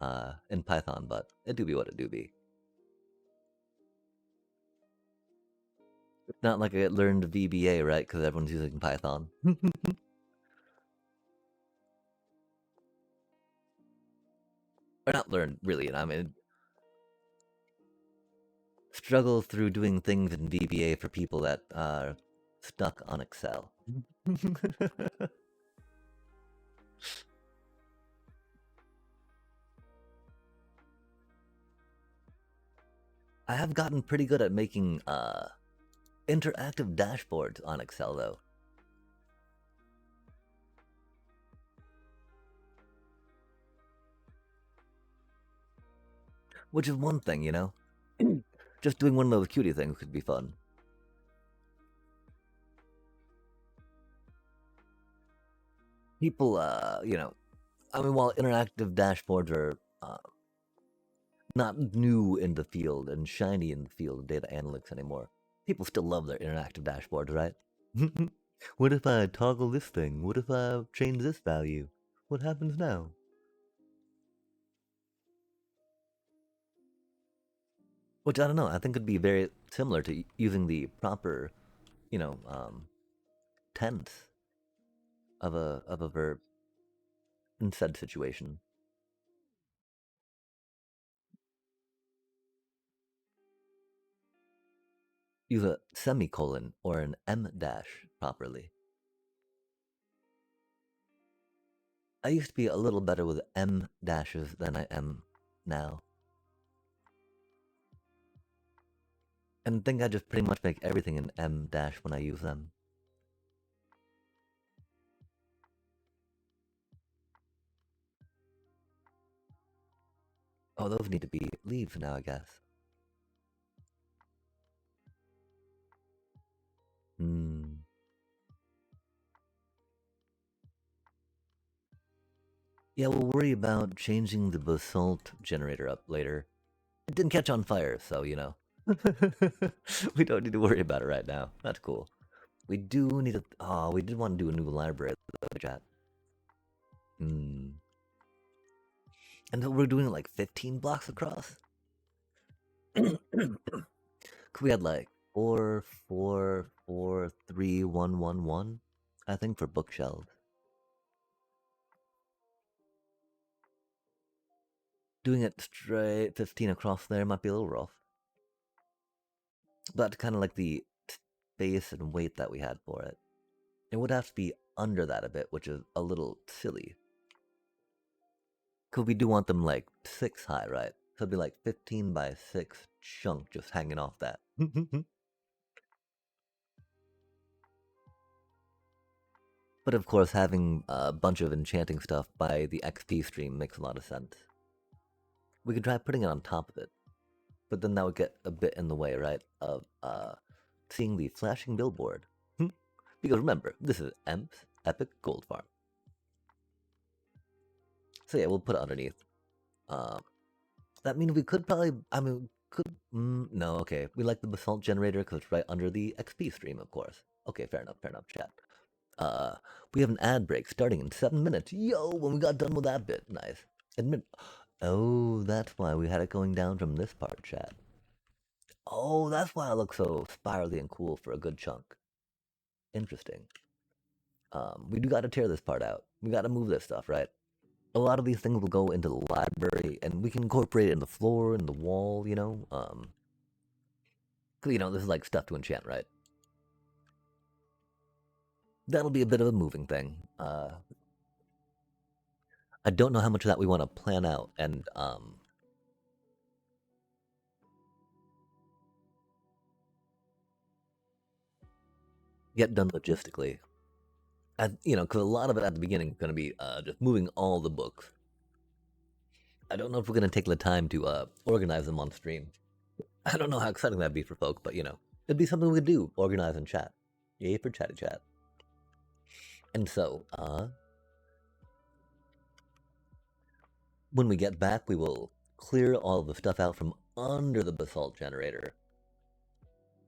in Python, but it do be what it do be. It's not like I learned VBA, right? Because everyone's using Python. Or not learned, really. I mean, struggle through doing things in VBA for people that are stuck on Excel. I have gotten pretty good at making interactive dashboards on Excel, though. Which is one thing, Just doing one of those cutie things could be fun. People, I mean, while interactive dashboards are not new in the field and shiny in the field of data analytics anymore, people still love their interactive dashboards, right? What if I toggle this thing? What if I change this value? What happens now? Which I don't know. I think could be very similar to using the proper, you know, um, tense of a verb in said situation. Use a semicolon or an M dash properly. I used to be a little better with M dashes than I am now. And I think I just pretty much make everything an M dash when I use them. Oh, those need to be leaves now, I guess. Hmm. Yeah, we'll worry about changing the basalt generator up later. It didn't catch on fire, so, you know. We don't need to worry about it right now. That's cool. We do need to. Oh, we did want to do a new library, though, chat. Hmm. And then we're doing it like 15 blocks across? Could we had like 4, 4, 4, 3, 1, 1, 1? I think for bookshelves. Doing it straight 15 across there might be a little rough. But kind of like the space and weight that we had for it. It would have to be under that a bit, which is a little silly. Because we do want them like 6 high, right? So it'd be like 15 by 6 chunk just hanging off that. But of course, having a bunch of enchanting stuff by the XP stream makes a lot of sense. We could try putting it on top of it, but then that would get a bit in the way, right, of seeing the flashing billboard. Because remember, this is Emp's Epic Gold Farm. So yeah, we'll put it underneath. That means we could probably, I mean, no, okay. We like the basalt generator because it's right under the XP stream, of course. Okay, fair enough, chat. Uh, we have an ad break starting in 7 minutes. Yo, when we got done with that bit, nice. Admit, oh, that's why we had it going down from this part, chat. Oh, that's why it looks so spirally and cool for a good chunk. Interesting. We do got to tear this part out. We got to move this stuff, right? A lot of these things will go into the library, and we can incorporate it in the floor and the wall. You know, 'cause, you know, this is like stuff to enchant, right? That'll be a bit of a moving thing. I don't know how much of that we want to plan out and get done logistically. You know, because a lot of it at the beginning is going to be just moving all the books. I don't know if we're going to take the time to organize them on stream. I don't know how exciting that'd be for folk, but you know, it'd be something we could do, organize and chat. Yay for chatty chat. And so, when we get back, we will clear all the stuff out from under the basalt generator.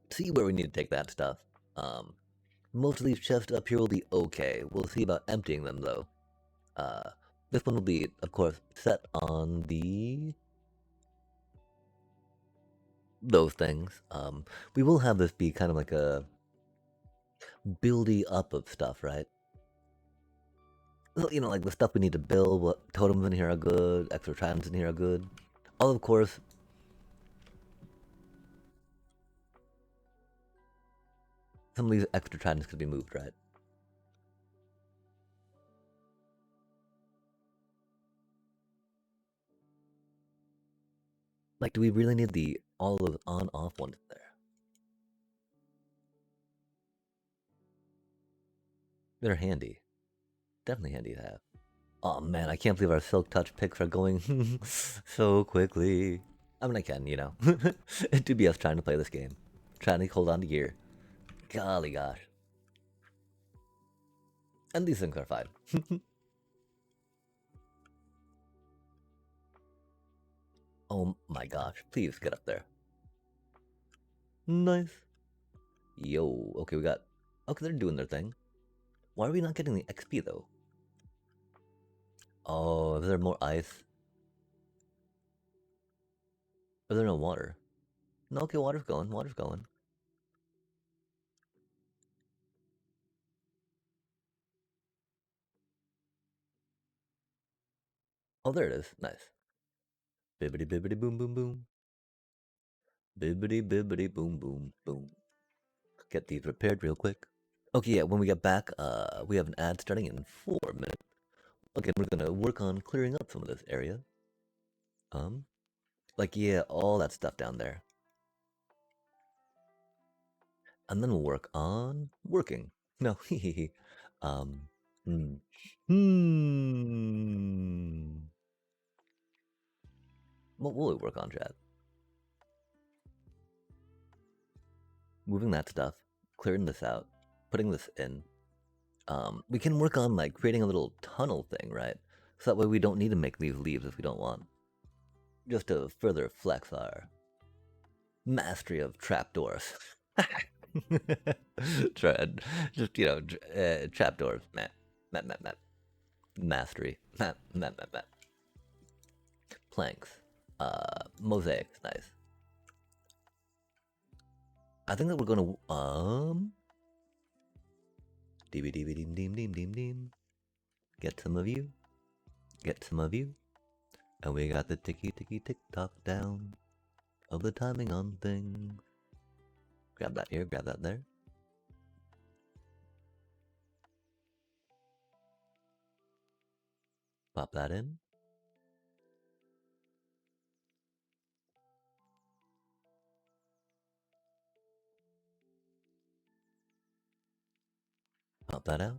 See where we need to take that stuff. Um, Most of these chests up here will be okay. We'll see about emptying them though. Uh, this one will be, of course, set on the those things. We will have this be kind of like a buildy up of stuff, right? You know, like the stuff we need to build. What totems in here are good. Extra tridents in here are good. All, of course, some of these extra tridents could be moved, right? Like, do we really need the all of those on-off ones there? They're handy. Definitely handy to have. Oh man, I can't believe our Silk Touch picks are going so quickly. I mean, I can, you know. It do be us trying to play this game. Trying to hold on to gear. Golly gosh. And these things are fine. Oh my gosh, please get up there. Nice. Yo, okay, we got... Okay, they're doing their thing. Why are we not getting the XP though? Oh, is there more ice? Is there no water? No, okay, water's going, water's going. Oh, there it is. Nice. Bibbidi bibbidi boom boom boom. Bibbidi bibbidi boom boom boom. Get these repaired real quick. Okay, yeah, when we get back, we have an ad starting in 4 minutes. Again, we're gonna work on clearing up some of this area. Like, yeah, all that stuff down there. And then we'll work on working. No, um, hmm. Hmm. What will we work on, chat? Moving that stuff, clearing this out, putting this in. We can work on like creating a little tunnel thing, right? So that way we don't need to make these leaves if we don't want. Just to further flex our mastery of trapdoors. Just, trapdoors. Map. Mastery. Map. Planks. Mosaics. Nice. I think that we're gonna, deem. Get some of you. Get some of you. And we got the ticky tick tock down of the timing on things. Grab that here, grab that there. Pop that in. Pop that out.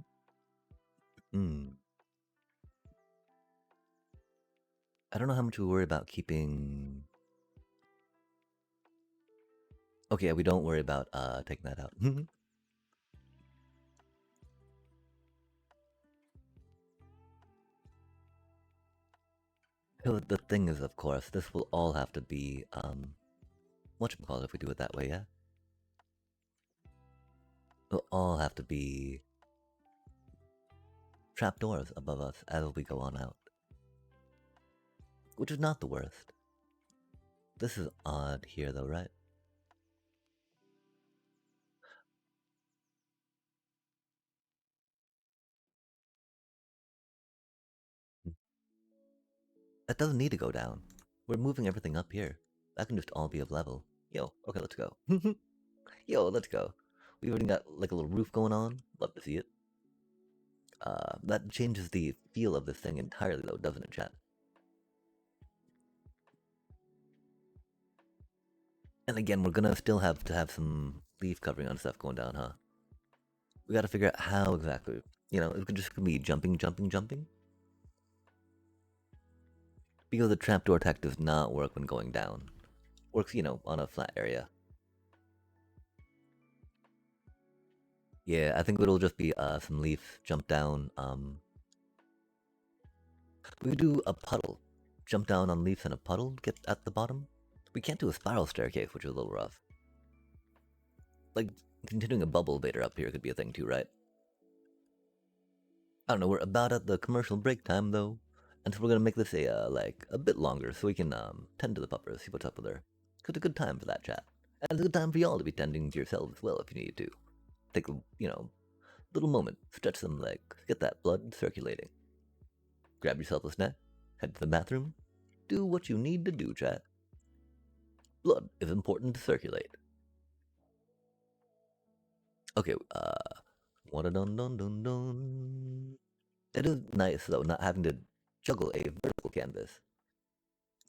I don't know how much we worry about keeping. Okay, we don't worry about taking that out. The thing is, of course, this will all have to be whatchamacallit if we do it that way, yeah? It'll all have to be trapdoors above us as we go on out. Which is not the worst. This is odd here though, right? That doesn't need to go down. We're moving everything up here. That can just all be of level. Yo, okay, let's go. Yo, let's go. We already got like a little roof going on. Love to see it. That changes the feel of this thing entirely though, doesn't it, chat? And again, we're gonna still have to have some leaf covering on stuff going down, huh? We gotta figure out how exactly. You know, it could just be jumping. Because the trapdoor attack does not work when going down. Works, on a flat area. Yeah, I think it'll just be some leaf jump down. We could do a puddle. Jump down on leaves in a puddle, get at the bottom. We can't do a spiral staircase, which is a little rough. Like, continuing a bubble baiter up here could be a thing too, right? I don't know, we're about at the commercial break time, though. And so we're gonna make this a bit longer so we can, tend to the puppers, see what's up with her. It's a good time for that chat. And it's a good time for y'all to be tending to yourselves as well if you need to. Take a, little moment, stretch some legs, get that blood circulating. Grab yourself a snack, head to the bathroom, do what you need to do, chat. Blood is important to circulate. Okay, dun. It is nice, though, not having to juggle a vertical canvas.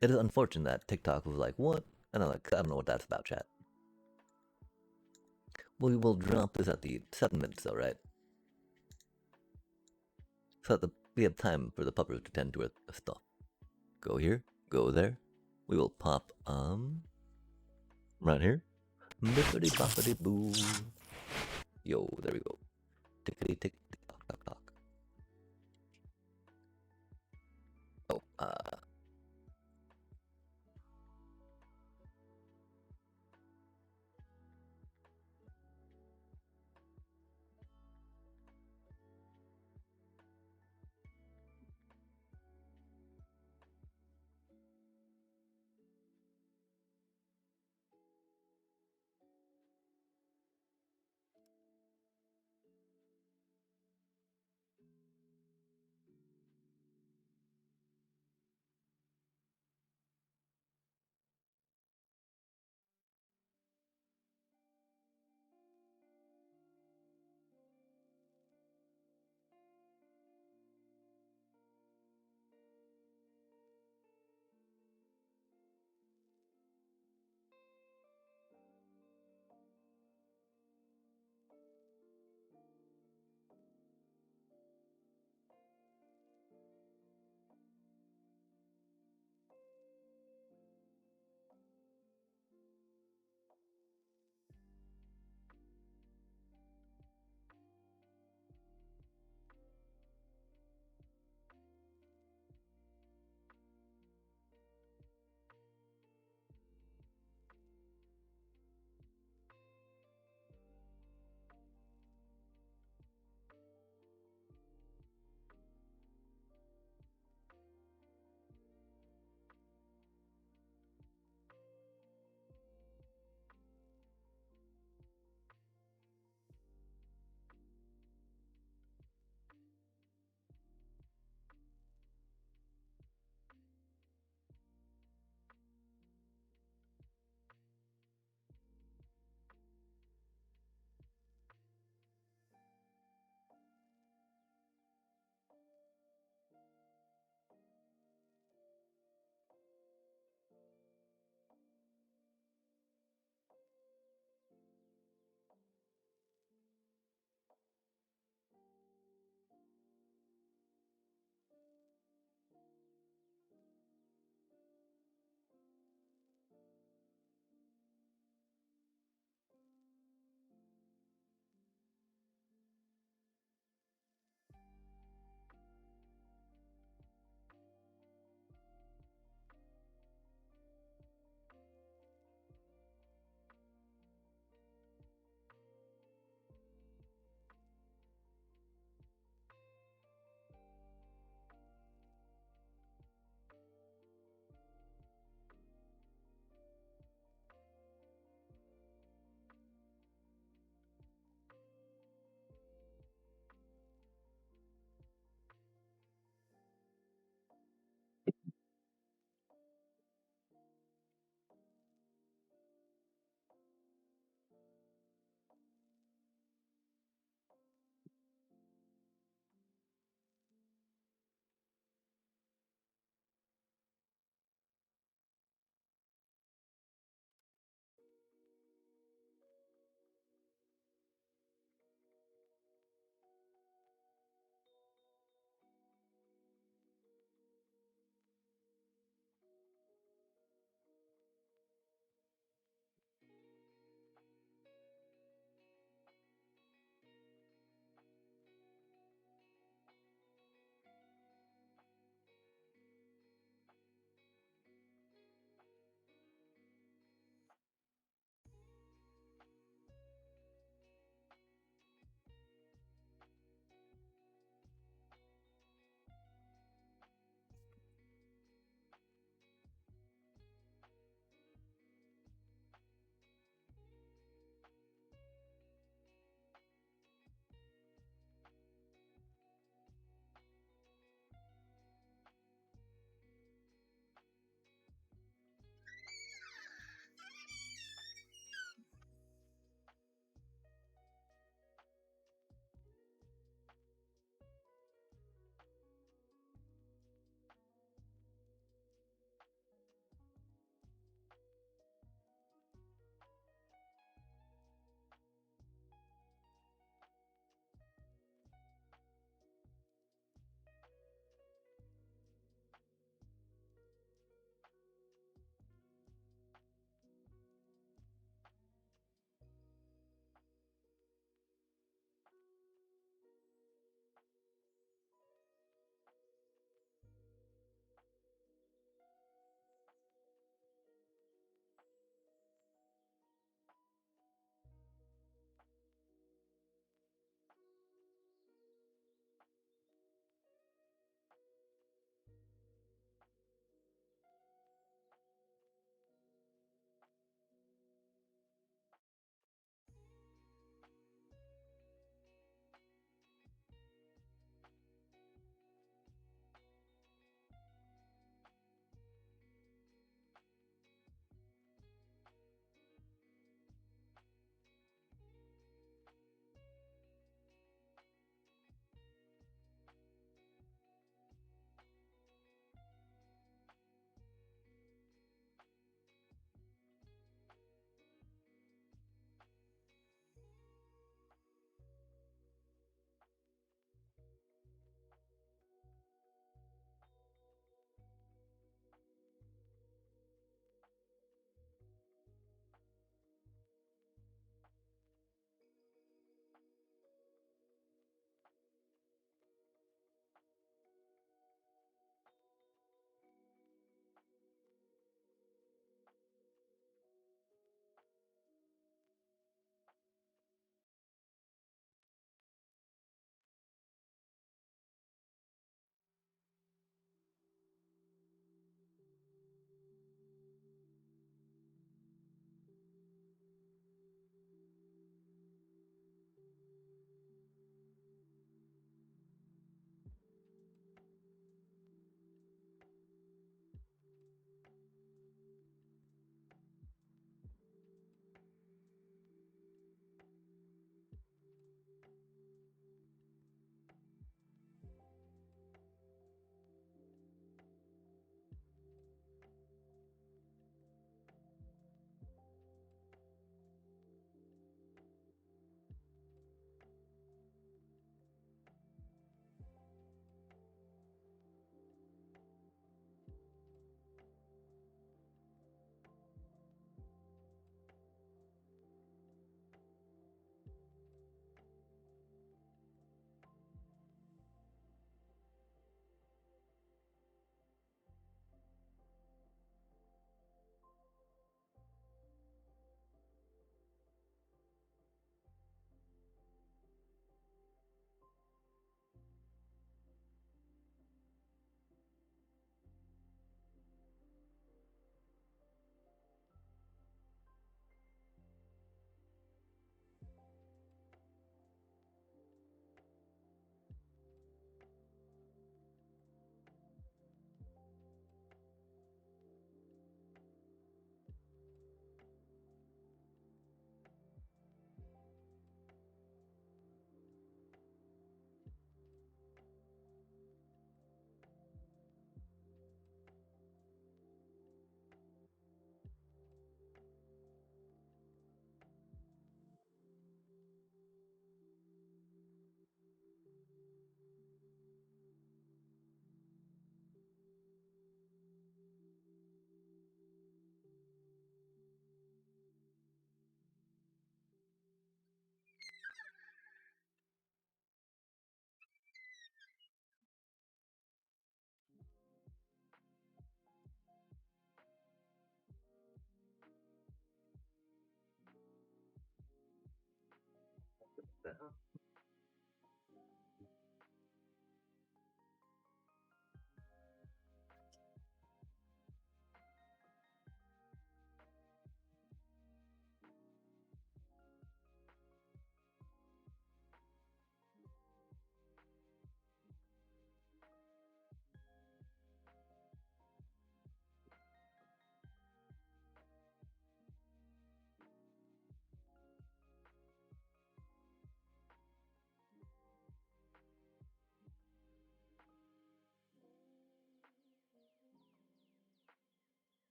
It is unfortunate that TikTok was like, what? And I'm like, I don't know what that's about, chat. We will drop this at the 7 minutes, though, right? So that we have time for the puppers to tend to our stuff. Go here, go there. We will pop, right here. Bippity boppity boo. Yo, there we go. Tickety tick tock. Oh,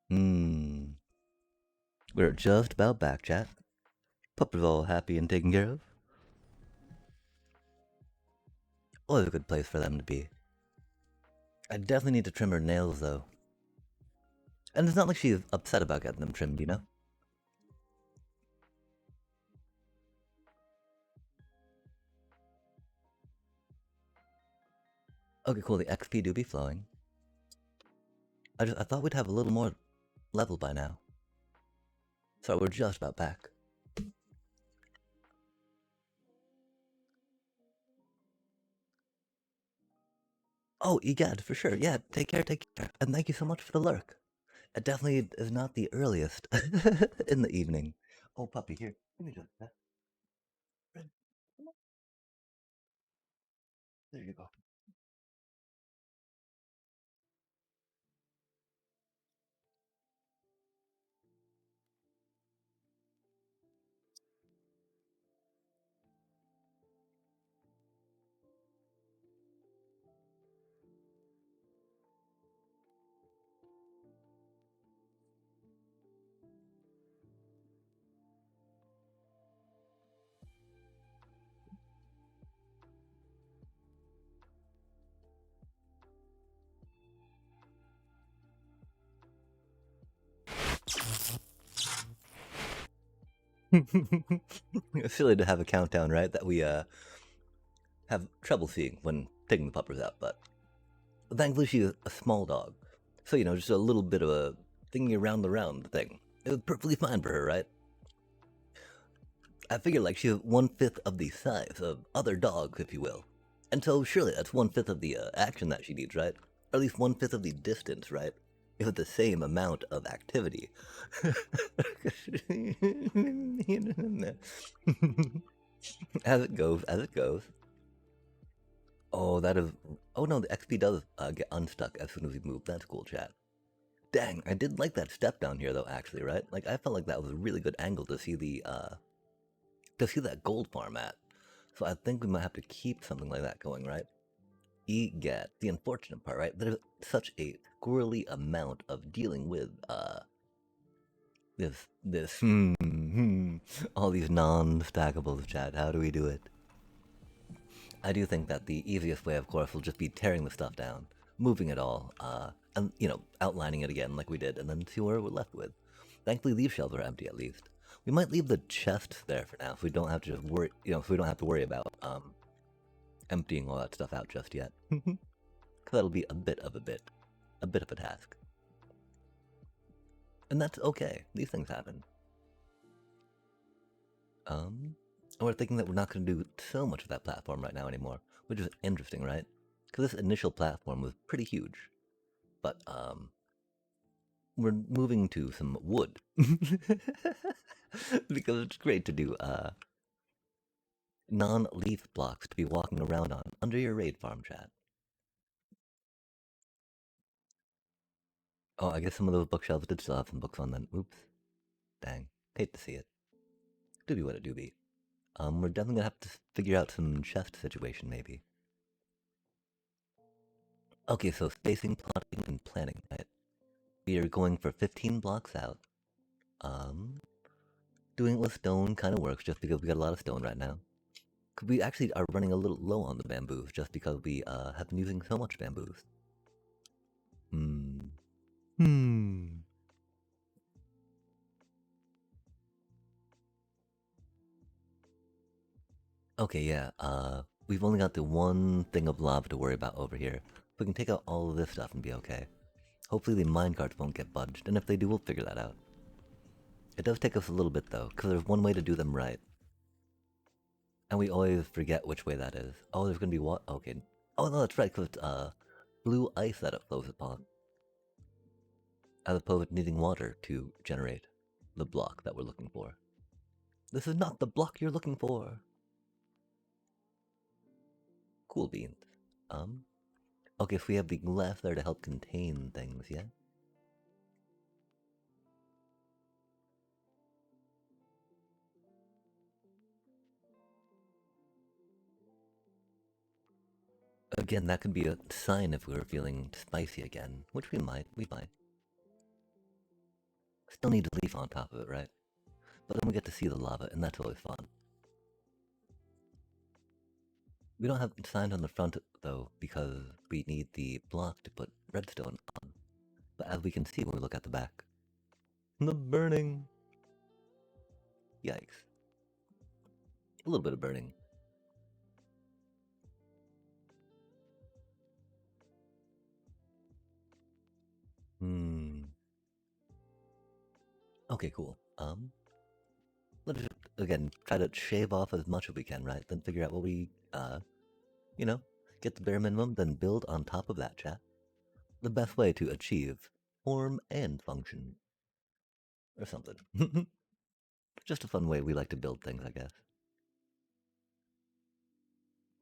Hmm. We're just about back, chat. Pup is all happy and taken care of. Always a good place for them to be. I definitely need to trim her nails, though. And it's not like she's upset about getting them trimmed, you know? Okay, cool, the XP do be flowing. I thought we'd have a little more level by now. So we're just about back. Oh, egad, for sure. Yeah, take care, take care. And thank you so much for the lurk. It definitely is not the earliest in the evening. Oh, puppy, here. Let me just that. There you go. It's silly to have a countdown, right? That we have trouble seeing when taking the puppers out, but thankfully she's a small dog. So, just a little bit of a thingy around the round thing. It was perfectly fine for her, right? I figure like she's 1/5 of the size of other dogs, if you will. And so surely that's 1/5 of the action that she needs, right? Or at least 1/5 of the distance, right? If it's the same amount of activity. As it goes, as it goes. Oh, that is. Oh no, the XP does get unstuck as soon as we move. That's cool, chat. Dang, I did like that step down here though. Actually, right? Like I felt like that was a really good angle to see the that gold farm at. So I think we might have to keep something like that going, right? Egad, the unfortunate part, right? There's such a squirrely amount of dealing with all these non-stackables, chat. How do we do it? I do think that the easiest way, of course, will just be tearing the stuff down, moving it all, and outlining it again like we did, and then see where we're left with. Thankfully, these shelves are empty at least. We might leave the chests there for now, so we don't have to just worry. So we don't have to worry about emptying all that stuff out just yet. Because that'll be a bit of a task, and that's okay. These things happen. And we're thinking that we're not going to do so much of that platform right now anymore, which is interesting, right? Because this initial platform was pretty huge, but we're moving to some wood because it's great to do non-leaf blocks to be walking around on under your raid farm, chat. Oh, I guess some of those bookshelves did still have some books on them. Oops, dang, hate to see it. Do be what it do be. We're definitely gonna have to figure out some chest situation maybe. Okay, so spacing, plotting, and planning. Right? We are going for 15 blocks out. Um, Doing it with stone kind of works just because we got a lot of stone right now. We actually are running a little low on the bamboos just because we have been using so much bamboos. Hmm. Hmm. Okay, yeah, we've only got the one thing of lava to worry about over here. We can take out all of this stuff and be okay. Hopefully the minecarts won't get budged, and if they do, we'll figure that out. It does take us a little bit though, because there's one way to do them right. And we always forget which way that is. Oh, there's gonna be what? Okay. Oh no, that's right, because it's blue ice that it flows upon. As opposed to needing water to generate the block that we're looking for. This is not the block you're looking for. Cool beans. Okay, so we have the glass there to help contain things, yeah? Again, that could be a sign if we were feeling spicy again, which we might. Still need a leaf on top of it, right? But then we get to see the lava, and that's always fun. We don't have signs on the front, though, because we need the block to put redstone on. But as we can see when we look at the back, the burning! Yikes. A little bit of burning. Hmm. Okay, cool. Let's just, again, try to shave off as much as we can, right? Then figure out what we, you know, get the bare minimum, then build on top of that, chat. The best way to achieve form and function. Or something. Just a fun way we like to build things, I guess.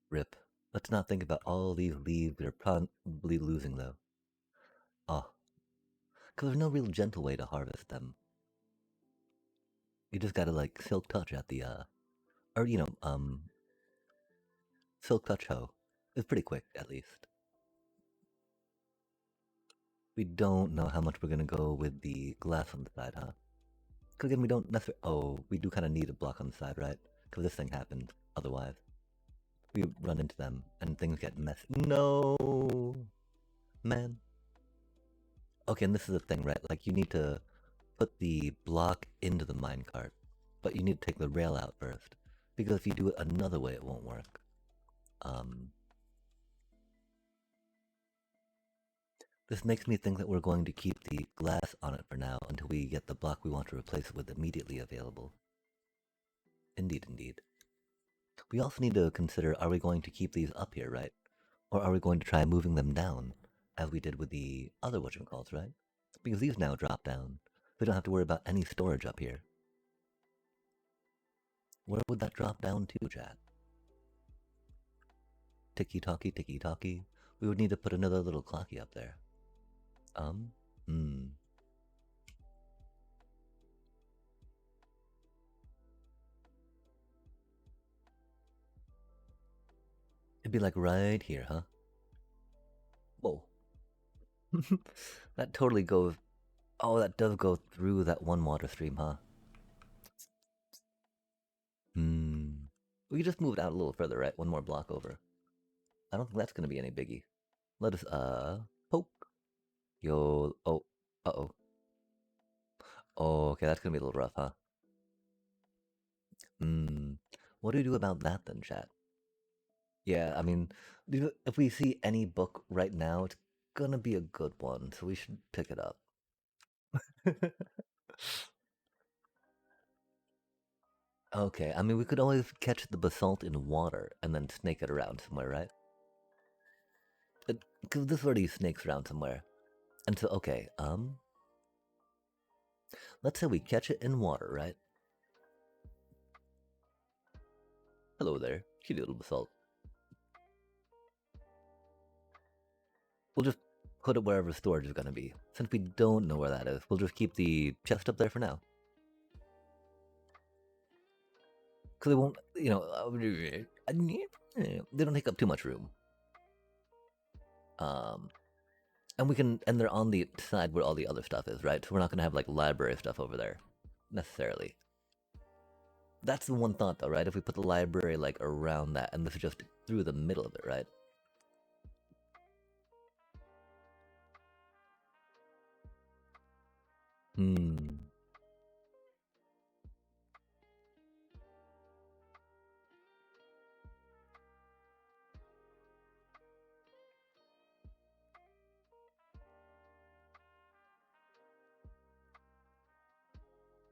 Rip. Let's not think about all these leaves we're probably losing, though. Oh, because there's no real gentle way to harvest them. You just gotta, like, silk touch at the, or, silk touch hoe. It's pretty quick, at least. We don't know how much we're gonna go with the glass on the side, huh? Because again, we don't necessarily. Oh, we do kind of need a block on the side, right? Because this thing happened. Otherwise, we run into them and things get messy. No, man. Okay, and this is the thing, right? Like, you need to put the block into the minecart, but you need to take the rail out first. Because if you do it another way, it won't work. Um, this makes me think that we're going to keep the glass on it for now until we get the block we want to replace it with immediately available. Indeed, indeed. We also need to consider, are we going to keep these up here, right? Or are we going to try moving them down, as we did with the other whatchamacalls, right? Because these now drop down. We don't have to worry about any storage up here. Where would that drop down to, chat? Ticky-tocky, ticky-tocky. We would need to put another little clocky up there. Hmm. It'd be like right here, huh? Whoa. That totally goes... Oh, that does go through that one water stream, huh? Hmm. We could just move it out a little further, right? One more block over. I don't think that's gonna be any biggie. Let us, poke. Yo, oh, uh-oh. Oh, okay, that's gonna be a little rough, huh? Hmm. What do we do about that then, chat? Yeah, I mean, if we see any book right now, it's gonna be a good one, so we should pick it up. Okay, I mean, we could always catch the basalt in water and then snake it around somewhere, right? Because this already snakes around somewhere. And so, okay, let's say we catch it in water, right? Hello there, cute little basalt. We'll just put it wherever storage is gonna be. Since we don't know where that is, we'll just keep the chest up there for now. Because they won't, they don't take up too much room. Um, and they're on the side where all the other stuff is, right? So we're not gonna have like library stuff over there, necessarily. That's the one thought, though, right? If we put the library like around that, and this is just through the middle of it, right? Hmm.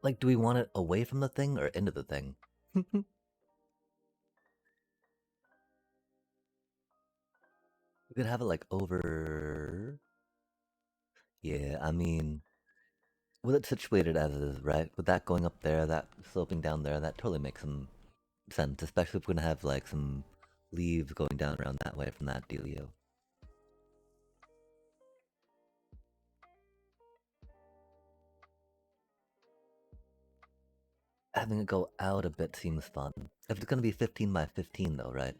Like, do we want it away from the thing or into the thing? We could have it like over. Yeah, I mean, with it situated as it is, right? With that going up there, that sloping down there, that totally makes some sense. Especially if we're gonna have like some leaves going down around that way from that dealio. Having it go out a bit seems fun. If it's gonna be 15 by 15 though, right?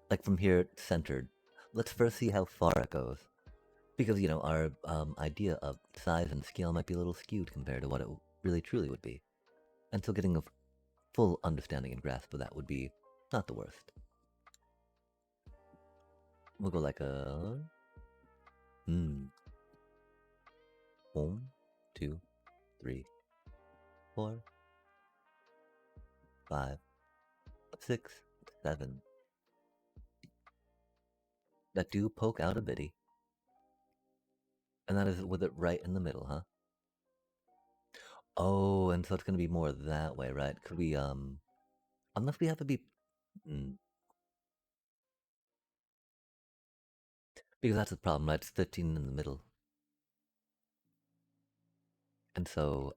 Like from here centered. Let's first see how far it goes. Because, you know, our idea of size and scale might be a little skewed compared to what it really truly would be. And so getting a full understanding and grasp of that would be not the worst. We'll go like a... 1, 2, 3, 4, 5, 6, 7. That do poke out a bitty. And that is with it right in the middle, huh? Oh, and so it's gonna be more that way, right? Could we, unless we have to be... Because that's the problem, right? It's 15 in the middle. And so,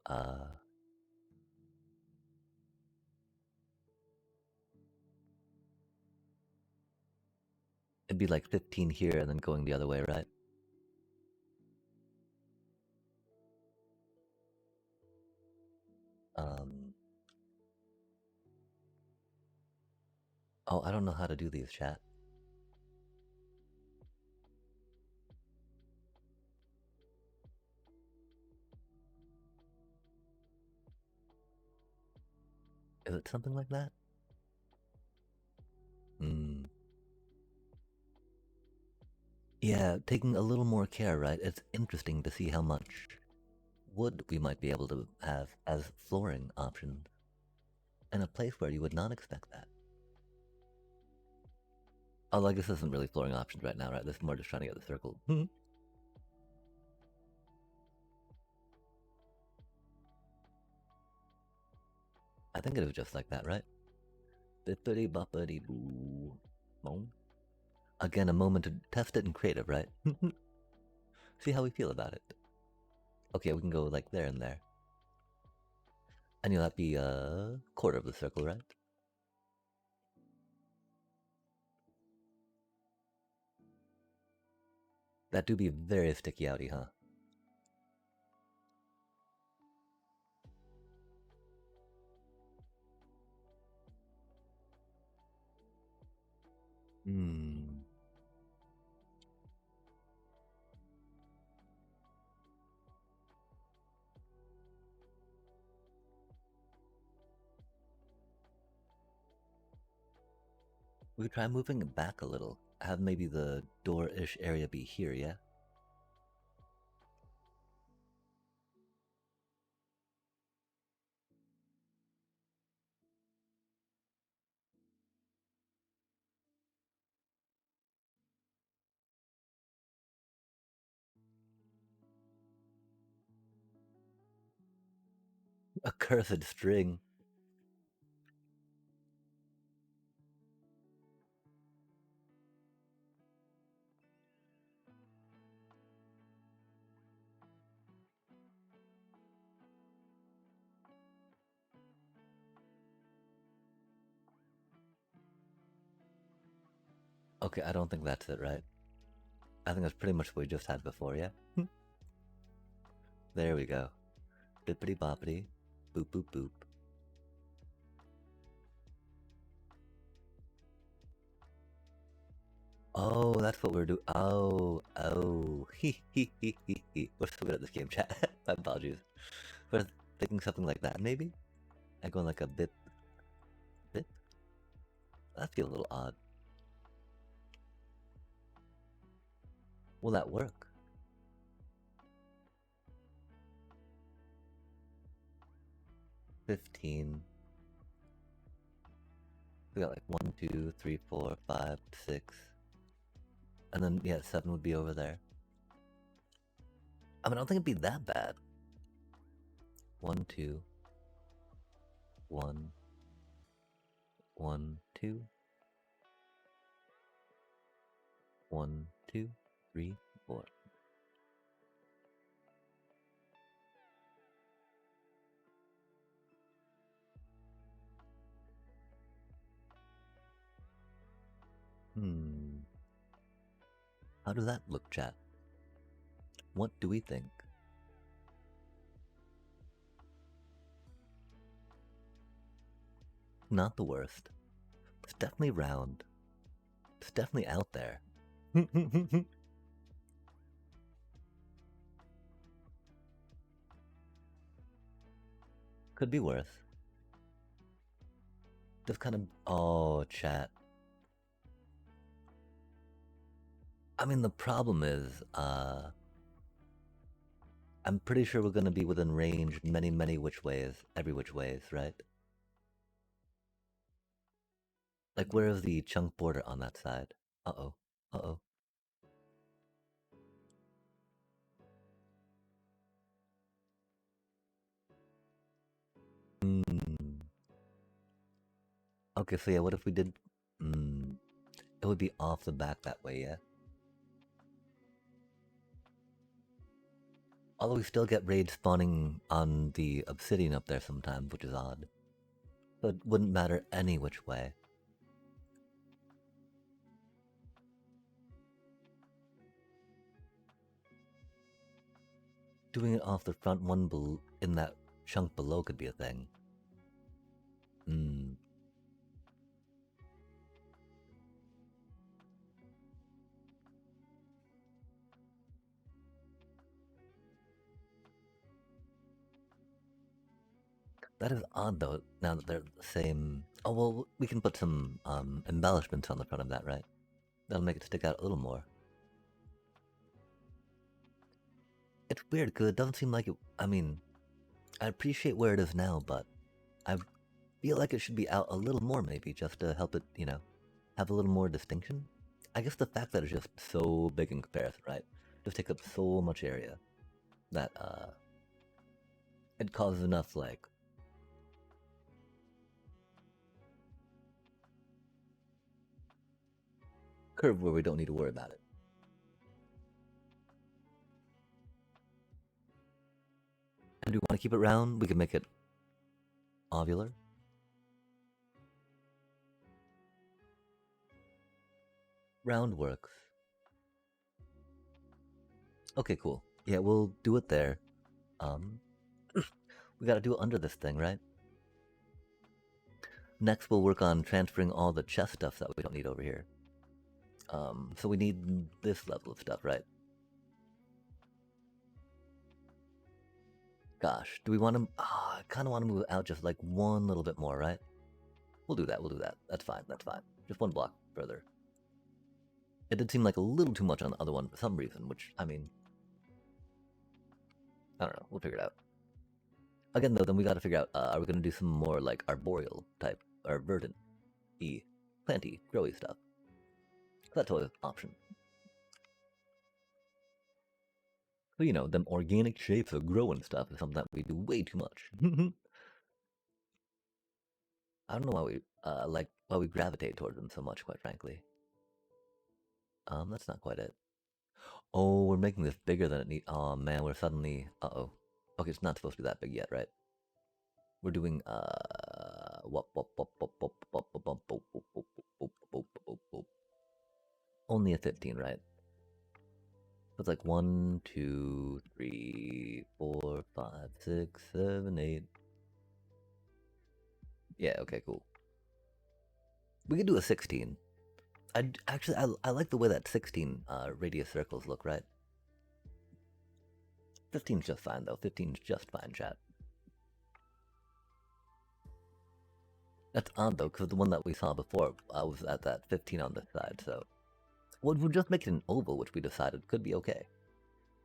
it'd be like 15 here and then going the other way, right? Oh, I don't know how to do these, chat. Is it something like that? Yeah, taking a little more care, right? It's interesting to see how much wood we might be able to have as flooring options in a place where you would not expect that. Oh, like this isn't really flooring options right now, right? This is more just trying to get the circle. I think it was just like that, right? Bippity boppity boo. Boom. Again, a moment to test it in creative, right? See how we feel about it. Okay, we can go like there and there. And you'll have to be a quarter of the circle, right? That do be very sticky outy, huh? We could try moving it back a little. Have maybe the door-ish area be here, yeah? A cursed string. Okay, I don't think that's it, right? I think that's pretty much what we just had before, yeah? There we go. Bippity boppity. Boop boop boop. Oh, that's what we're doing. Oh. Hee. We're so good at this game, chat. My apologies. We're thinking something like that, maybe? I go like a bip. Bip? That feels a little odd. Will that work? 15. We got like 1, 2, 3, 4, 5, 6. And then, yeah, 7 would be over there. I mean, I don't think it'd be that bad. 1, 2. 1, 1, 2, 1, 2, 3, 4. How does that look, chat? What do we think? Not the worst. It's definitely round. It's definitely out there. Could be worse. Just kind of... Oh, chat. I mean, the problem is, I'm pretty sure we're gonna be within range many, many which ways, every which ways, right? Like, where is the chunk border on that side? Uh-oh. Uh-oh. Okay, so yeah, what if we did... It would be off the back that way, yeah? Although we still get raids spawning on the obsidian up there sometimes, which is odd. So it wouldn't matter any which way. Doing it off the front one in that chunk below could be a thing. That is odd though, now that they're the same... Oh well, we can put some embellishments on the front of that, right? That'll make it stick out a little more. It's weird, because it doesn't seem like it... I mean, I appreciate where it is now, but I feel like it should be out a little more maybe, just to help it, you know, have a little more distinction. I guess the fact that it's just so big in comparison, right? Just takes up so much area that it causes enough, like... curve where we don't need to worry about it. And do we want to keep it round? We can make it ovular. Round works. Okay, cool. Yeah, we'll do it there. We gotta do it under this thing, right? Next, we'll work on transferring all the chest stuff that we don't need over here. So we need this level of stuff, right? Gosh, do we want to... I kind of want to move out just like one little bit more, right? We'll do that, we'll do that. That's fine, that's fine. Just one block further. It did seem like a little too much on the other one for some reason, which, I mean... I don't know, we'll figure it out. Again, though, then we gotta figure out, are we gonna do some more, like, arboreal type, or verdant-y, planty, growy stuff? That's always an option. But, you know, them organic shapes of growing stuff is something that we do way too much. I don't know why we, why we gravitate towards them so much, quite frankly. That's not quite it. Oh, we're making this bigger than it needs. Oh man, we're suddenly... Uh-oh. Okay, it's not supposed to be that big yet, right? We're doing, only a 15, right? So it's like 1, 2, 3, 4, 5, 6, 7, 8. Yeah, okay, cool. We could do a 16. I like the way that 16 radius circles look, right? 15's just fine, though. 15's just fine, chat. That's odd, though, because the one that we saw before was at that 15 on this side, so... We'll just make it an oval, which we decided could be okay.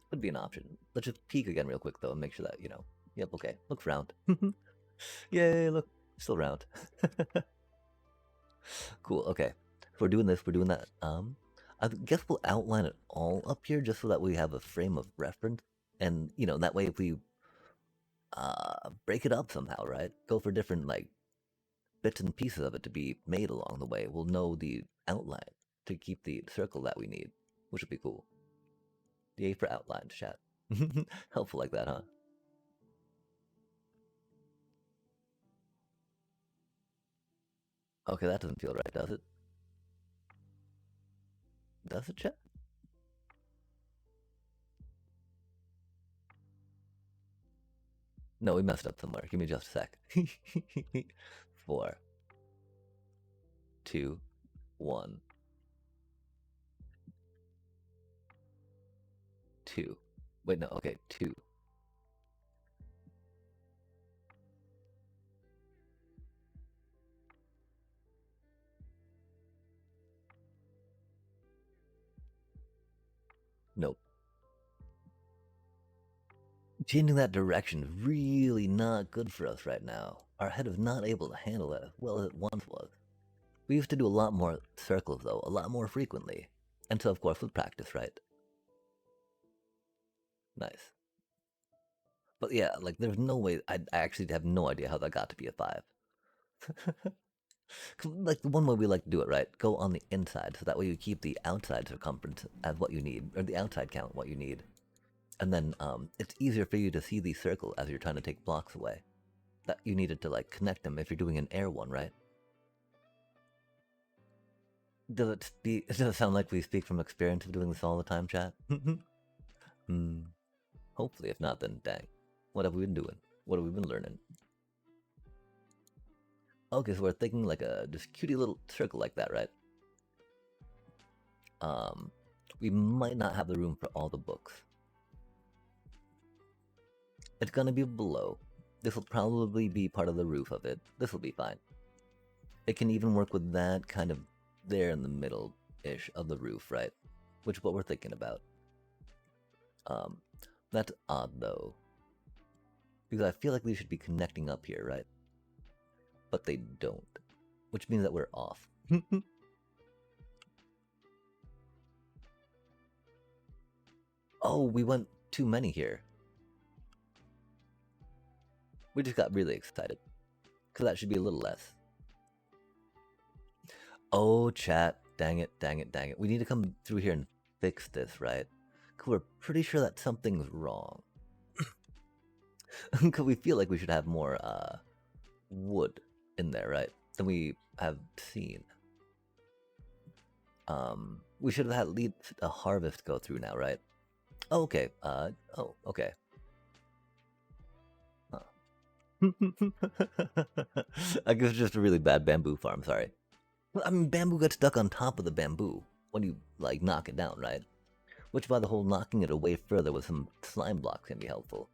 Could be an option. Let's just peek again real quick, though, and make sure that, you know... Yep, okay. Looks round. Yay, look. Still round. Cool, okay. If we're doing this, we're doing that. I guess we'll outline it all up here, just so that we have a frame of reference. And, you know, that way if we break it up somehow, right? Go for different like bits and pieces of it to be made along the way. We'll know the outline to keep the circle that we need, which would be cool. Yay for outlines, chat. Helpful like that, huh? Okay, that doesn't feel right, does it? Does it, chat? No, we messed up somewhere. Give me just a sec. 4, 2, 1, 2. Wait, no, okay, 2. Nope. Changing that direction is really not good for us right now. Our head is not able to handle it as well as it once was. We used to do a lot more circles, though, a lot more frequently. And so, of course, with practice, right? Nice. But yeah, like, there's no way, I actually have no idea how that got to be a 5. Like, the one way we like to do it, right? Go on the inside, so that way you keep the outside circumference as what you need, or the outside count what you need. And then, it's easier for you to see the circle as you're trying to take blocks away. That you needed to, like, connect them if you're doing an air one, right? Does it sound like we speak from experience of doing this all the time, chat? Hmm. Hopefully, if not, then dang. What have we been doing? What have we been learning? Okay, so we're thinking like a just cutie little circle like that, right? Um, we might not have the room for all the books. It's gonna be below. This will probably be part of the roof of it. This will be fine. It can even work with that kind of there in the middle-ish of the roof, right? Which is what we're thinking about. Um, that's odd though. Because I feel like they should be connecting up here, right? But they don't. Which means that we're off. Oh, we went too many here. We just got really excited. Because that should be a little less. Oh, chat. Dang it, dang it, dang it. We need to come through here and fix this, right? Because we're pretty sure that something's wrong. Because we feel like we should have more wood in there, right? Than we have seen. We should have had at least a harvest go through now, right? Oh, okay. Oh, okay. Huh. I guess it's just a really bad bamboo farm, sorry. Well, I mean, bamboo gets stuck on top of the bamboo when you, like, knock it down, right? Which, by the whole knocking it away further with some slime blocks can be helpful.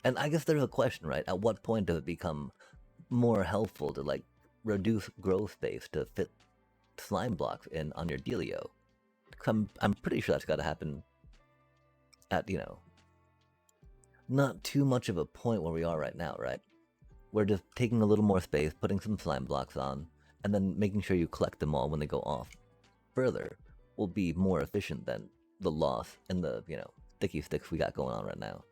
And I guess there's a question, right? At what point does it become more helpful to, like, reduce growth space to fit slime blocks in on your dealio? I'm pretty sure that's got to happen at, you know, not too much of a point where we are right now, right? We're just taking a little more space, putting some slime blocks on, and then making sure you collect them all when they go off. Further, will be more efficient than the loss and the, you know, sticky sticks we got going on right now.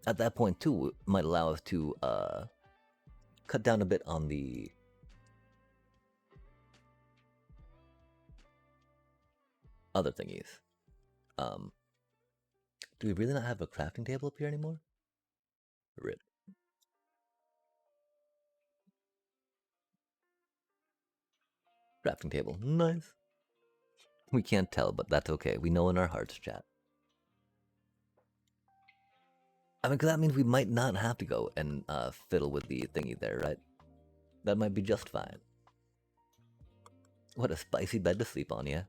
At that point, too, it might allow us to cut down a bit on the other thingies. Do we really not have a crafting table up here anymore? Rip. Crafting table. Nice. We can't tell, but that's okay. We know in our hearts, chat. I mean, because that means we might not have to go and fiddle with the thingy there, right? That might be just fine. What a spicy bed to sleep on, yeah?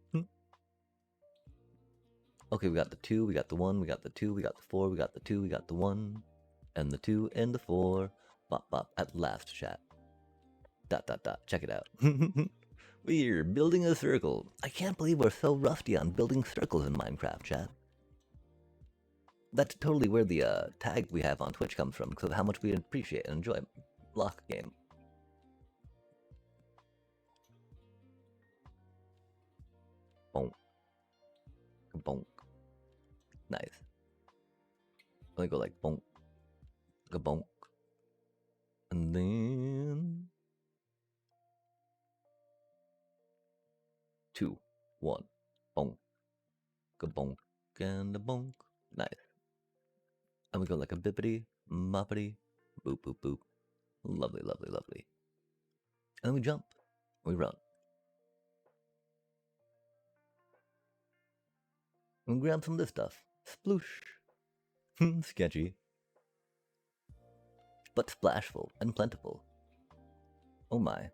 Okay, we got the 2, we got the 1, we got the 2, we got the 4, we got the 2, we got the 1, and the 2, and the 4. Bop, bop, at last, chat. Dot, dot, dot, check it out. We're building a circle. I can't believe we're so rusty on building circles in Minecraft, chat. That's totally where the tag we have on Twitch comes from, because of how much we appreciate and enjoy block game. Bonk. Bonk. Nice. Let me go like bonk. bonk. And then 2, 1, bonk, bonk, and a bonk. Nice. And we go like a bippity, moppity, boop, boop, boop. Lovely, lovely, lovely. And then we jump. We run. And grab some of this stuff. Sploosh. Sketchy. But splashful and plentiful. Oh my.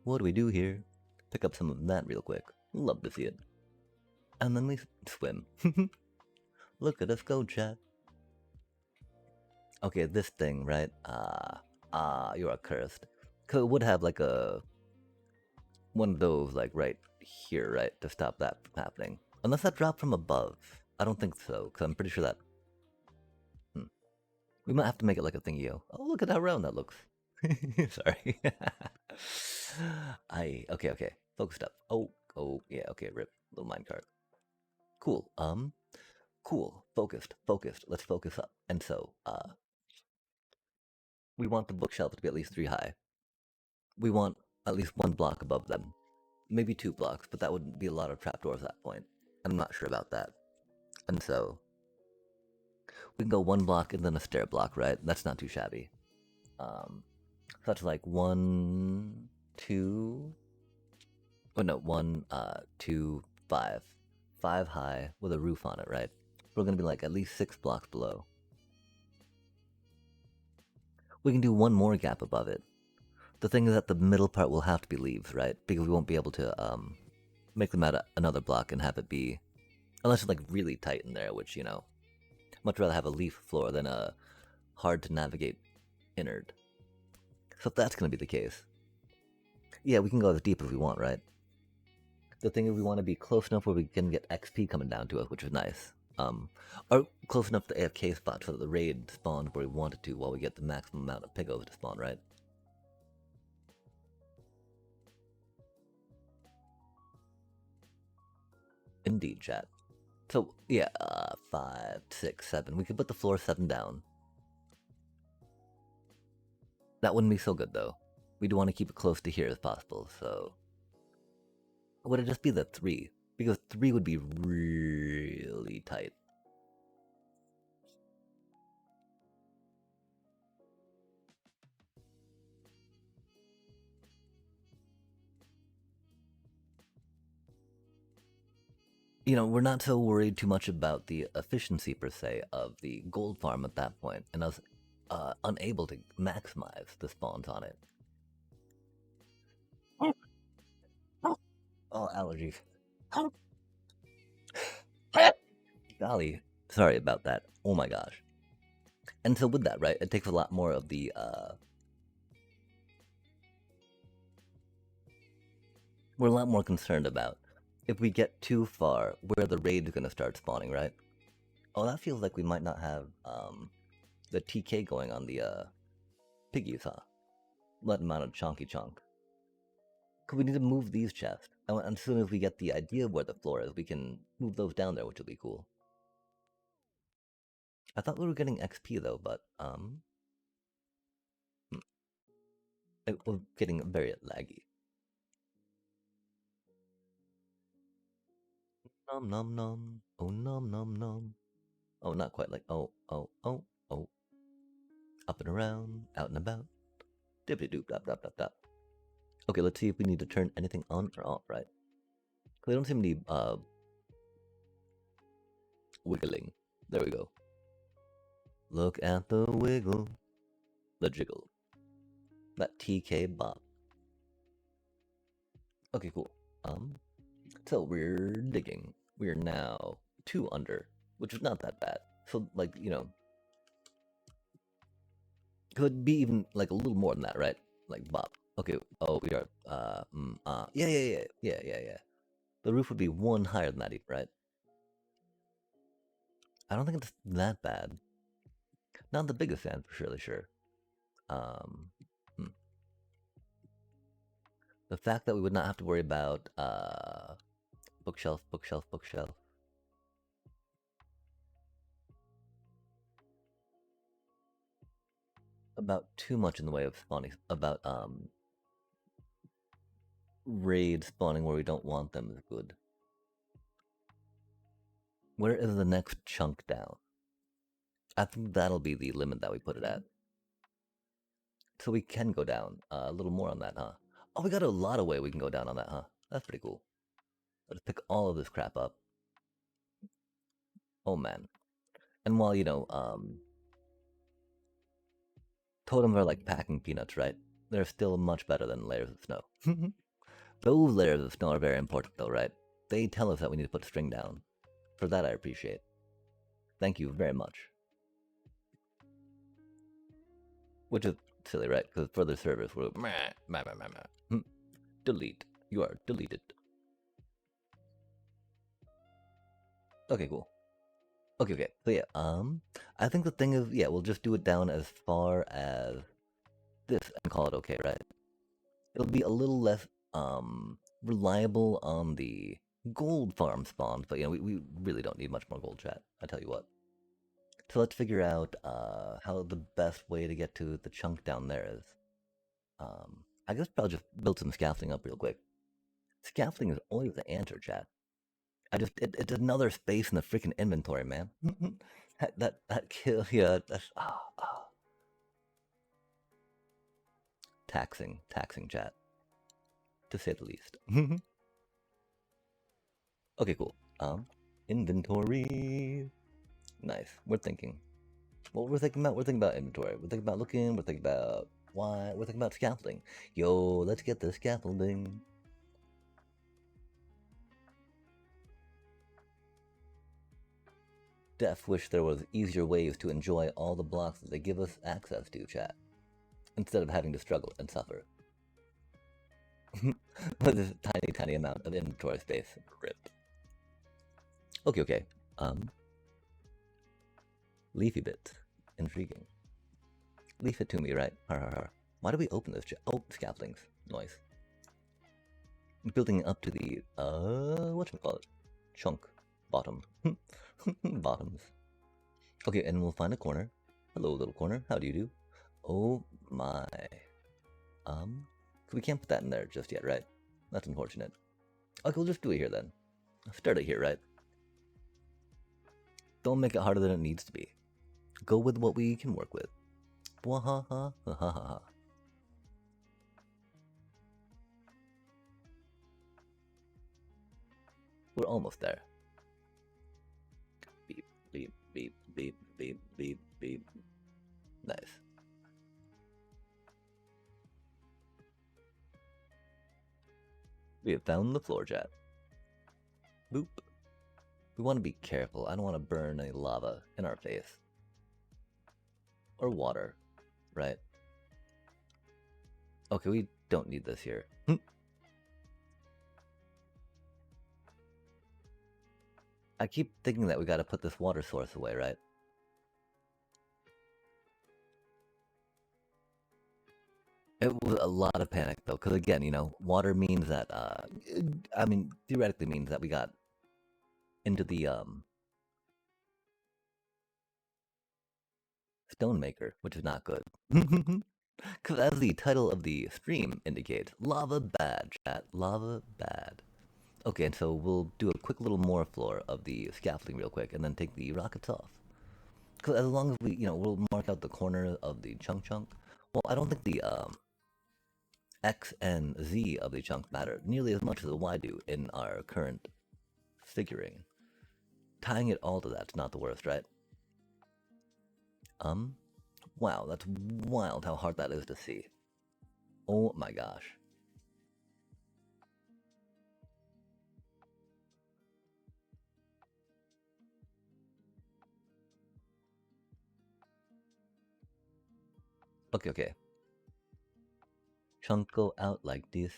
What do we do here? Pick up some of that real quick. Love to see it. And then we swim. Look at us go, chat. Okay, this thing, right? You are cursed. Cause it would have like one of those like right here, right, to stop that from happening. Unless that dropped from above. I don't think so, because I'm pretty sure that... We might have to make it like a thingy-o. Oh, look at how round that looks. Sorry. Okay. Focused up. Oh, yeah, okay, rip. Little minecart. Cool, cool. Focused. Let's focus up. And so, we want the bookshelf to be at least 3 high. We want at least 1 block above them. Maybe 2 blocks, but that would be a lot of trapdoors at that point. I'm not sure about that. And so, we can go 1 block and then a stair block, right? That's not too shabby. So that's like 1, 2... Oh no, 1, 2, 5. 5 high with a roof on it, right? We're gonna be like at least 6 blocks below. We can do 1 more gap above it. The thing is that the middle part will have to be leaves, right? Because we won't be able to make them out another block and have it be... Unless it's like really tight in there, which, you know... Much rather have a leaf floor than a hard to navigate innard. So if that's gonna be the case... Yeah, we can go as deep as we want, right? The thing is we want to be close enough where we can get XP coming down to us, which is nice. Or close enough to the AFK spot so that the raid spawns where we want it to while we get the maximum amount of pigos to spawn, right? Indeed, chat. So, yeah, 5, 6, 7. We could put the floor 7 down. That wouldn't be so good, though. We do want to keep it close to here as possible, so... Would it just be the 3? Because 3 would be really tight. You know, we're not so worried too much about the efficiency, per se, of the gold farm at that point, and us unable to maximize the spawns on it. Oh, allergies. Golly, sorry about that. Oh my gosh. And so with that, right, it takes a lot more of the, we're a lot more concerned about if we get too far where the raid is going to start spawning, right? Oh, that feels like we might not have, the TK going on the, piggies, huh? Let them out of chonky chonk. Because we need to move these chests. And as soon as we get the idea of where the floor is, we can move those down there, which will be cool. I thought we were getting XP though, but, it was getting very laggy. Nom nom nom. Oh nom nom nom. Oh, not quite like oh. Up and around, out and about. Dippity doop dop dop dop dop. Okay, let's see if we need to turn anything on or off, right? Because I don't seem to need wiggling. There we go. Look at the wiggle. The jiggle. That TK bop. Okay, cool. So we're digging. We're now 2 under, which is not that bad. So, like, you know, could be even, like, a little more than that, right? Like, bop. Okay, oh, we are, yeah. The roof would be 1 higher than that, right? I don't think it's that bad. Not the biggest fan, for surely sure. The fact that we would not have to worry about, bookshelf. about too much in the way of spawning, about raids spawning where we don't want them is good. Where is the next chunk down? I think that'll be the limit that we put it at. So we can go down a little more on that, huh? Oh, we got a lot of way we can go down on that, huh? That's pretty cool. Let's pick all of this crap up. Oh man. And while, totems are like packing peanuts, right? They're still much better than layers of snow. Those layers of snow are very important though, right? They tell us that we need to put string down. For that I appreciate. Thank you very much. Which is silly, right? Because further servers will delete. You are deleted. Okay, cool. Okay. So yeah, I think the thing is, yeah, we'll just do it down as far as this and call it okay, right? It'll be a little less reliable on the gold farm spawns, but we really don't need much more gold, chat. I tell you what. So let's figure out how the best way to get to the chunk down there is. I guess I'll just build some scaffolding up real quick. Scaffolding is always the answer, chat. It's another space in the freaking inventory, man. that kill, yeah. That's taxing, chat, to say the least. Okay, cool. Inventory. Nice. We're thinking. What we're thinking about? We're thinking about inventory. We're thinking about looking. We're thinking about why. We're thinking about scaffolding. Yo, let's get the scaffolding. Def wish there was easier ways to enjoy all the blocks that they give us access to, chat, instead of having to struggle and suffer. With this tiny amount of inventory space. Rip. Okay. Leafy bit. Intriguing. Leaf it to me, right? Har. Why do we open this? Oh, scaffoldings. Noise. Building up to the, whatchamacallit? Chunk. Bottom. Bottoms. Okay, and we'll find a corner. Hello, little corner. How do you do? Oh my. We can't put that in there just yet, right? That's unfortunate. Okay, we'll just do it here then. Start it here, right? Don't make it harder than it needs to be. Go with what we can work with. Bwahaha. We're almost there. Beep, beep, beep, beep, beep, beep, beep. Nice. We have found the floor, chat. Boop. We want to be careful. I don't want to burn any lava in our face. Or water, right? Okay, we don't need this here. I keep thinking that we gotta put this water source away, right? It was a lot of panic though, because again, water means that, I mean, theoretically means that we got into the, stonemaker, which is not good. Because as the title of the stream indicates, lava bad, chat, lava bad. Okay, and so we'll do a quick little more floor of the scaffolding real quick, and then take the rockets off. Because as long as we, we'll mark out the corner of the chunk. Well, I don't think the, X and Z of the chunk matter nearly as much as the Y do in our current figuring. Tying it all to that's not the worst, right? Wow, that's wild how hard that is to see. Oh my gosh. Okay. Chunk go out like this.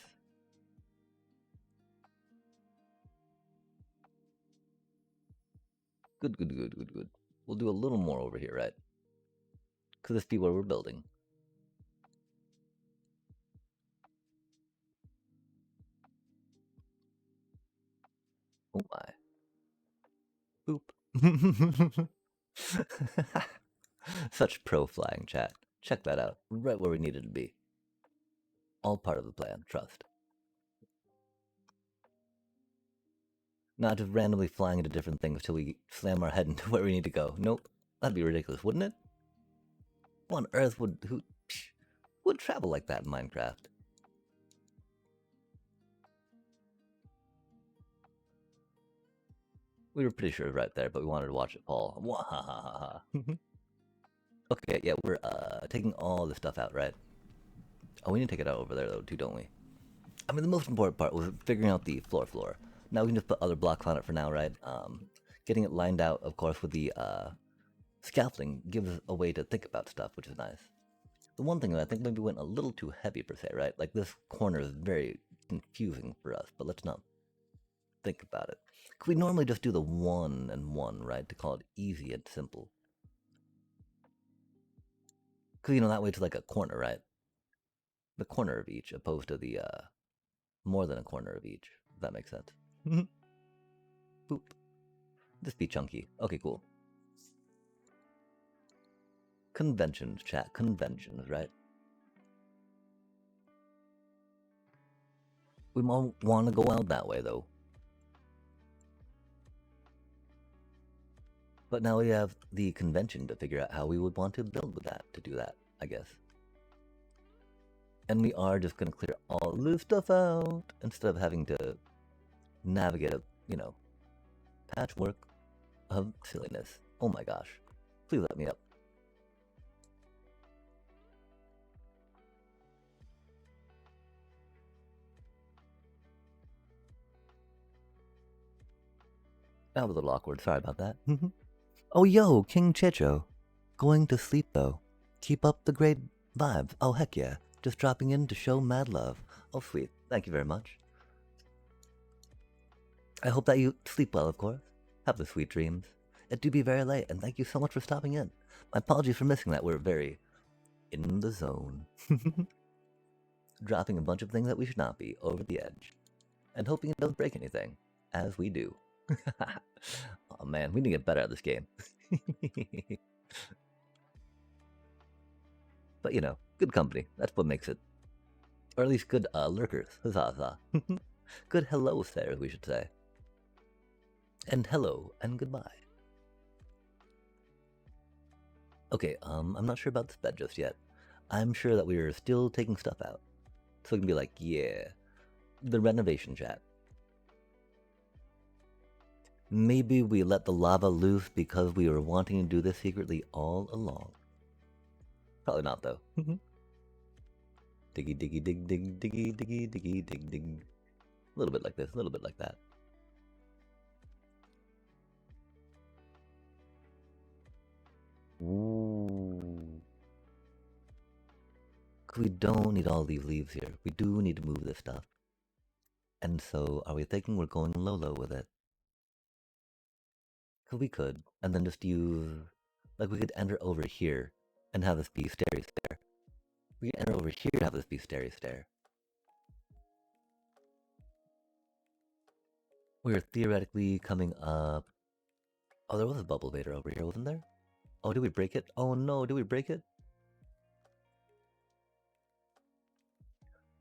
Good. We'll do a little more over here, right? Could this be where we're building? Oh my. Boop. Such pro flying, chat. Check that out. Right where we needed to be. All part of the plan, trust. Not just randomly flying into different things till we slam our head into where we need to go. Nope. That'd be ridiculous, wouldn't it? What on earth who would travel like that in Minecraft? We were pretty sure it was right there, but we wanted to watch it fall. Wahahaha. Okay, yeah, we're taking all this stuff out, right? Oh, we need to take it out over there though, too, don't we? I mean, the most important part was figuring out the floor. Now we can just put other blocks on it for now, right? Getting it lined out, of course, with the scaffolding gives us a way to think about stuff, which is nice. The one thing that I think maybe went a little too heavy per se, right? Like this corner is very confusing for us, but let's not think about it. Could we normally just do the 1 and 1, right? To call it easy and simple. Because, you know, that way it's like a corner, right? The corner of each, opposed to the more than a corner of each, if that makes sense. Boop. Just be chunky. Okay, cool. Conventions, chat. Conventions, right? We might want to go out that way, though. But now we have the convention to figure out how we would want to build with that, to do that, I guess. And we are just going to clear all this stuff out instead of having to navigate a, you know, patchwork of silliness. Oh my gosh. Please let me up. That was a little awkward. Sorry about that. Oh, yo, King Checho. Going to sleep, though. Keep up the great vibes. Oh, heck yeah. Just dropping in to show mad love. Oh, sweet. Thank you very much. I hope that you sleep well, of course. Have the sweet dreams. It do be very late, and thank you so much for stopping in. My apologies for missing that. We're very in the zone. Dropping a bunch of things that we should not be over the edge. And hoping it doesn't break anything. As we do. Oh man, we need to get better at this game. But you know, good company. That's what makes it. Or at least good lurkers. Huzzah. Good hello stairs, we should say. And hello and goodbye. Okay, I'm not sure about this bed just yet. I'm sure that we are still taking stuff out. So we can be like, yeah, the renovation chat. Maybe we let the lava loose because we were wanting to do this secretly all along. Probably not, though. Diggy, diggy, dig, dig, diggy, diggy, diggy, dig, dig. A little bit like this, a little bit like that. Ooh. We don't need all these leaves here. We do need to move this stuff. And so, are we thinking we're going low with it? Because we could, and then just use... Like, we could enter over here and have this be stairs stair. We could enter over here and have this be stairs stair. We're theoretically coming up... Oh, there was a bubble vader over here, wasn't there? Oh, did we break it? Oh no, did we break it?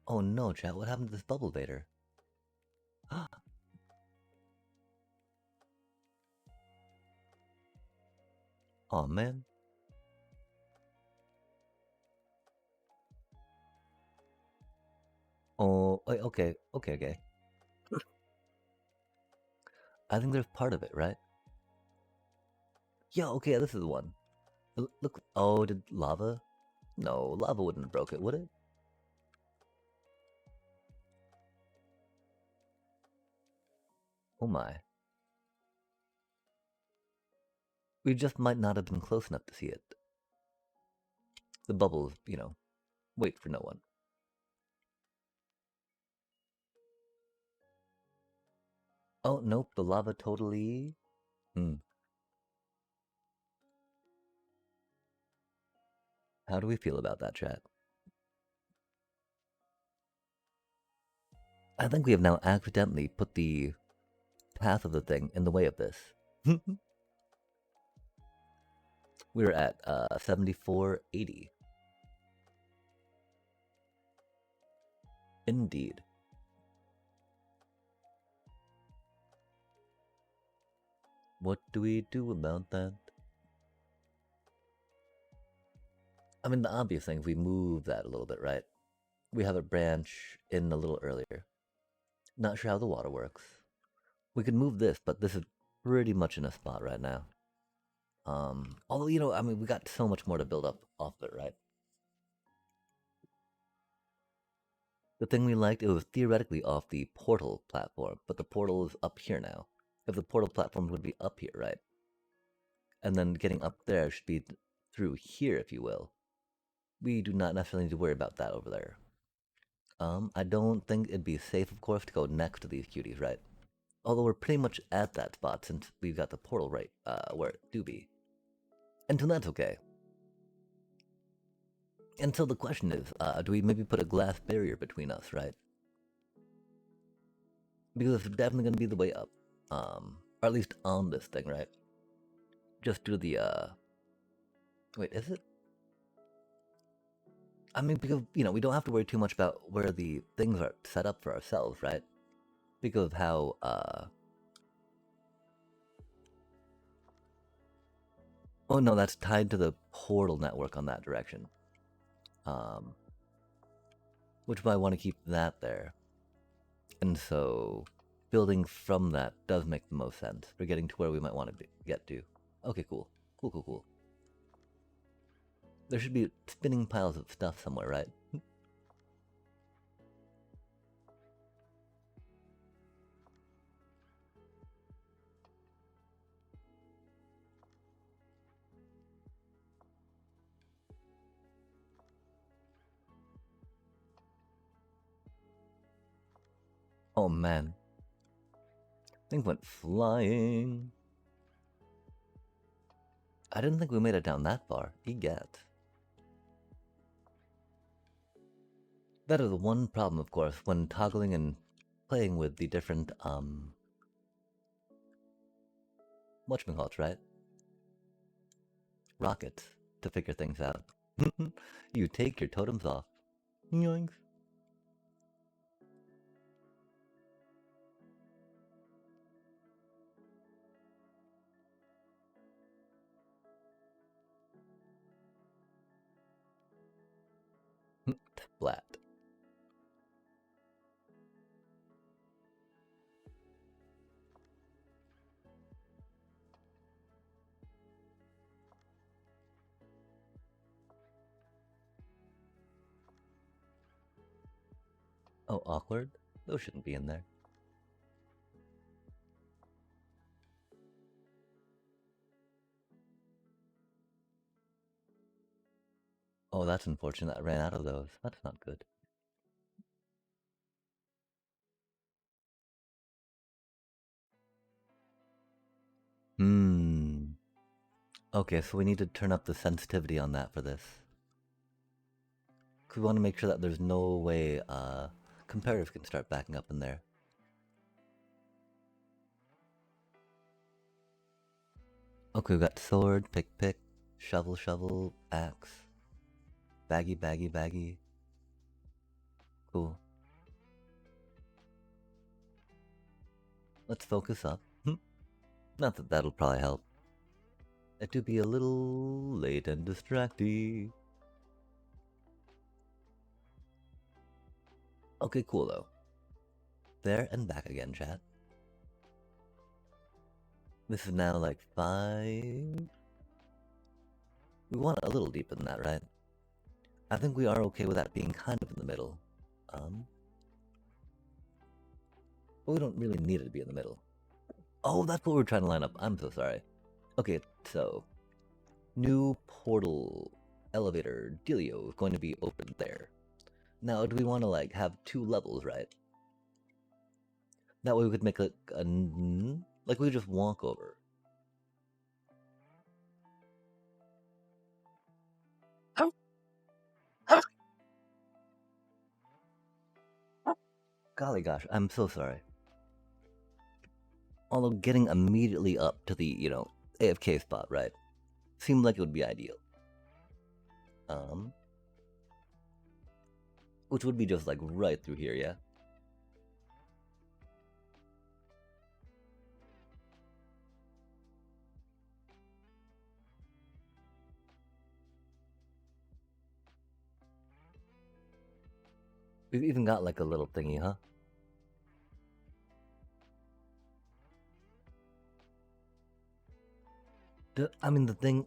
Oh no, chat, what happened to this bubble vader? Oh man. Oh, okay. I think there's part of it, right? Yeah, okay, this is the one. Look, oh, did lava? No, lava wouldn't have broke it, would it? Oh my. We just might not have been close enough to see it. The bubbles, you know, wait for no one. Oh, nope, the lava totally... How do we feel about that, chat? I think we have now accidentally put the path of the thing in the way of this. We're at 7480. Indeed. What do we do about that? I mean, the obvious thing, if we move that a little bit, right? We have a branch in a little earlier. Not sure how the water works. We could move this, but this is pretty much in a spot right now. Although, you know, I mean, we got so much more to build up off of it, right? The thing we liked, it was theoretically off the portal platform, but the portal is up here now. If the portal platform would be up here, right? And then getting up there should be through here, if you will. We do not necessarily need to worry about that over there. I don't think it'd be safe, of course, to go next to these cuties, right? Although we're pretty much at that spot since we've got the portal right where it do be. Until that's okay. Until the question is, do we maybe put a glass barrier between us, right? Because it's definitely going to be the way up. Or at least on this thing, right? Just do the, wait, is it? I mean, because, you know, we don't have to worry too much about where the things are set up for ourselves, right? Because of how, oh no, that's tied to the portal network on that direction. Which might want to keep that there. And so, building from that does make the most sense for getting to where we might want to get to. Okay, cool. Cool. There should be spinning piles of stuff somewhere, right? Oh man. Things went flying. I didn't think we made it down that far. Egat. That is one problem, of course, when toggling and playing with the different, whatchamacallits, right? Rockets, to figure things out. You take your totems off. Yoinks. Flat. Oh, awkward? Those shouldn't be in there. Oh, that's unfortunate. I ran out of those. That's not good. Okay, so we need to turn up the sensitivity on that for this. Because we want to make sure that there's no way comparatives can start backing up in there. Okay, we've got sword, pick, shovel, axe, baggy. Cool. Let's focus up. Not that that'll probably help. It do be a little late and distracty. Okay, cool though. There and back again, chat. This is now like 5. We want a little deeper than that, right? I think we are okay with that being kind of in the middle. But we don't really need it to be in the middle. Oh, that's what we're trying to line up. I'm so sorry. Okay, so new portal elevator dealio is going to be open there. Now, do we want to like have 2 levels, right? That way we could make like like we could just walk over. Golly gosh, I'm so sorry. Although getting immediately up to the, you know, AFK spot, right? Seemed like it would be ideal. Which would be just like right through here, yeah? We've even got like a little thingy, huh? I mean, the thing...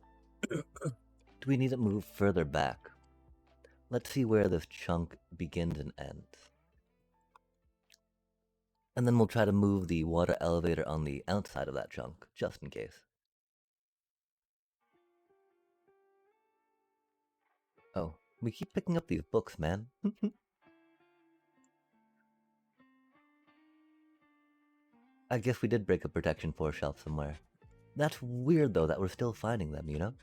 do we need to move further back? Let's see where this chunk begins and ends. And then we'll try to move the water elevator on the outside of that chunk, just in case. Oh, we keep picking up these books, man. I guess we did break a protection 4 shelf somewhere. That's weird, though, that we're still finding them, you know?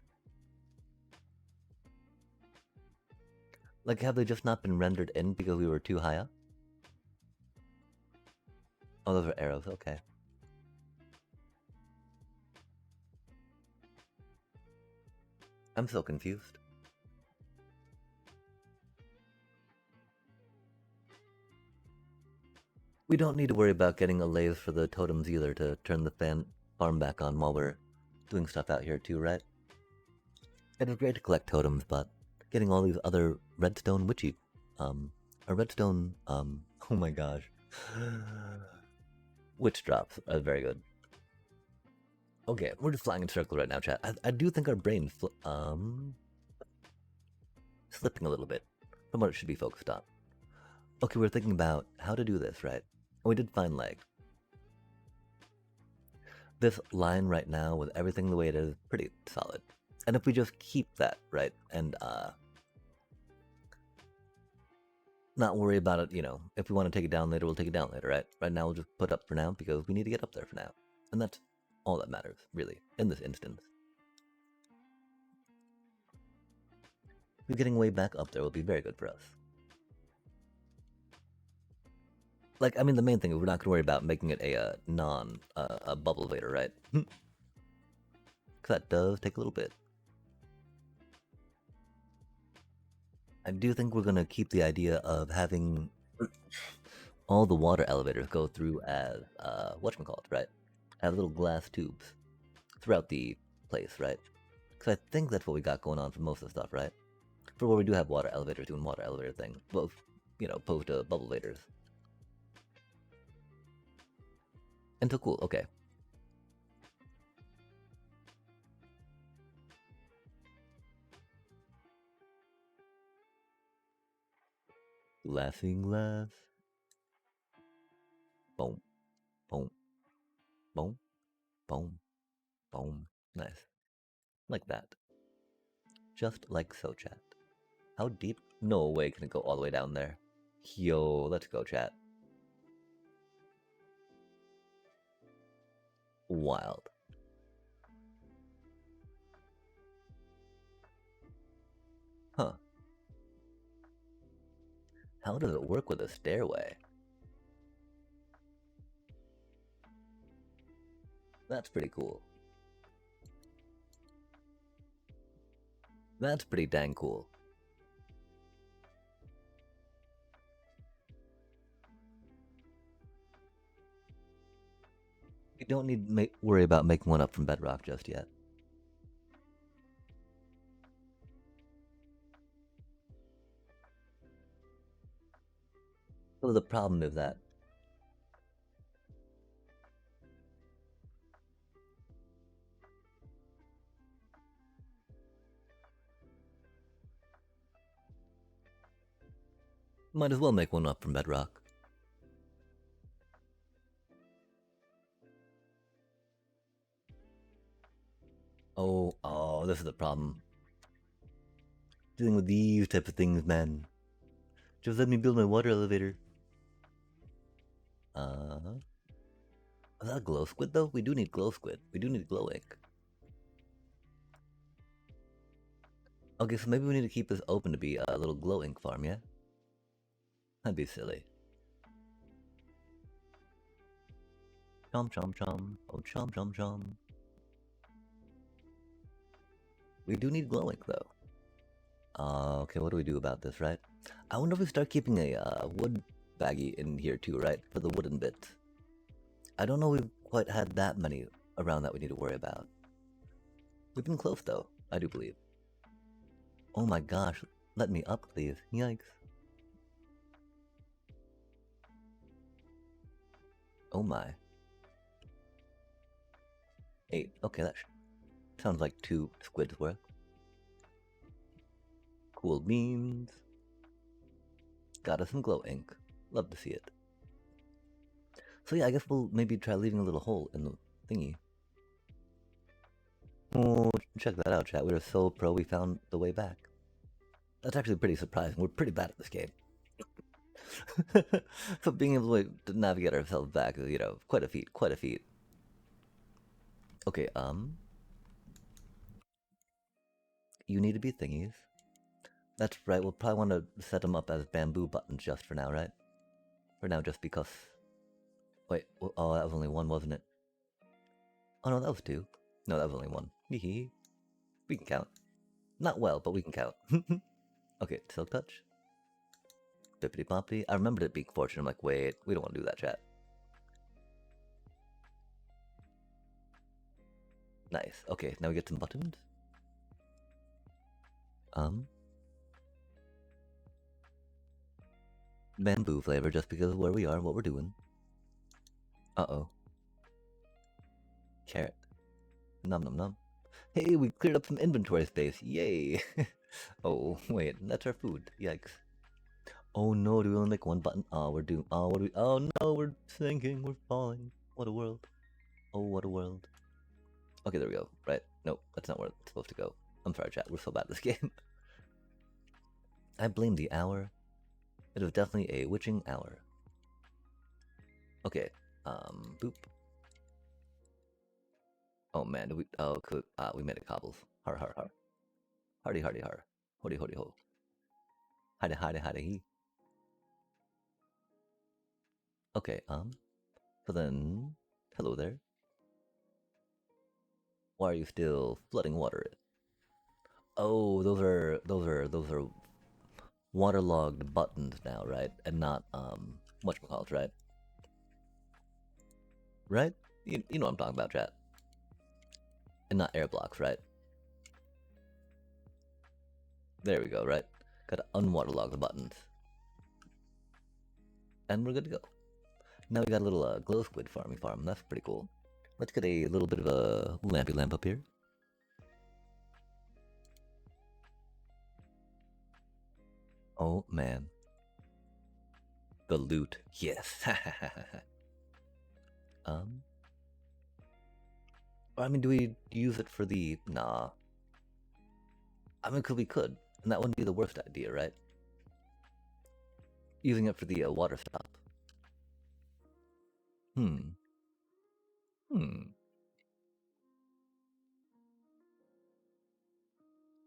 Like, have they just not been rendered in because we were too high up? Oh, those are arrows, okay. I'm so confused. We don't need to worry about getting a lathe for the totems either to turn the farm back on while we're doing stuff out here too, right? It is great to collect totems, but getting all these other redstone witchy, redstone, oh my gosh. Witch drops are very good. Okay, we're just flying in circles right now, chat. I do think our brain's slipping a little bit from what it should be focused on. Okay, we're thinking about how to do this, right? We did find like this line right now with everything the way it is, pretty solid. And if we just keep that, right, and not worry about it, you know, if we want to take it down later, we'll take it down later, right? Right now, we'll just put up for now because we need to get up there for now. And that's all that matters, really, in this instance. Getting way back up there will be very good for us. Like, I mean, the main thing is we're not going to worry about making it a bubble elevator, right? Because that does take a little bit. I do think we're going to keep the idea of having all the water elevators go through as, whatchamacallit, right? As little glass tubes throughout the place, right? Because I think that's what we got going on for most of the stuff, right? For where we do have water elevators doing water elevator thing, both, you know, opposed to bubble elevators. And so cool, okay. Laughing glass. Boom, boom, boom, boom, boom. Nice. Like that. Just like so, chat. How deep? No way can it go all the way down there. Yo, let's go, chat. Wild. Huh. How does it work with a stairway? That's pretty cool. That's pretty dang cool. You don't need to worry about making one up from bedrock just yet. So the problem is that might as well make one up from bedrock. Oh, this is the problem. Dealing with these type of things, man. Just let me build my water elevator. Is that a glow squid though? We do need glow squid. We do need glow ink. Okay, so maybe we need to keep this open to be a little glow ink farm, yeah? That'd be silly. Chom chom chom. Oh, chom chom chom. We do need glow ink though. Okay, what do we do about this, right? I wonder if we start keeping a wood baggie in here too, right? For the wooden bits. I don't know we've quite had that many around that we need to worry about. We've been close though, I do believe. Oh my gosh, let me up please. Yikes. Oh my. 8. Okay, that sounds like 2 squids worth. Cool beans. Got us some glow ink. Love to see it. So yeah, I guess we'll maybe try leaving a little hole in the thingy. Oh, check that out, chat. We were so pro we found the way back. That's actually pretty surprising. We're pretty bad at this game. So being able to navigate ourselves back is, you know, quite a feat, quite a feat. Okay, you need to be thingies. That's right, we'll probably want to set them up as bamboo buttons just for now, right? For now, just because... Wait, oh, that was only 1, wasn't it? Oh no, that was 2. No, that was only 1. Hee. We can count. Not well, but we can count. Okay, silk touch. Bippity boppity. I remembered it being fortune. I'm like, wait, we don't want to do that, chat. Nice. Okay, now we get some buttons. Bamboo flavor just because of where we are and what we're doing. Uh-oh. Carrot. Nom nom nom. Hey, we cleared up some inventory space. Yay. Oh, wait, that's our food. Yikes. Oh no, do we only make 1 button? Oh, we're doomed. Oh, what do we... Oh no, we're sinking. We're falling. What a world. Oh, what a world. Okay, there we go. Right. Nope, that's not where it's supposed to go. I'm sorry, chat. We're so bad at this game. I blame the hour. It was definitely a witching hour. Okay. Boop. Oh man, did we... Oh, cool. We made it cobbles. Har har har. Hardy hardy har. Hody hody ho. Hide hide hide he. Okay, so then... Hello there. Why are you still flooding water? Oh, those are waterlogged buttons now, right? And not whatchamacallit, right? Right? You know what I'm talking about, chat. And not air blocks, right? There we go, right? Gotta unwaterlog the buttons. And we're good to go. Now we got a little glow squid farming farm. That's pretty cool. Let's get a little bit of a lampy lamp up here. Oh man. The loot. Yes. I mean, do we use it for the... Nah. I mean, we could. And that wouldn't be the worst idea, right? Using it for the water stop.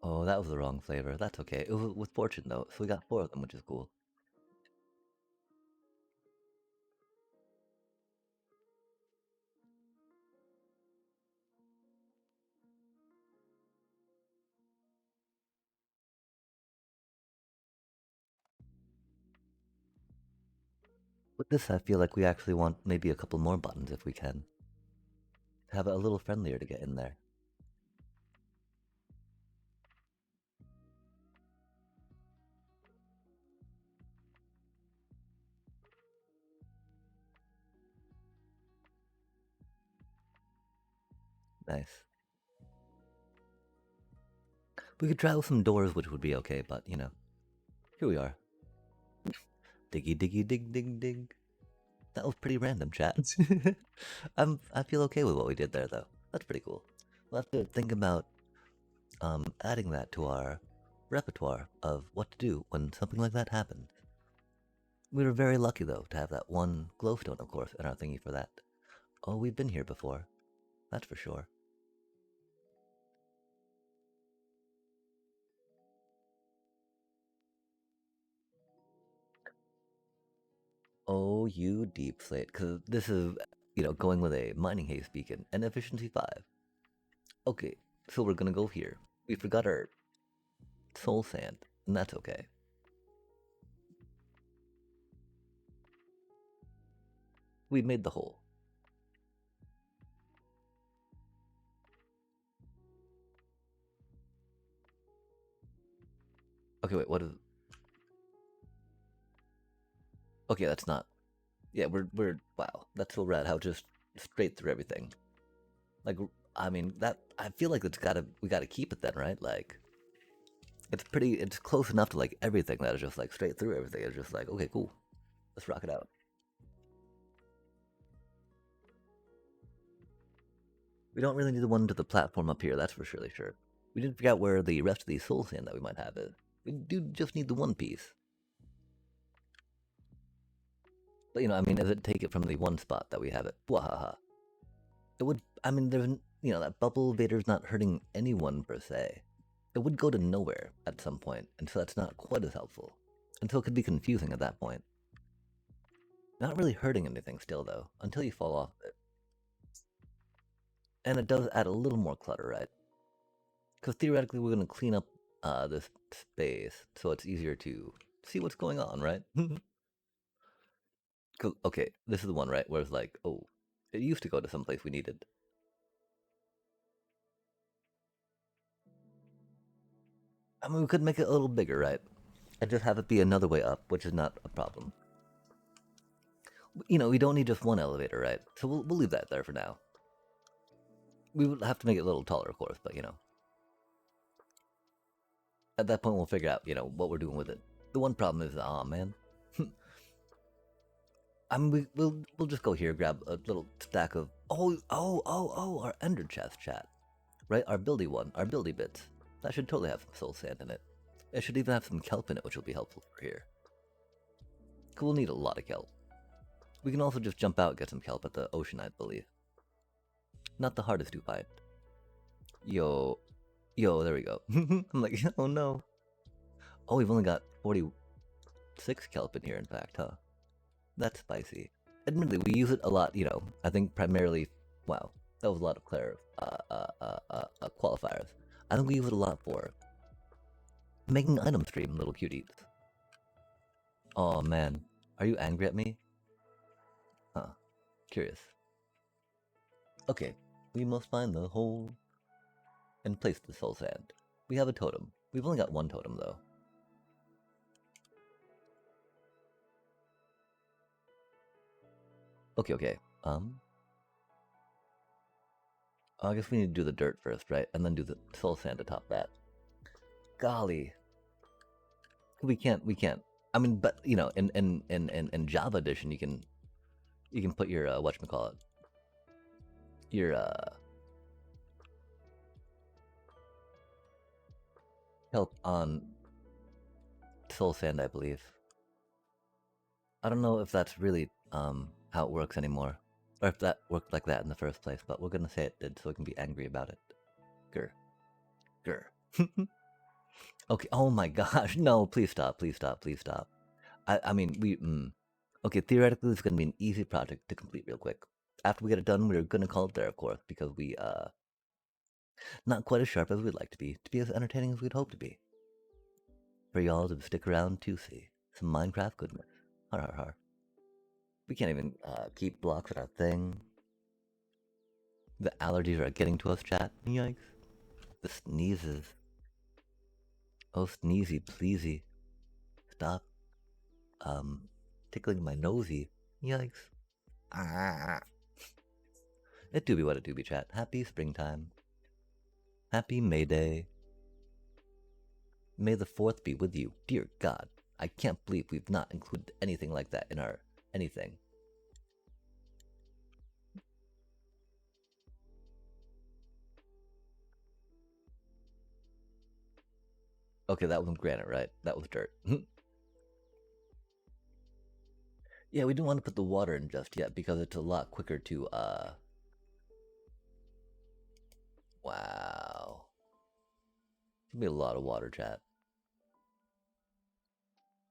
Oh, that was the wrong flavor. That's okay. It was with fortune, though, so we got 4 of them, which is cool. With this, I feel like we actually want maybe a couple more buttons if we can. Have it a little friendlier to get in there. Nice. We could try with some doors, which would be okay, but, you know. Here we are. Diggy diggy dig dig dig. That was pretty random, chat. I feel okay with what we did there, though. That's pretty cool. We'll have to think about adding that to our repertoire of what to do when something like that happens. We were very lucky, though, to have that 1 glowstone, of course, in our thingy for that. Oh, we've been here before. That's for sure. Oh, you deep slate, because this is, you know, going with a mining haste beacon and efficiency 5. Okay, so we're gonna go here. We forgot our soul sand, and that's okay. We made the hole. Okay, wait, what is... Okay, that's not... Yeah, we're... Wow, that's so rad how just straight through everything. Like, I mean, that... I feel like we gotta keep it then, right? Like, it's close enough to, like, everything that is just, like, straight through everything. It's just like, okay, cool. Let's rock it out. We don't really need the one to the platform up here, that's for surely sure. We didn't figure out where the rest of the soul sand that we might have is. We do just need the one piece. But, I mean, if it take it from the one spot that we have it, wahaha. It would, I mean, there's, that bubble vader's not hurting anyone per se. It would go to nowhere at some point, and so that's not quite as helpful. And so it could be confusing at that point. Not really hurting anything still, though, until you fall off it. And it does add a little more clutter, right? Because theoretically we're going to clean up this space, so it's easier to see what's going on, right? Okay, this is the one, right, where it's like, oh, it used to go to someplace we needed. I mean, we could make it a little bigger, right? And just have it be another way up, which is not a problem. We don't need just one elevator, right? So we'll leave that there for now. We would have to make it a little taller, of course, but at that point we'll figure out, what we're doing with it. The one problem is, aw, man. I mean, we'll just go here, grab a little stack of our ender chest, chat, right? Our buildy bits. That should totally have some soul sand in it. It should even have some kelp in it, which will be helpful for here. We'll need a lot of kelp. We can also just jump out and get some kelp at the ocean, I believe. Not the hardest to find. Yo, there we go. I'm like, oh no. Oh, we've only got 46 kelp in here, in fact, huh? That's spicy. Admittedly, we use it a lot, I think primarily, wow, that was a lot of qualifiers. I think we use it a lot for making item stream, little cuties. Oh man, are you angry at me? Huh, curious. Okay, we must find the hole and place the soul sand. We have a totem. We've only got one totem though. Okay. I guess we need to do the dirt first, right? And then do the soul sand to top that. Golly. We can't. I mean, but in Java Edition you can put your whatchamacallit. Your help on soul sand, I believe. I don't know if that's really how it works anymore. Or if that worked like that in the first place, but we're gonna say it did so we can be angry about it. Grr. Okay, oh my gosh, no, please stop. I mean, okay, theoretically this is gonna be an easy project to complete real quick. After we get it done, we're gonna call it there, of course, because we, not quite as sharp as we'd like to be as entertaining as we'd hope to be. For y'all to stick around to see some Minecraft goodness. Har. We can't even keep blocks at our thing. The allergies are getting to us, chat. Yikes. The sneezes. Oh, sneezy, pleasey. Stop. Tickling my nosy. Yikes. Ah. It do be what it do be, chat. Happy springtime. Happy May Day. May the 4th be with you. Dear God. I can't believe we've not included anything like that in our anything. Okay, that wasn't granite, right? That was dirt. Yeah, we don't want to put the water in just yet because it's a lot quicker to, Wow. It'll be a lot of water, chat.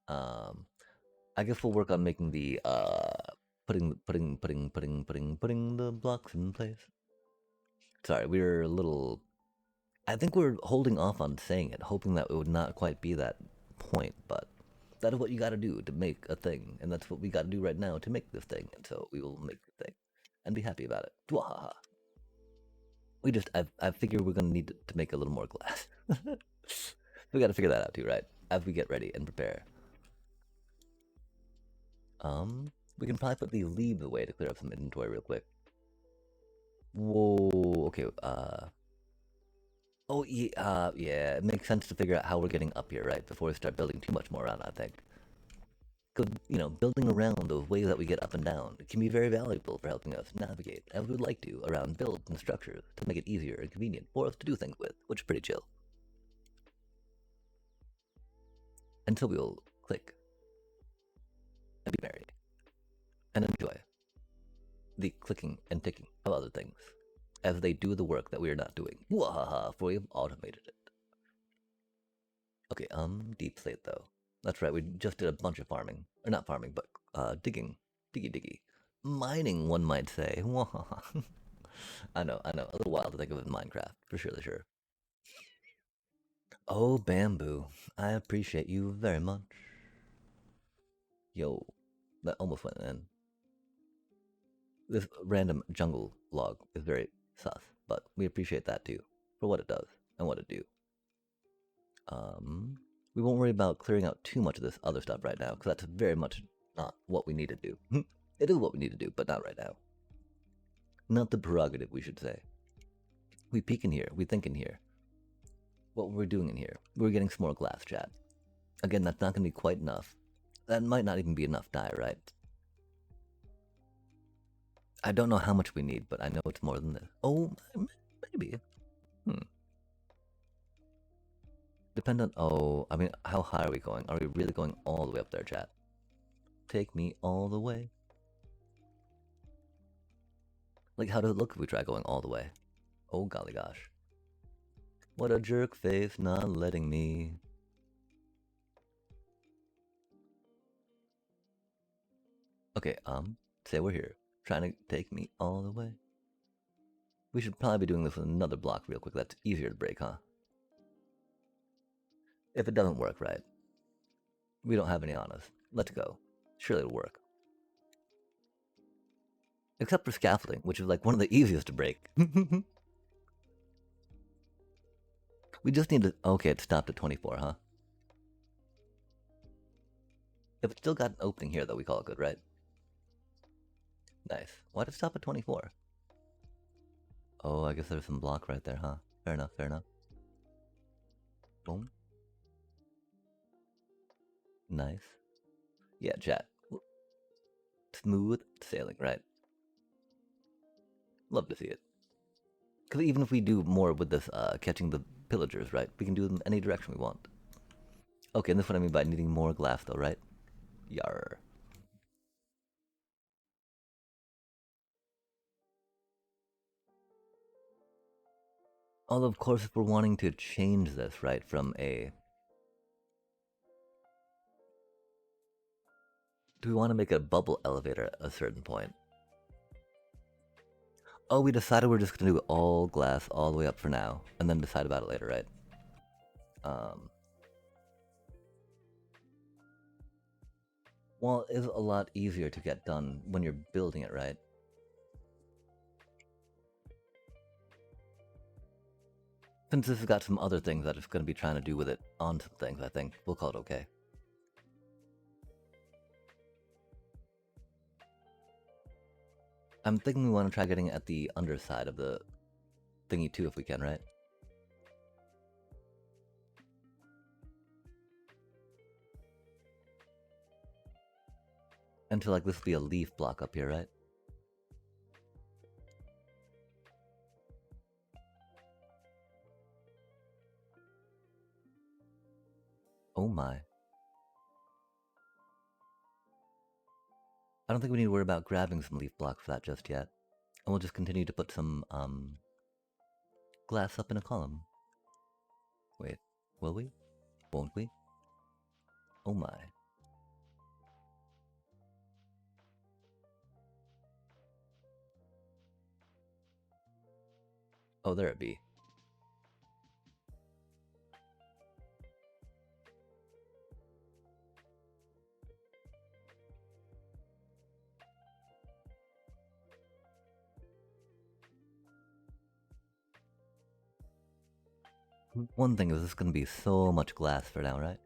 I guess we'll work on making the, putting the blocks in place. Sorry, we're a little... I think we're holding off on saying it, hoping that it would not quite be that point, but That is what you gotta do to make a thing, and that's what we gotta do right now to make this thing, and so we will make the thing and be happy about it. Dwahaha. I figure we're gonna need to make a little more glass. We gotta figure that out too, right? As we get ready and prepare. We can probably put these leaves away to clear up some inventory real quick. Whoa, okay, oh, yeah, it makes sense to figure out how we're getting up here, right? Before we start building too much more around, I think. Because, building around those ways that we get up and down can be very valuable for helping us navigate, as we would like to, around builds and structures to make it easier and convenient for us to do things with, which is pretty chill. Until we'll click and be merry and enjoy the clicking and ticking of other things as they do the work that we are not doing. Wahaha, for we have automated it. Okay, deep slate though. That's right, we just did a bunch of farming. Or not farming, but digging. Diggy. Mining, one might say. Wahaha. I know, a little wild to think of in Minecraft, for sure. Oh, bamboo. I appreciate you very much. Yo, that almost went in. This random jungle log is very sus, but we appreciate that too, for what it does and what it do. We won't worry about clearing out too much of this other stuff right now, because that's very much not what we need to do. It is what we need to do, but not right now. Not the prerogative, we should say. We peek in here, we think in here. What we're doing in here, we're getting some more glass, chat. Again, that's not going to be quite enough. That might not even be enough dye, right? I don't know how much we need, but I know it's more than this. Oh, maybe. Depend on, I mean, how high are we going? Are we really going all the way up there, chat? Take me all the way. Like, how does it look if we try going all the way? Oh, golly gosh. What a jerk face, not letting me. Okay, say we're here. Trying to take me all the way. We should probably be doing this with another block real quick. That's easier to break, huh? If it doesn't work right. We don't have any on us. Let's go. Surely it'll work. Except for scaffolding, which is like one of the easiest to break. We just need to... Okay, it stopped at 24, huh? If it's still got an opening here, though, we call it good, right? Nice. Why'd it stop at 24? Oh, I guess there's some block right there, huh? Fair enough. Boom. Nice. Yeah, chat. Smooth sailing, right? Love to see it. Because even if we do more with this catching the pillagers, right? We can do them any direction we want. Okay, and this is what I mean by needing more glass, though, right? Yarr. Although, of course, if we're wanting to change this, right, from a... Do we want to make a bubble elevator at a certain point? Oh, we decided we're just going to do all glass all the way up for now, and then decide about it later, right? Well, it is a lot easier to get done when you're building it, right? Since this has got some other things that it's going to be trying to do with it on some things, I think we'll call it okay. I'm thinking we want to try getting at the underside of the thingy too if we can, right? And to like this will be a leaf block up here, right? Oh my. I don't think we need to worry about grabbing some leaf blocks for that just yet. And we'll just continue to put some glass up in a column. Wait, will we? Won't we? Oh my. Oh, there it be. One thing is, this is gonna be so much glass for now, right?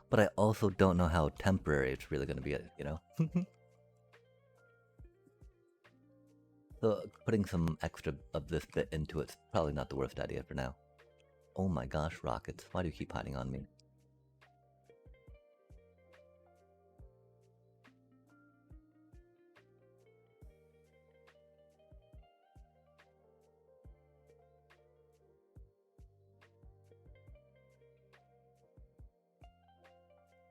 But I also don't know how temporary it's really gonna be, you know? So putting some extra of this bit into it's probably not the worst idea for now. Oh my gosh, rockets. Why do you keep hiding on me?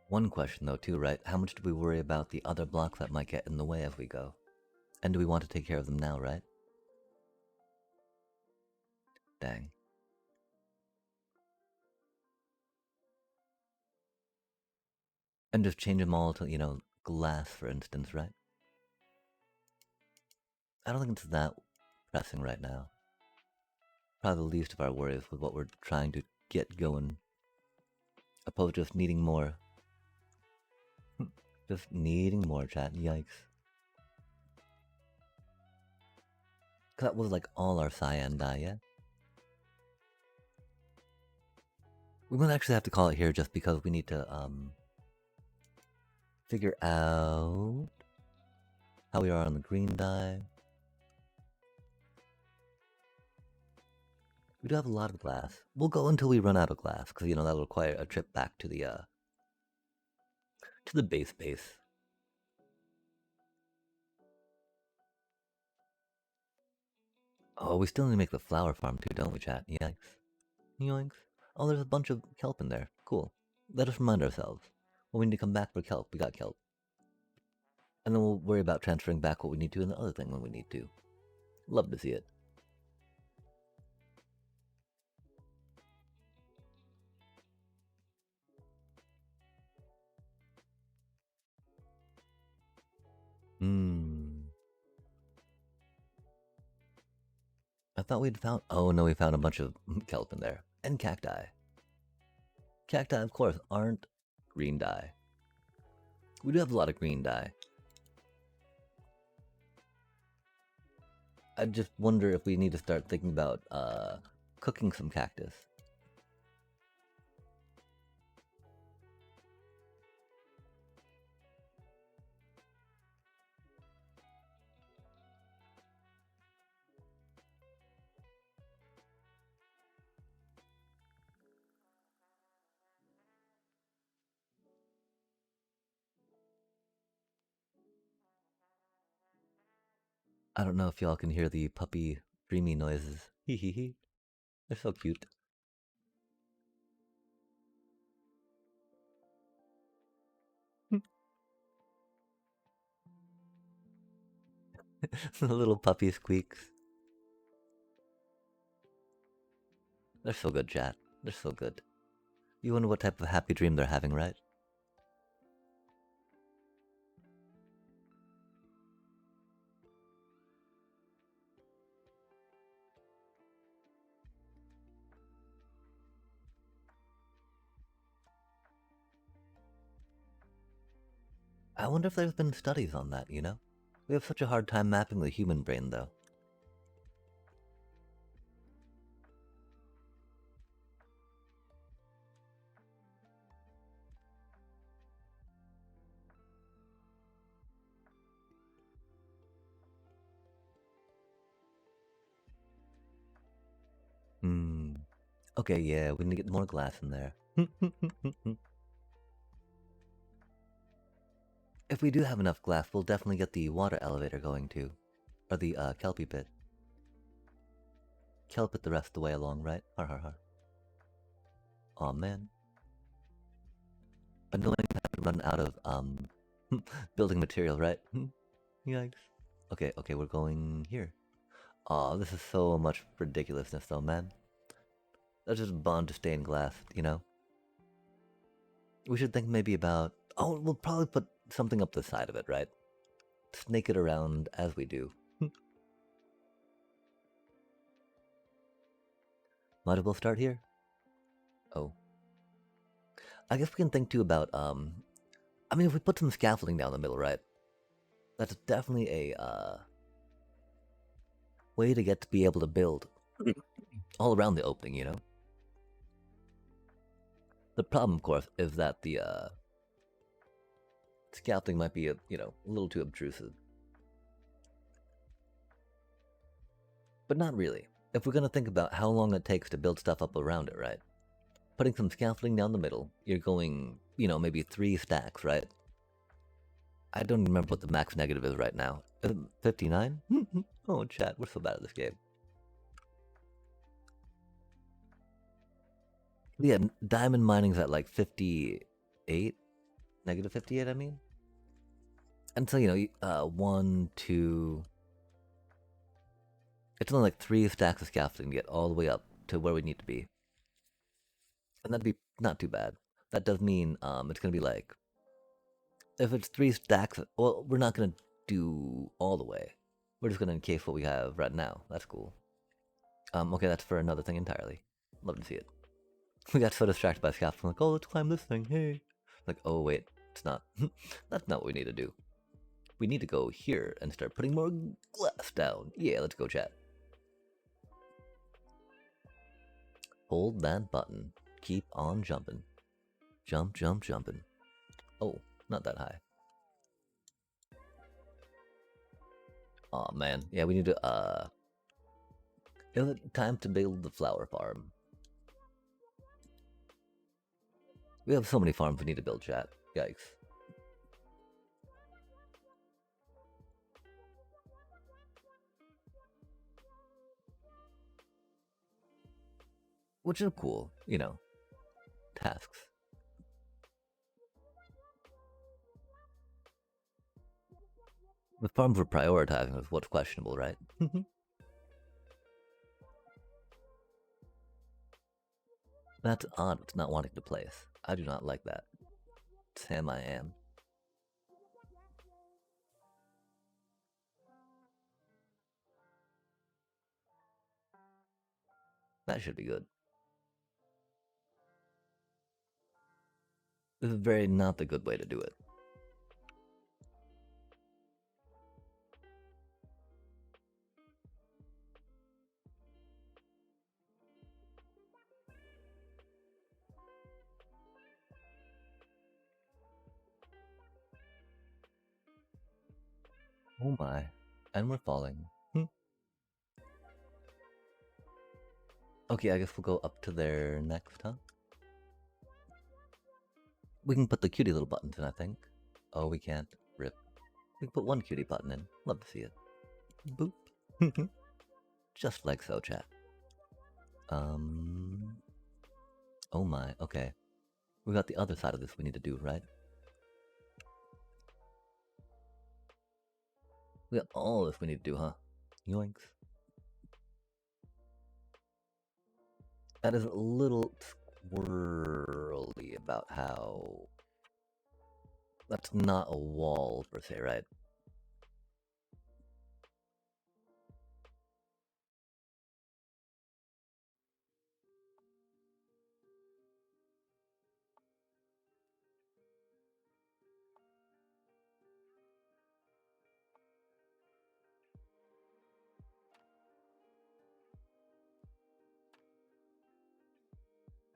One question though too, right? How much do we worry about the other blocks that might get in the way as we go? And do we want to take care of them now, right? Dang. And just change them all to, you know, glass, for instance, right? I don't think it's that pressing right now. Probably the least of our worries with what we're trying to get going. Opposed to just needing more. Just needing more, chat. Yikes. Cause that was like all our cyan dye, yeah? We might actually have to call it here just because we need to, figure out how we are on the green dye. We do have a lot of glass. We'll go until we run out of glass, because, you know, that'll require a trip back to the base. Oh, we still need to make the flower farm too, don't we, chat? Yikes. Yoinks. Oh, there's a bunch of kelp in there. Cool. Let us remind ourselves. When we need to come back for kelp, we got kelp. And then we'll worry about transferring back what we need to and the other thing when we need to. Love to see it. I thought we'd found... Oh, no, we found a bunch of kelp in there. And cacti. Cacti, of course, aren't green dye. We do have a lot of green dye. I just wonder if we need to start thinking about, cooking some cactus. I don't know if y'all can hear the puppy dreamy noises. Hee hee hee. They're so cute. The little puppy squeaks. They're so good, chat. They're so good. You wonder what type of happy dream they're having, right? I wonder if there's been studies on that, you know? We have such a hard time mapping the human brain, though. Okay, yeah, we need to get more glass in there. If we do have enough glass, we'll definitely get the water elevator going too. Or the, kelpie pit. Kelp it the rest of the way along, right? Har har har. Aw, man. Annoying to have to run out of, building material, right? Yikes. Okay, we're going here. Aw, this is so much ridiculousness though, man. That's just bond to stained glass, you know? We should think maybe about... Oh, we'll probably put something up the side of it, right? Snake it around as we do. Might as well start here. Oh. I guess we can think too about, I mean, if we put some scaffolding down the middle, right? That's definitely a, way to get to be able to build. all around the opening, you know? The problem, of course, is that the scaffolding might be, a little too obtrusive. But not really. If we're gonna think about how long it takes to build stuff up around it, right? Putting some scaffolding down the middle, you're going, maybe 3 stacks, right? I don't remember what the max negative is right now. Is it 59? Oh, chat, we're so bad at this game. Yeah, diamond mining's at like 58? Negative 58, I mean? And so, 1, 2... It's only like 3 stacks of scaffolding to get all the way up to where we need to be. And that'd be not too bad. That does mean it's gonna be like... If it's 3 stacks... Well, we're not gonna do all the way. We're just gonna encase what we have right now. That's cool. Okay, that's for another thing entirely. Love to see it. We got so distracted by scaffolding, like, oh, let's climb this thing, hey. Like, oh, wait, it's not. That's not what we need to do. We need to go here and start putting more glass down. Yeah, let's go, chat. Hold that button. Keep on jumping. Jump, jump, jumping. Oh, not that high. Aw, man. Yeah, we need to, is it time to build the flower farm? We have so many farms we need to build, chat. Yikes. Which is cool, tasks. The farms we're prioritizing is what's questionable, right? That's odd, it's not wanting to place. I do not like that. Sam, I am. That should be good. This is very not the good way to do it. Oh my. And we're falling. Okay, I guess we'll go up to there next, huh? We can put the cutie little buttons in, I think. Oh, we can't. Rip. We can put one cutie button in. Love to see it. Boop. Just like so, chat. Oh my, okay. We got the other side of this we need to do, right? We got all this we need to do, huh? Yoinks. That is a little squirrely about how... That's not a wall, per se, right?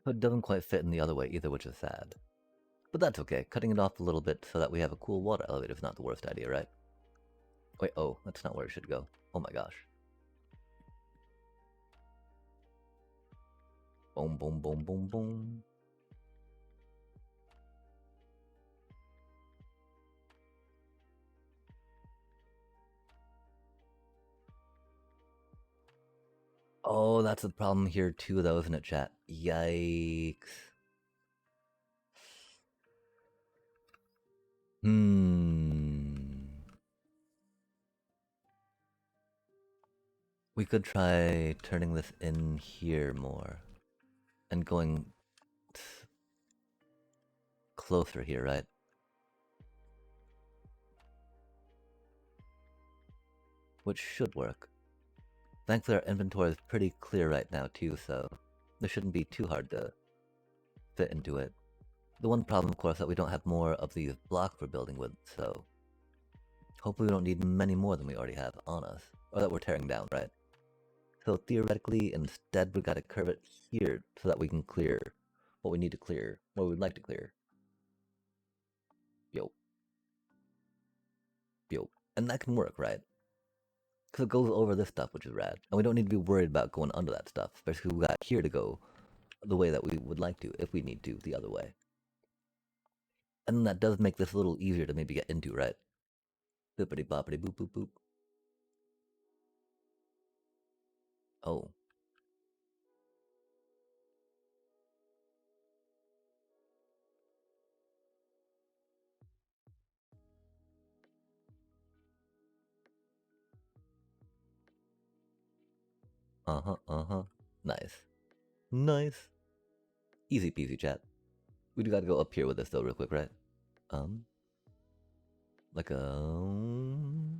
But it doesn't quite fit in the other way either, which is sad. But that's okay. Cutting it off a little bit so that we have a cool water elevator is not the worst idea, right? Wait, oh, that's not where it should go. Oh my gosh. Boom, boom, boom, boom, boom. Oh, that's the problem here too, though, isn't it, chat? Yikes. We could try turning this in here more. And going closer here, right? Which should work. Thankfully our inventory is pretty clear right now too, so this shouldn't be too hard to fit into it. The one problem, of course, is that we don't have more of these blocks we're building with, so hopefully we don't need many more than we already have on us. Or that we're tearing down, right? So theoretically, instead, we gotta curve it here so that we can clear what we need to clear, what we'd like to clear. Yo, yo. And that can work, right? Because it goes over this stuff, which is rad. And we don't need to be worried about going under that stuff, especially we got here to go the way that we would like to, if we need to, the other way. And that does make this a little easier to maybe get into, right? Bippity boppity boop boop boop. Oh. Uh-huh, uh-huh. Nice. Nice. Easy peasy, chat. We do gotta go up here with this, though, real quick, right? Um, like yo.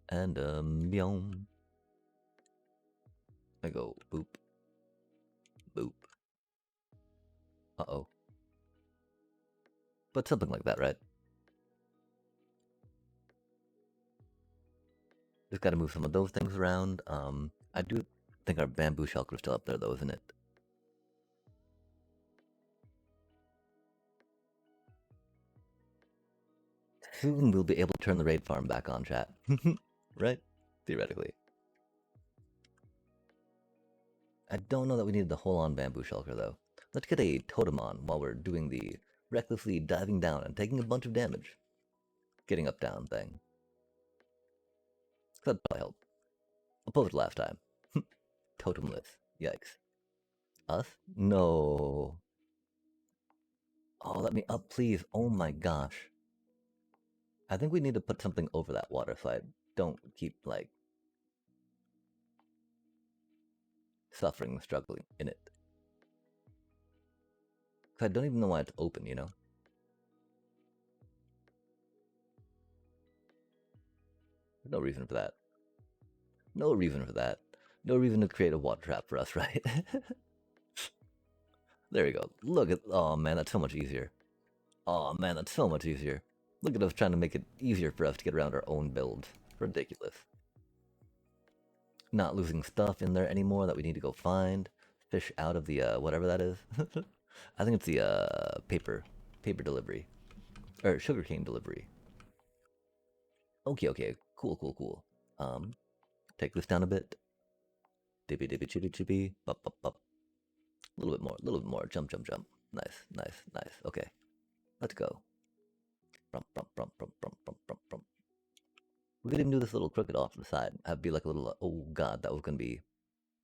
And, yum. I go boop, boop. Uh-oh. But something like that, right? Just gotta move some of those things around. I do think our bamboo shelter is still up there, though, isn't it? Soon we'll be able to turn the raid farm back on, chat. Right? Theoretically. I don't know that we need the whole on bamboo shelter, though. Let's get a totem on while we're doing the recklessly diving down and taking a bunch of damage. Getting up down thing. That'd probably help. Opposed last time. Totemless. Yikes. Us? No. Oh, let me up, please. Oh my gosh. I think we need to put something over that water so I don't keep, like, suffering, struggling in it. Because I don't even know why it's open, you know? No reason for that. No reason for that. No reason to create a water trap for us, right? There we go. Look at... Oh, man, that's so much easier. Oh, man, that's so much easier. Look at us trying to make it easier for us to get around our own build. Ridiculous. Not losing stuff in there anymore that we need to go find. Fish out of the, whatever that is. I think it's the, paper delivery. Or sugarcane delivery. Okay, okay. Cool, cool, cool. Take this down a bit. Dibby dibby chippy chippy. Bup, bup, bup. A little bit more, a little bit more. Jump, jump, jump. Nice, nice, nice. Okay. Let's go. Brump, brump, brump, brump, brump, brump, brump, brump. We could even do this little crooked off to the side. Have be like a little, oh god, that was gonna be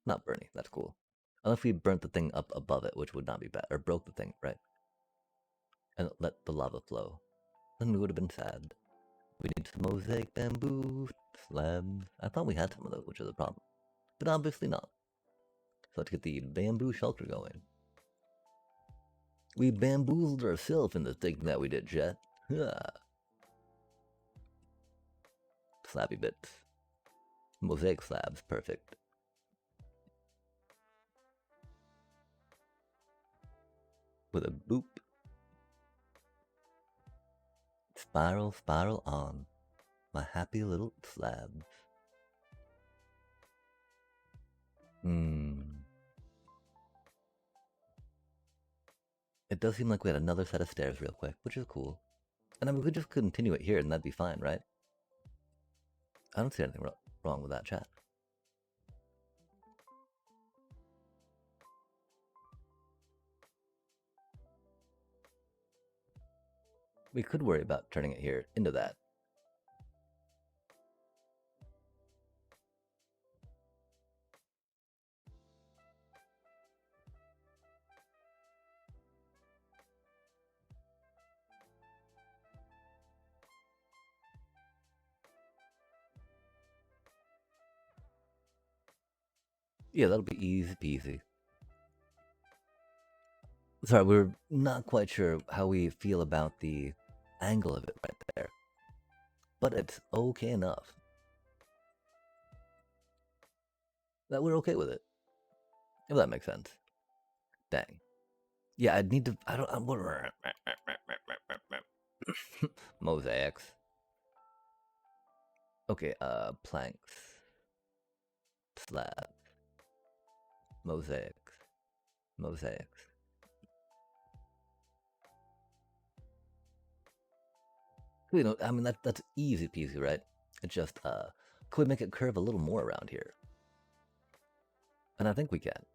not Bernie. That's cool. Unless we burnt the thing up above it, which would not be bad. Or broke the thing, right? And let the lava flow. Then we would have been sad. We need some mosaic bamboo slabs. I thought we had some of those, which is a problem. But obviously not. So let's get the bamboo shelter going. We bamboozled ourselves into thinking that we did, Jet. Slabby bits. Mosaic slabs, perfect. With a boop. Spiral, spiral on. My happy little slabs. It does seem like we had another set of stairs real quick, which is cool. And I mean, we could just continue it here and that'd be fine, right? I don't see anything wrong with that, chat. We could worry about turning it here into that. Yeah, that'll be easy peasy. Sorry, we're not quite sure how we feel about the angle of it right there. But it's okay enough that we're okay with it. If that makes sense. Dang. Yeah, I'd need to... I don't... Mosaics. Okay, planks, slabs, mosaics, mosaics. You know, I mean that's easy peasy, right? It's just could we make it curve a little more around here? And I think we can.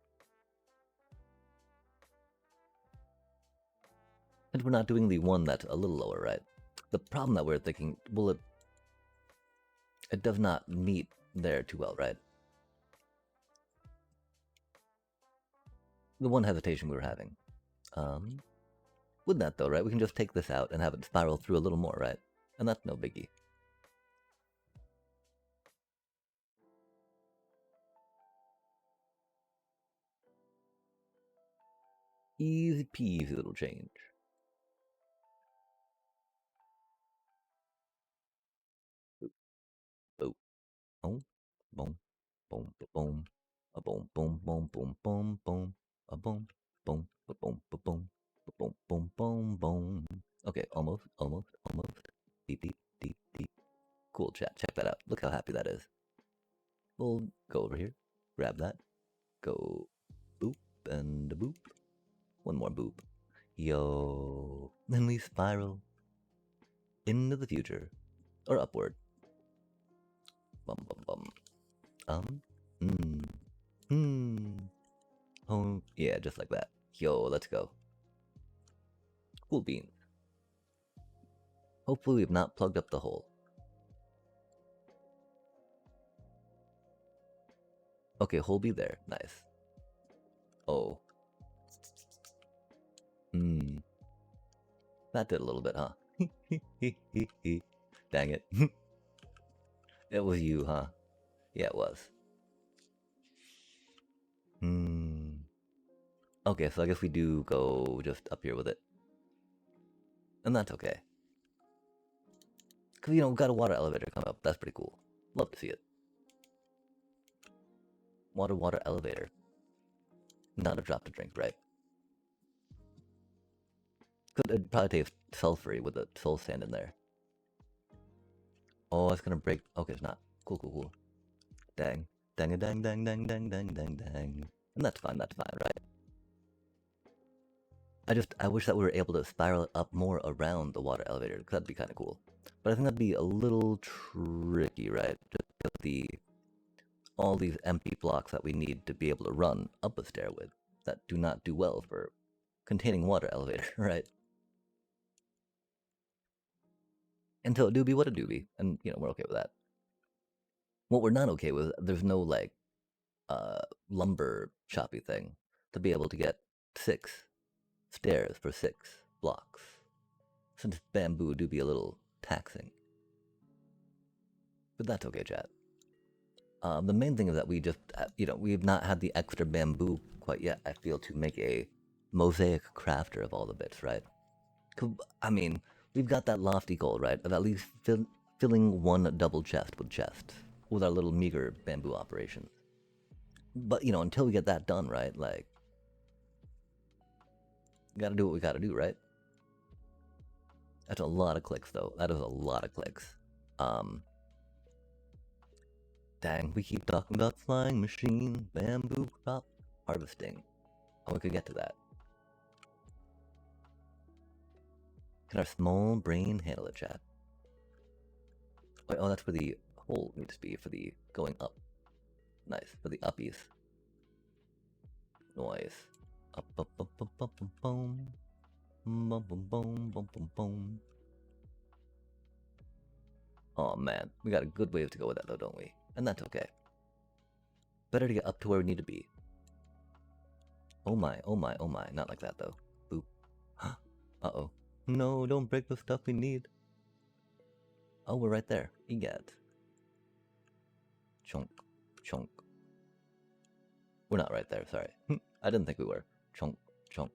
And we're not doing the one that's a little lower, right? The problem that we're thinking, well, it does not meet there too well, right? The one hesitation we were having. With that though, right? We can just take this out and have it spiral through a little more, right? And that's no biggie. Easy peasy little change. Boom, boom, boom, boom, boom, a boom, boom, boom, boom, boom, boom, a boom, boom, boom, boom, boom, boom, boom, boom, boom. Okay, almost, almost, almost. Deep, deep, deep, deep. Cool, chat. Check that out. Look how happy that is. We'll go over here, grab that, go boop and a boop. One more boop. Yo. Then we spiral into the future. Or upward. Bum bum bum. Hmm. Hmm. Oh, yeah, just like that. Yo, let's go. Cool beans. Hopefully we've not plugged up the hole. Okay, hole be there. Nice. Oh. Hmm. That did a little bit, huh? Dang it. It was you, huh? Yeah, it was. Hmm. Okay, so I guess we do go just up here with it. And that's okay. Because, you know, we've got a water elevator coming up. That's pretty cool. Love to see it. Water elevator. Not a drop to drink, right? It'd probably taste sulfury with the soul sand in there. Oh, it's gonna break. Okay, it's not. Cool, cool, cool. Dang. Dang a dang dang dang dang dang dang dang. And that's fine, right? I wish that we were able to spiral it up more around the water elevator, because that'd be kind of cool. But I think that'd be a little tricky, right? Just because all these empty blocks that we need to be able to run up a stair with that do not do well for containing water elevator, right? Until it do be what it do be, and you know we're okay with that. What we're not okay with, there's no like lumber choppy thing to be able to get 6 stairs for 6 blocks. Since bamboo do be a little taxing, but that's okay, chat. The main thing is that we just, you know, we've not had the extra bamboo quite yet, I feel, to make a mosaic crafter of all the bits, right? I mean, we've got that lofty goal, right, of at least filling one double chest with chests with our little meager bamboo operations. But, you know, until we get that done, right, like, gotta do what we gotta do, right? That's a lot of clicks, though. That is a lot of clicks. Dang, we keep talking about flying machine, bamboo crop harvesting. Oh, we could get to that. Can our small brain handle it, chat? Wait, oh, that's where the hole needs to be for the going up. Nice, for the uppies. Noise. Up, up, up, up, up, up, boom. Boom, boom, boom, boom, boom, boom. Oh man, we got a good ways to go with that though, don't we? And that's okay. Better to get up to where we need to be. Oh my, oh my, oh my. Not like that though. Boop. Uh-oh. No, don't break the stuff we need. Oh, we're right there. Egad. Chunk. Chunk. We're not right there, sorry. I didn't think we were. Chunk. Chunk.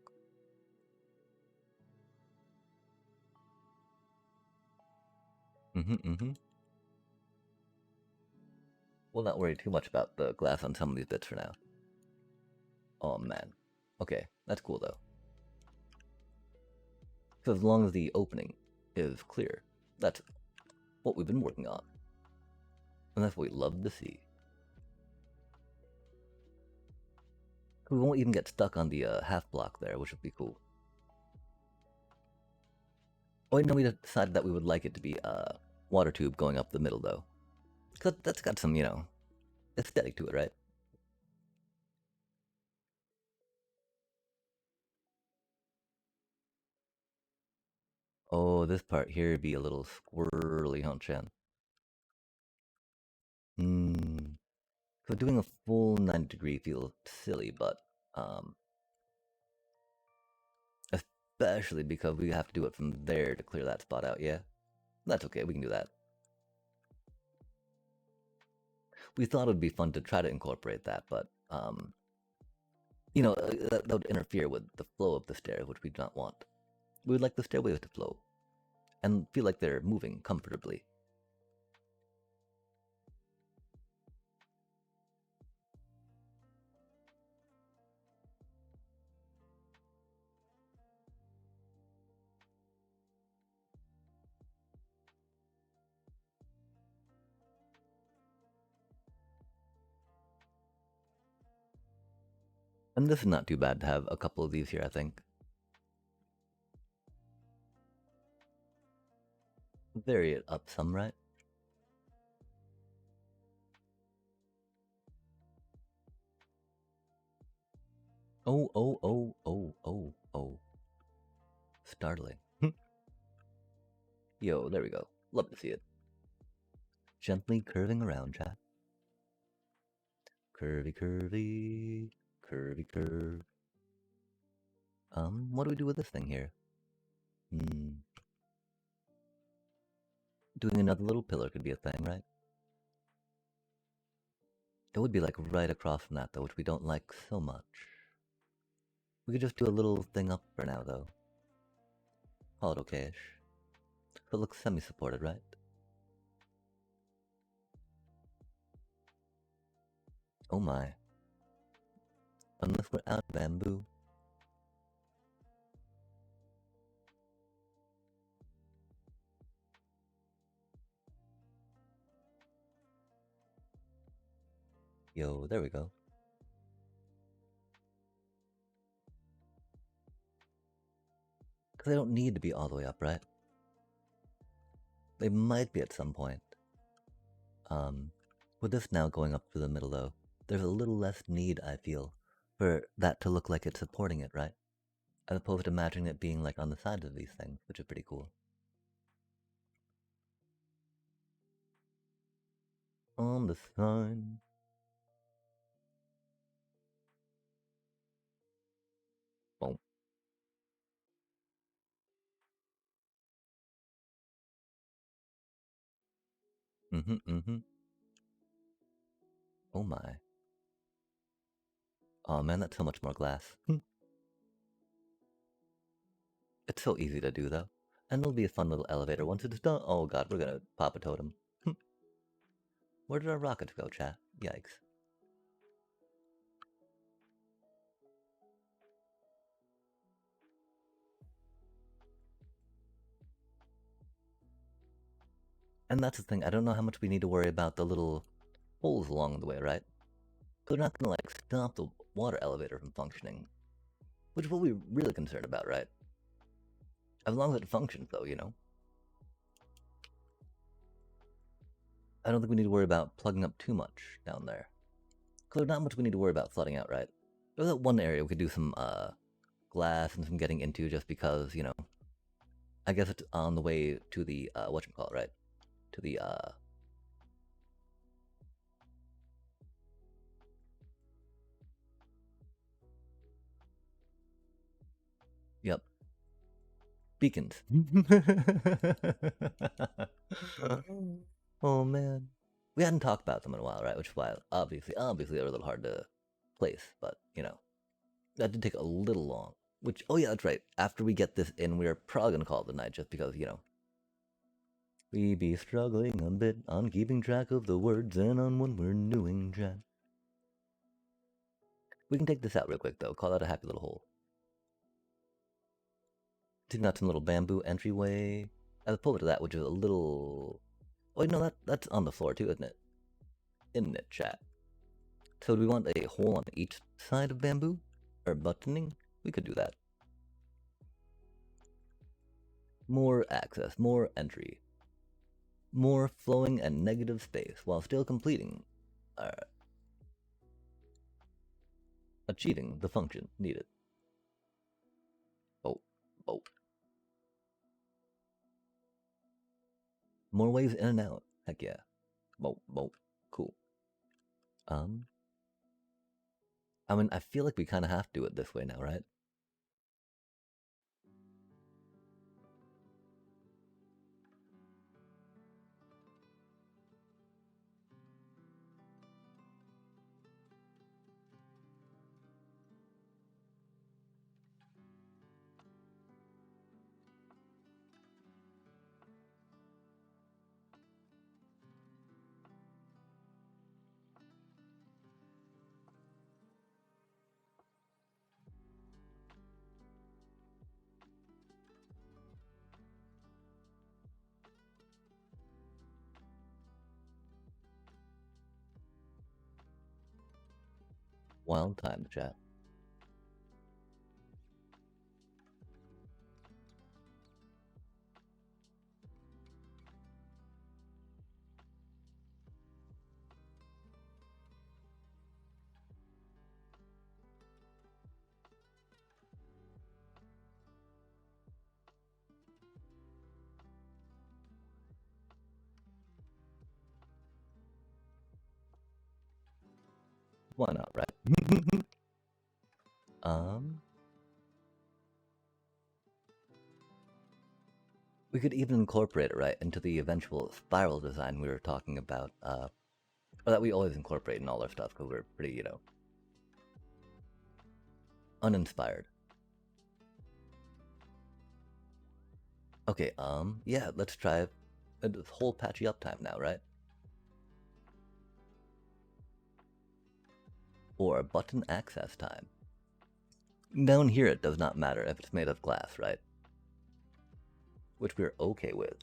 We'll not worry too much about the glass on some of these bits for now. Oh man. Okay, that's cool though. So as long as the opening is clear, that's what we've been working on. And that's what we love to see. We won't even get stuck on the half block there, which would be cool. Oh, no, we decided that we would like it to be water tube going up the middle, though. Because that's got some, aesthetic to it, right? Oh, this part here would be a little squirrely, huh, Chan? So doing a full 90-degree feels silly, but especially because we have to do it from there to clear that spot out, yeah? That's okay, we can do that. We thought it would be fun to try to incorporate that, but, that would interfere with the flow of the stairs, which we do not want. We would like the stairways to flow and feel like they're moving comfortably. And this is not too bad to have a couple of these here, I think. Vary it up some, right? Oh, oh, oh, oh, oh, oh. Startling. Yo, there we go. Love to see it. Gently curving around, chat. Curvy, curvy, curvy, curve. What do we do with this thing here? Doing another little pillar could be a thing, right? It would be like right across from that, though, which we don't like so much. We could just do a little thing up for now, though. Call it okay-ish. So it looks semi-supported, right? Oh my. Unless we're out of bamboo. Yo, there we go. Because they don't need to be all the way up, right? They might be at some point. With this now going up through the middle, though, there's a little less need, I feel, for that to look like it's supporting it, right? As opposed to imagining it being like on the sides of these things, which is pretty cool. On the sign. Boom. Oh my. Oh man, that's so much more glass. It's so easy to do, though. And it'll be a fun little elevator once it's done. Oh god, we're gonna pop a totem. Where did our rockets go, chat? Yikes. And that's the thing, I don't know how much we need to worry about the little holes along the way, right? They're not gonna, like, stop the water elevator from functioning. Which is what we're really concerned about, right? As long as it functions, though, I don't think we need to worry about plugging up too much down there. Because there's not much we need to worry about flooding out, right? There's that one area we could do some, glass and some getting into just because, I guess it's on the way to the, whatchamacallit, right? To the, Yep. Beacons. Oh man. We hadn't talked about them in a while, right? Which is why obviously they're a little hard to place, but that did take a little long. Which oh yeah, that's right. After we get this in, we are probably gonna call it the night just because, we be struggling a bit on keeping track of the words and on what we're doing, Jen. We can take this out real quick though, call that a happy little hole. Taking out some little bamboo entryway. As opposed to that, which is a little. Oh, no, that's on the floor too, isn't it? isn't it, chat? So do we want a hole on each side of bamboo? Or buttoning? We could do that. More access, more entry. More flowing and negative space while still completing, achieving the function needed. Oh. More ways in and out. Heck yeah. Cool. I mean, I feel like we kind of have to do it this way now, right? Wild time, chat. Why not, right? We could even incorporate it, right, into the eventual spiral design we were talking about, or that we always incorporate in all our stuff, because we're pretty, you know, uninspired. Okay, yeah, let's try this whole patchy uptime now, right? Or button access time. Down here it does not matter if it's made of glass, right? Which we're okay with.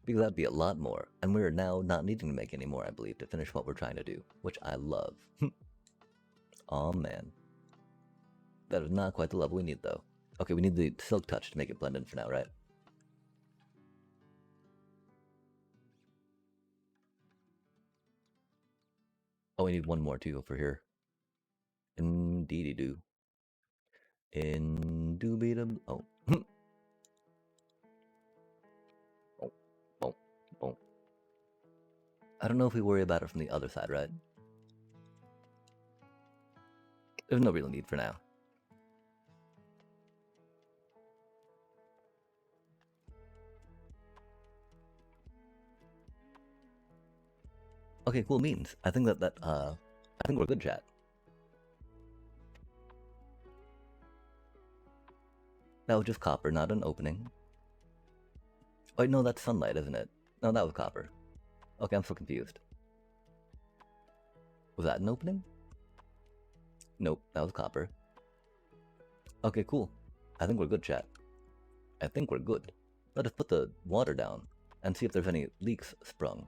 Because that'd be a lot more, and we're now not needing to make any more, I believe, to finish what we're trying to do, which I love. Aw, man. That is not quite the level we need, though. Okay, we need the silk touch to make it blend in for now, right? Oh, we need one more, too, over here. Indeedy-doo. In-doo-be-dum. Oh. Boom. I don't know if we worry about it from the other side, right? There's no real need for now. Okay, cool means. I think I think we're good, chat. That was just copper, not an opening. Wait, no, that's sunlight, isn't it? No, that was copper. Okay, I'm so confused. Was that an opening? Nope, that was copper. Okay, cool. I think we're good, chat. I think we're good. Let us put the water down and see if there's any leaks sprung.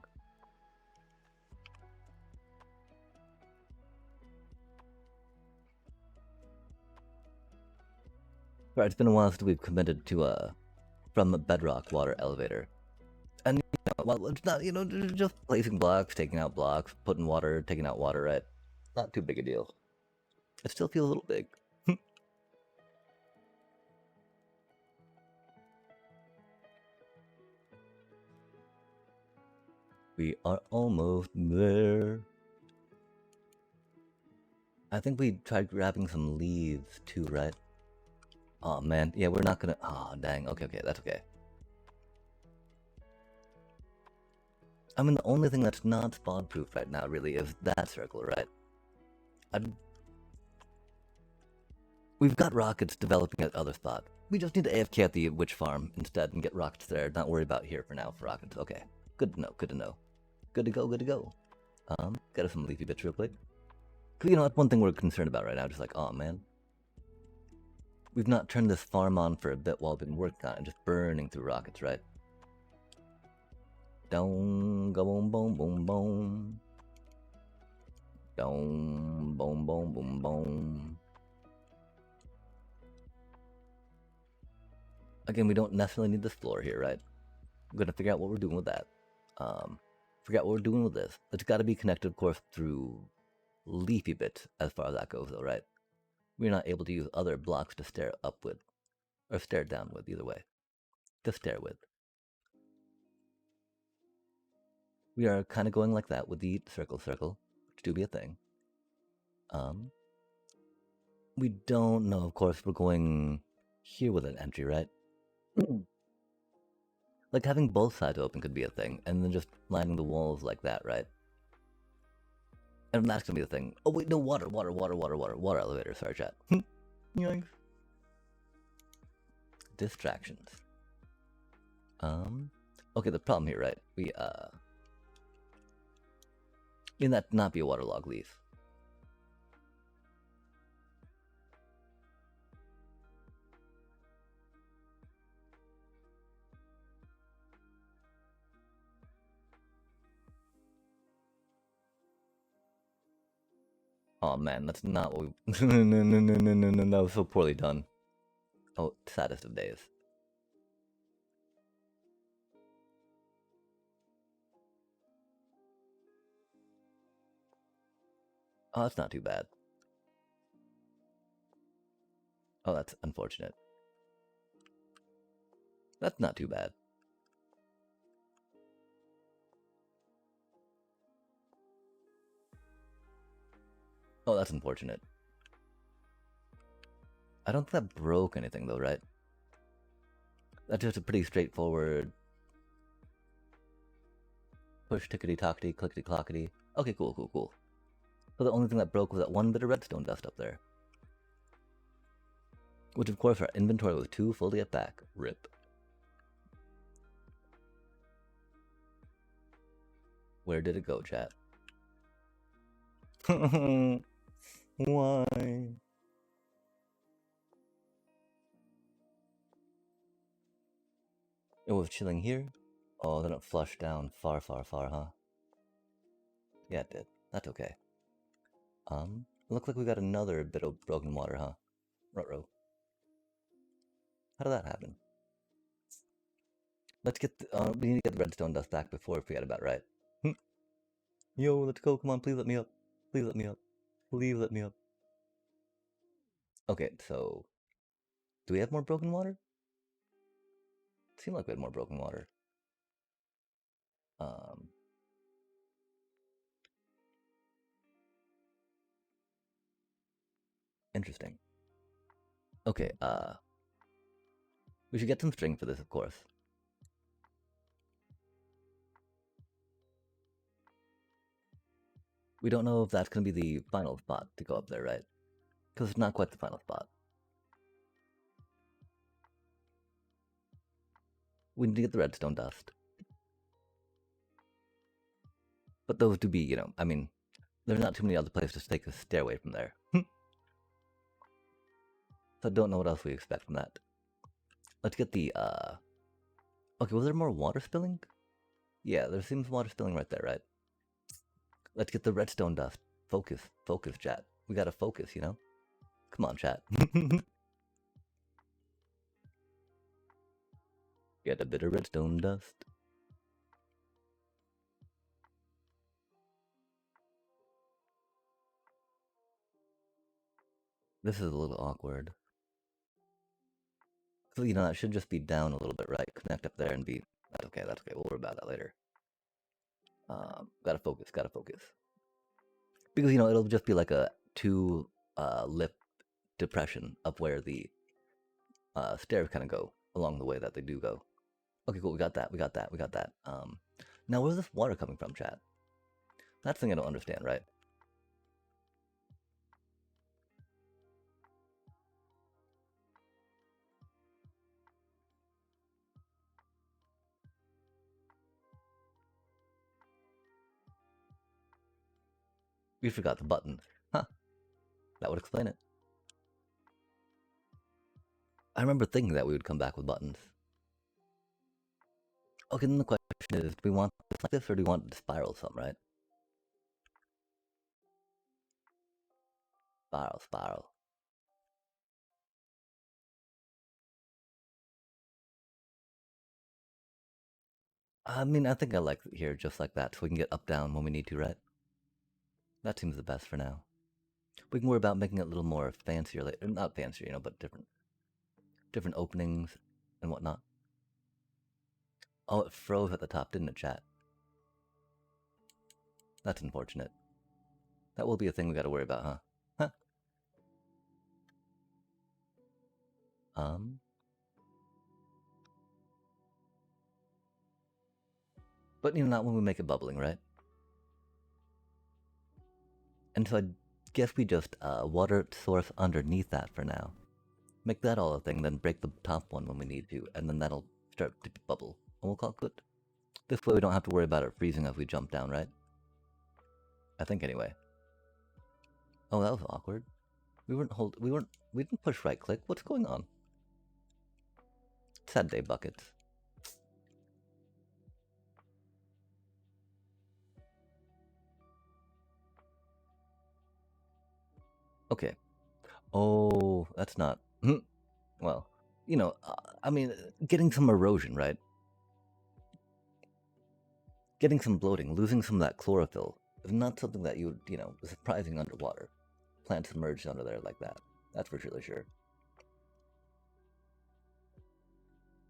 Right, it's been a while since we've committed to from a bedrock water elevator. And, you know, well, it's not, you know, just placing blocks, taking out blocks, putting water, taking out water, right? Not too big a deal. It still feels a little big. We are almost there. I think we tried grabbing some leaves too, right? Oh man, yeah, we're not gonna. Oh dang. Okay, that's okay. I mean, the only thing that's not spawn-proof right now really is that circle, right? We've got rockets developing at other spot. We just need to AFK at the witch farm instead and get rockets there. Not worry about here for now for rockets. Okay, good to know. Good to know. Good to go. Get us some leafy bits real quick. Cause you know that's one thing we're concerned about right now. Just like, oh man, we've not turned this farm on for a bit while we've been working on it, and just burning through rockets, right? Dong, go boom, boom, boom, boom. Dong, boom, boom, boom, boom. Again, we don't necessarily need this floor here, right? I'm gonna figure out what we're doing with that. Figure out what we're doing with this. It's got to be connected, of course, through leafy bits as far as that goes, though, right? We're not able to use other blocks to stare up with, or stare down with, either way. To stare with. We are kind of going like that with the circle, which do be a thing. We don't know, of course, we're going here with an entry, right? Like having both sides open could be a thing, and then just lining the walls like that, right? And that's gonna be the thing. Oh wait, no, water elevator, sorry chat. Yoinks. Distractions. Okay, the problem here, right? We, mean that not be a waterlog leaf. Oh man, that's not what we... no, that was so poorly done. Oh, saddest of days. Oh, that's not too bad. Oh, that's unfortunate. That's not too bad. Oh, that's unfortunate. I don't think that broke anything though, right? That's just a pretty straightforward push tickety-tockety, clickety-clockety. Okay, cool. So the only thing that broke was that one bit of redstone dust up there. Which of course our inventory was too full to get back. RIP. Where did it go, chat? Why? It was chilling here? Oh, then it flushed down far, huh? Yeah, it did. That's okay. Looks like we got another bit of broken water, huh? Ruh-roh. How did that happen? Let's get we need to get the redstone dust back before we forget about it, right? Yo, let's go, come on, please let me up. Please let me up. Please let me up. Okay, so... do we have more broken water? It seemed like we had more broken water. Interesting. Okay, we should get some string for this, of course. We don't know if that's going to be the final spot to go up there, right? Because it's not quite the final spot. We need to get the redstone dust. But those do be, you know, I mean, there's not too many other places to take a stairway from there. So I don't know what else we expect from that. Let's get the, okay, was there more water spilling? Yeah, there seems water spilling right there, right? Let's get the redstone dust. Focus, chat. We gotta focus, you know? Come on, chat. Get a bit of redstone dust. This is a little awkward. So, you know, that should just be down a little bit, right? Connect up there and be... That's okay. We'll worry about that later. Gotta focus. Because, you know, it'll just be like a two-lip depression up where the stairs kind of go along the way that they do go. Okay, cool. We got that. Now, where's this water coming from, chat? That's the thing I don't understand, right? We forgot the button. Huh. That would explain it. I remember thinking that we would come back with buttons. Okay, then the question is, do we want this like this, or do we want it to spiral some, right? Spiral, spiral. I mean, I think I like it here just like that, so we can get up, down when we need to, right? That seems the best for now. We can worry about making it a little more fancier later. Not fancier, you know, but different openings and whatnot. Oh, it froze at the top, didn't it, chat? That's unfortunate. That will be a thing we gotta worry about, huh? Huh? But you know, not when we make it bubbling, right? And so I guess we just water source underneath that for now. Make that all a thing, then break the top one when we need to, and then that'll start to bubble. And we'll call it good. This way we don't have to worry about it freezing as we jump down, right? I think anyway. Oh, that was awkward. We didn't push right click. What's going on? Sad day buckets. Okay. Oh, that's not. Well, you know, I mean, getting some erosion, right? Getting some bloating, losing some of that chlorophyll is not something that you would, you know, surprising underwater. Plants submerged under there like that. That's for really sure.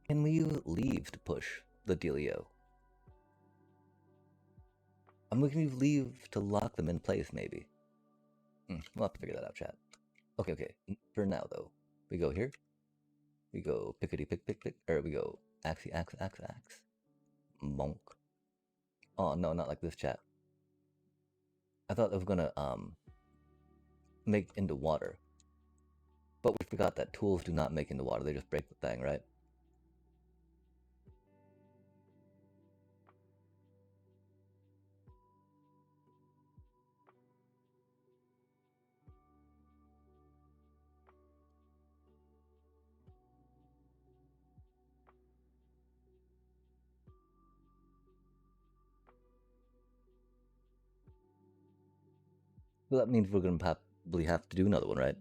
Can we use leaves to push the dealio? And we can use leaves to lock them in place, maybe. We'll have to figure that out, chat. Okay, okay. For now, though, we go here. We go pickety pick pick pick. Or we go axie axe axe axe. Bonk. Oh no, not like this, chat. I thought it was gonna make into water. But we forgot that tools do not make into water, they just break the thing, right? Well, that means we're gonna probably have to do another one, right?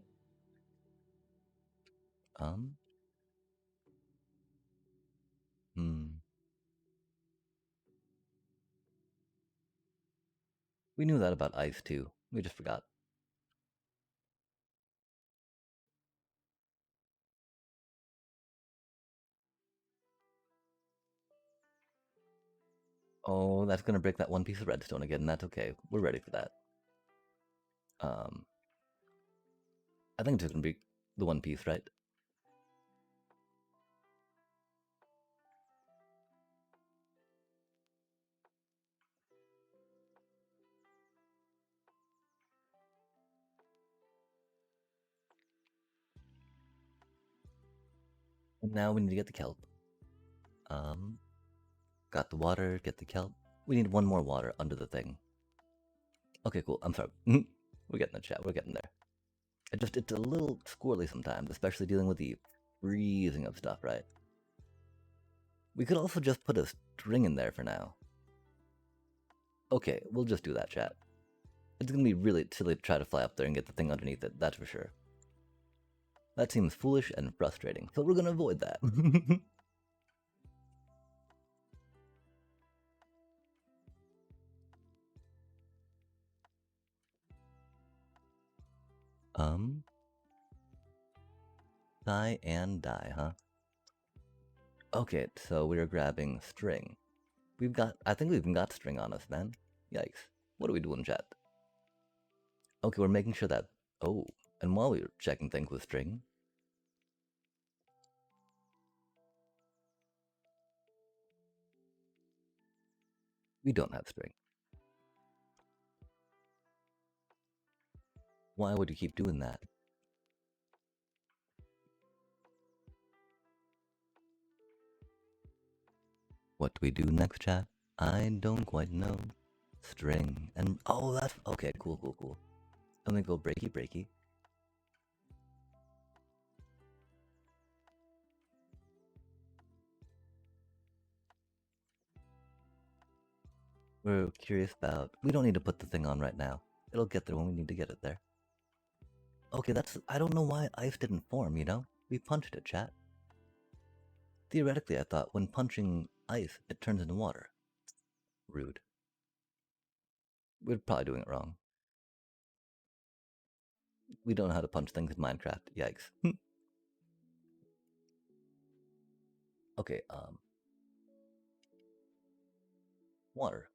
Hmm. We knew that about ice too. We just forgot. Oh, that's gonna break that one piece of redstone again, and that's okay. We're ready for that. I think it's just gonna be the one piece, right? And now we need to get the kelp. Got the water, get the kelp. We need one more water under the thing. Okay, cool. I'm sorry. We're getting the chat. We're getting there. It's a little squirrely sometimes, especially dealing with the freezing of stuff, right? We could also just put a string in there for now. Okay, we'll just do that, chat. It's gonna be really silly to try to fly up there and get the thing underneath it, that's for sure. That seems foolish and frustrating, so we're gonna avoid that. Die and die, huh? Okay, so we're grabbing string. I think we've even got string on us, man. Yikes. What are we doing, chat? Okay, we're making sure that, oh, and while we were checking things with string, we don't have string. Why would you keep doing that? What do we do next, chat? I don't quite know. String and oh, that's okay. Cool, cool, cool. And we go breaky, breaky. we're curious about. We don't need to put the thing on right now. It'll get there when we need to get it there. Okay, that's. I don't know why ice didn't form, you know? We punched it, chat. Theoretically, I thought when punching ice, it turns into water. Rude. We're probably doing it wrong. We don't know how to punch things in Minecraft. Yikes. Okay, water.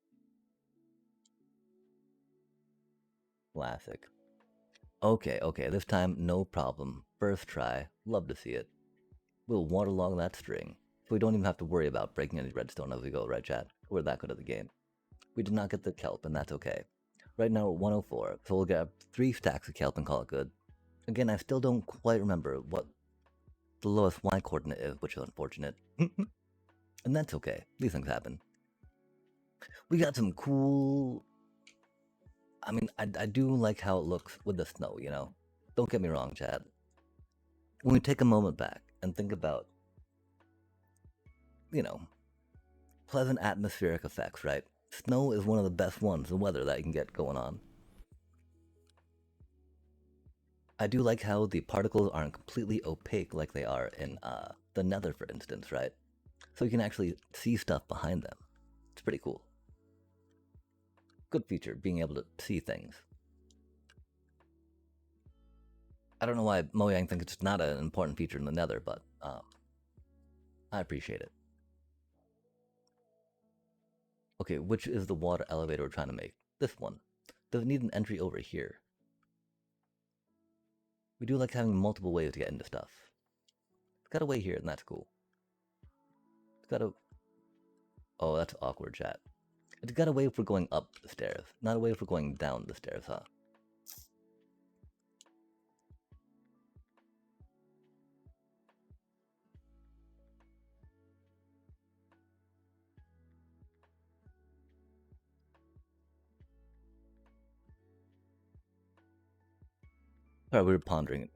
Classic. Okay, this time, no problem. First try. Love to see it. We'll waterlog that string. So we don't even have to worry about breaking any redstone as we go, right, chat? We're that good at the game. We did not get the kelp, and that's okay. Right now we're 104, so we'll get 3 stacks of kelp and call it good. Again, I still don't quite remember what the lowest Y coordinate is, which is unfortunate. And that's okay. These things happen. We got some cool... I mean, I do like how it looks with the snow, you know? Don't get me wrong, Chad. When we take a moment back and think about, you know, pleasant atmospheric effects, right? Snow is one of the best ones, the weather that you can get going on. I do like how the particles aren't completely opaque like they are in the nether, for instance, right? So you can actually see stuff behind them. It's pretty cool. Good feature, being able to see things. I don't know why Mojang thinks it's not an important feature in the nether, but I appreciate it. Okay, which is the water elevator we're trying to make? This one. Does it need an entry over here? We do like having multiple ways to get into stuff. It's got a way here, and that's cool. It's got a... Oh, that's awkward, chat. It's got a way for going up the stairs, not a way for going down the stairs, huh? Alright, we were pondering it.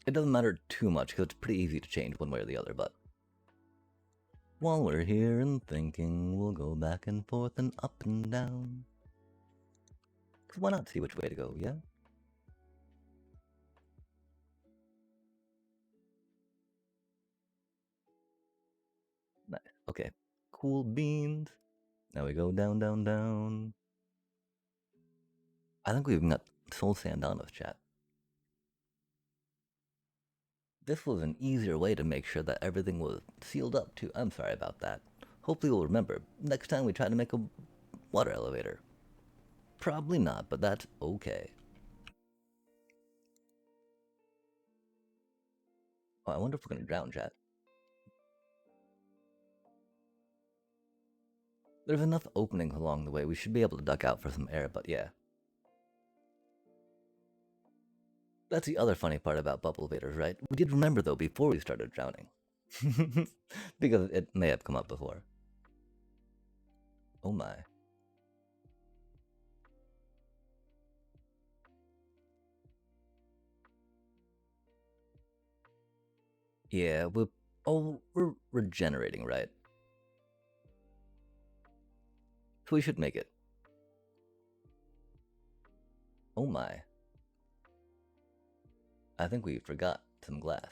It doesn't matter too much, because it's pretty easy to change one way or the other, but... While we're here and thinking, we'll go back and forth and up and down. Because why not see which way to go, yeah? Nice, okay. Cool beans. Now we go down, down, down. I think we've got soul sand on us, chat. This was an easier way to make sure that everything was sealed up too. I'm sorry about that. Hopefully we'll remember next time we try to make a water elevator. Probably not, but that's okay. Oh, I wonder if we're gonna drown, chat. There's enough openings along the way. We should be able to duck out for some air, but yeah. That's the other funny part about bubble invaders, right? We did remember, though, before we started drowning. Because it may have come up before. Oh my. Yeah, we're regenerating, right? So we should make it. Oh my. I think we forgot some glass.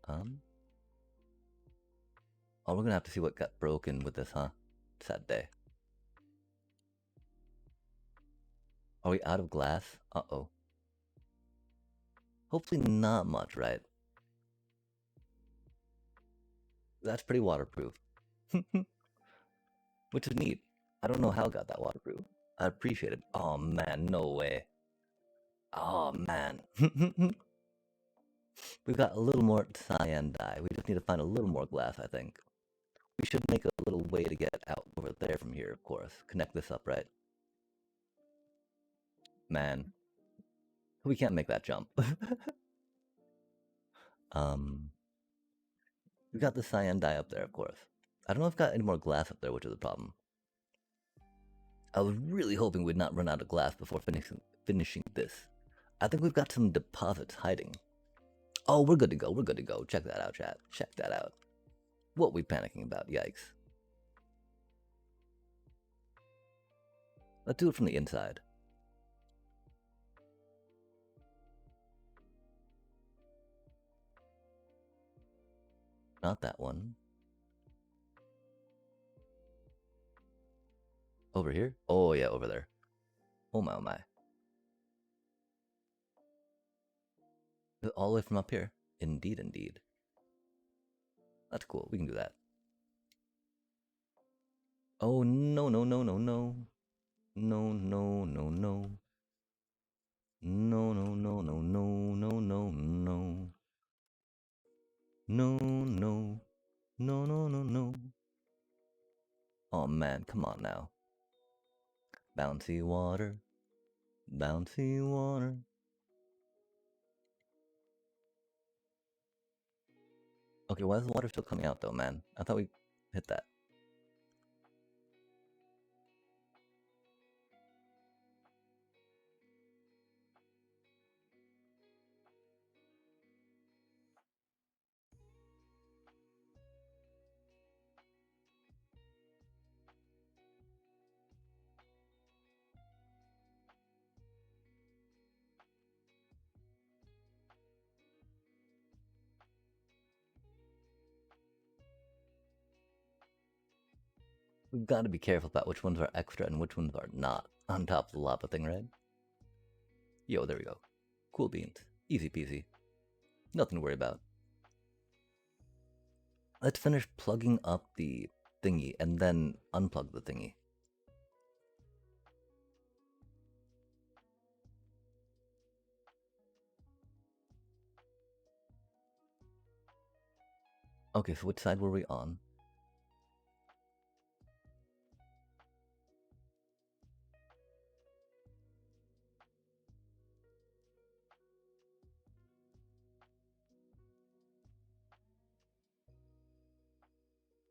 Oh, we're gonna have to see what got broken with this, huh? Sad day. Are we out of glass? Uh-oh. Hopefully not much, right? That's pretty waterproof. Which is neat. I don't know how it got that waterproof. I appreciate it. Oh man, no way. Oh man. We've got a little more cyan dye. We just need to find a little more glass, I think. We should make a little way to get out over there from here, of course. Connect this up, right? Man. We can't make that jump. We got the cyan dye up there, of course. I don't know if I've got any more glass up there, which is the problem. I was really hoping we'd not run out of glass before finishing this. I think we've got some deposits hiding. Oh, we're good to go. We're good to go. Check that out, chat. Check that out. What we panicking about? Yikes. Let's do it from the inside. Not that one. Over here? Oh yeah, over there. Oh my, oh my. All the way from up here. Indeed, indeed. That's cool. We can do that. Oh no, no, no, no, no. No, no, no, no. No, no, no, no, no, no, no, no. No, no. No, no, no, no. Oh man, come on now. Bouncy water. Bouncy water. Okay, why is the water still coming out though, man? I thought we hit that. We've got to be careful about which ones are extra and which ones are not on top of the lava thing, right? Yo, there we go. Cool beans. Easy peasy. Nothing to worry about. Let's finish plugging up the thingy and then unplug the thingy. Okay, so which side were we on?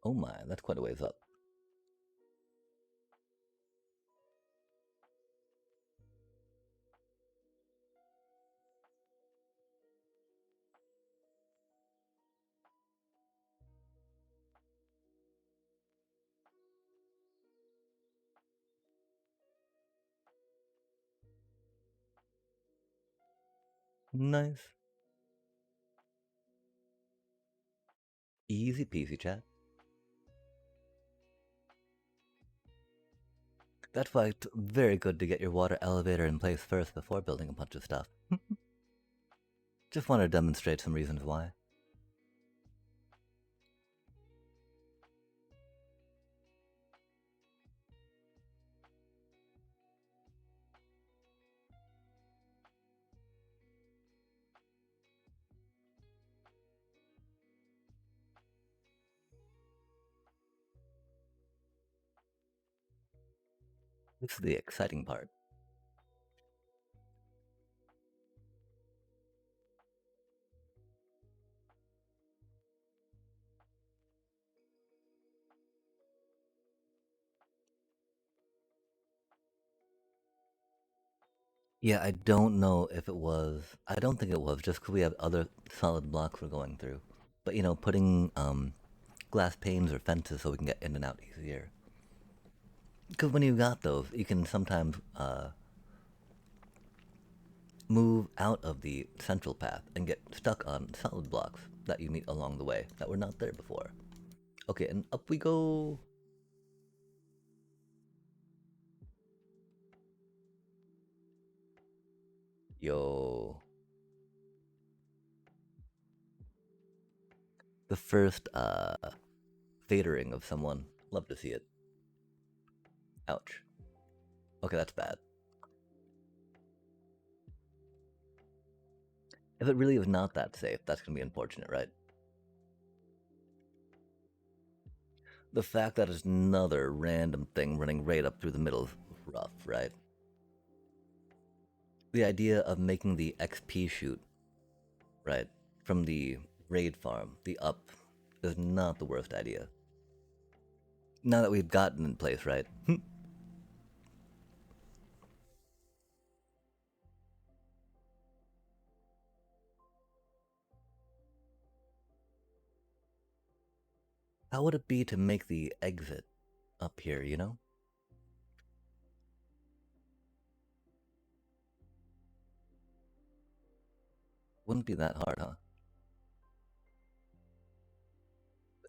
Oh my, that's quite a ways up. Nice. Easy peasy, chat. That's why it's very good to get your water elevator in place first before building a bunch of stuff. Just want to demonstrate some reasons why. This is the exciting part. Yeah, I don't know if it was. I don't think it was, just because we have other solid blocks we're going through. But you know, putting glass panes or fences so we can get in and out easier. Because when you got those, you can sometimes move out of the central path and get stuck on solid blocks that you meet along the way that were not there before. Okay, and up we go. Yo. The first fadering of someone. Love to see it. Ouch. Okay, that's bad. If it really is not that safe, that's gonna be unfortunate, right? The fact that it's another random thing running right up through the middle is rough, right? The idea of making the XP shoot, right, from the raid farm, the up, is not the worst idea. Now that we've gotten in place, right? How would it be to make the exit up here, you know? Wouldn't be that hard, huh?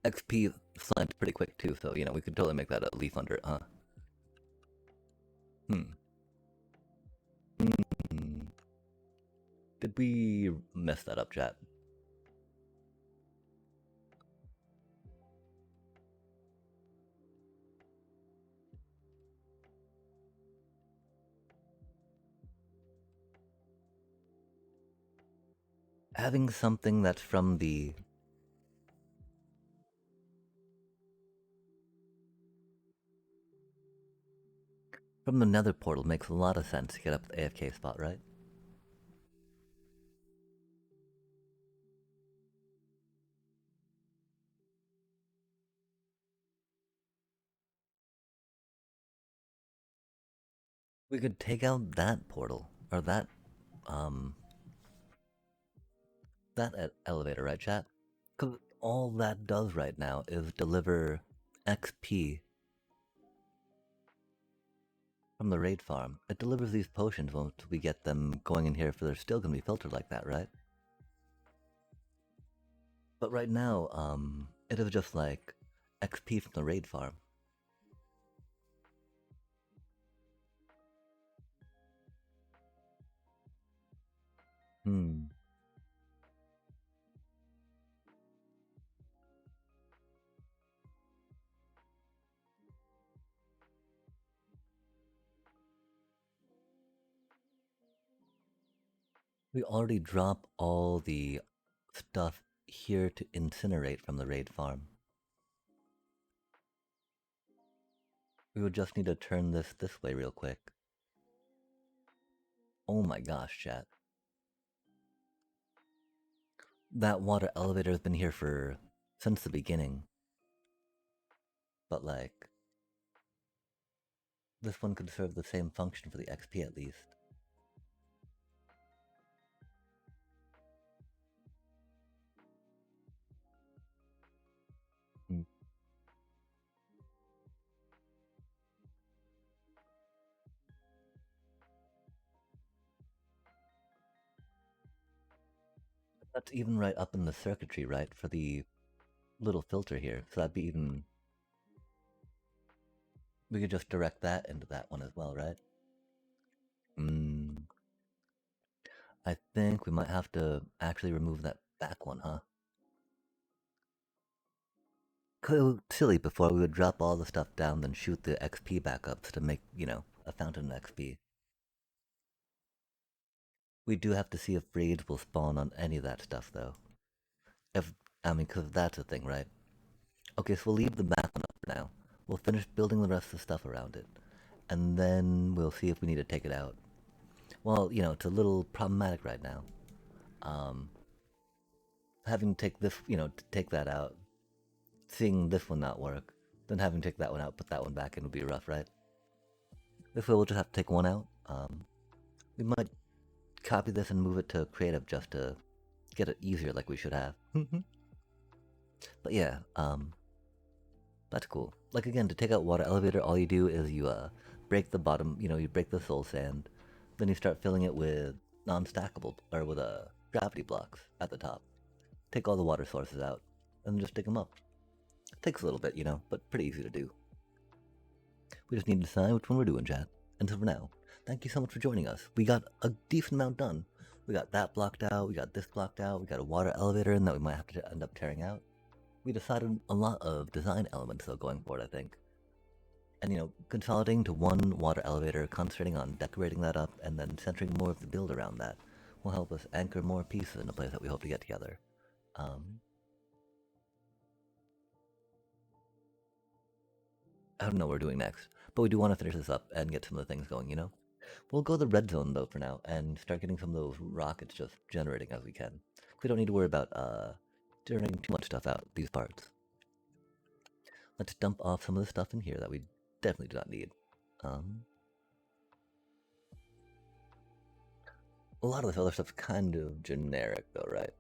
XP slides pretty quick too, so you know we could totally make that a leaf under it, huh? Hmm. Hmm. Did we mess that up, chat? Having something that's from the nether portal makes a lot of sense to get up the AFK spot, right? We could take out that portal or um that elevator, right, chat? Because all that does right now is deliver XP from the raid farm. It delivers these potions once we get them going in here, for they're still gonna be filtered like that, right? But right now, it is just like XP from the raid farm. Hmm. We already drop all the stuff here to incinerate from the raid farm. We would just need to turn this way real quick. Oh my gosh, chat. That water elevator has been here since the beginning. But like, this one could serve the same function for the XP at least. Hmm. That's even right up in the circuitry, right, for the little filter here. So that'd be even... We could just direct that into that one as well, right? Hmm. I think we might have to actually remove that back one, huh? Silly before we would drop all the stuff down, then shoot the XP backups to make, you know, a fountain of XP. We do have to see if raids will spawn on any of that stuff, though. If I mean, because that's a thing, right? Okay, so we'll leave the back one up for now. We'll finish building the rest of the stuff around it, and then we'll see if we need to take it out. Well, you know, it's a little problematic right now. Um, having to take this, you know, to take that out, seeing this one not work, then having to take that one out, put that one back in would be rough, right? This way we'll just have to take one out. We might copy this and move it to creative just to get it easier like we should have. But yeah, that's cool. Like again, to take out water elevator, all you do is you break the bottom, you know, you break the soul sand, then you start filling it with non-stackable, or with gravity blocks at the top. Take all the water sources out, and just dig them up. It takes a little bit, you know, but pretty easy to do. We just need to decide which one we're doing, chat. And so for now, thank you so much for joining us. We got a decent amount done. We got that blocked out, we got this blocked out, we got a water elevator in that we might have to end up tearing out. We decided a lot of design elements though going forward, I think. And you know, consolidating to one water elevator, concentrating on decorating that up, and then centering more of the build around that will help us anchor more pieces in a place that we hope to get together. Um, I don't know what we're doing next, but we do want to finish this up and get some of the things going, you know? We'll go the red zone though for now and start getting some of those rockets just generating as we can. We don't need to worry about generating too much stuff out these parts. Let's dump off some of the stuff in here that we definitely do not need. Um, a lot of this other stuff's kind of generic though, right?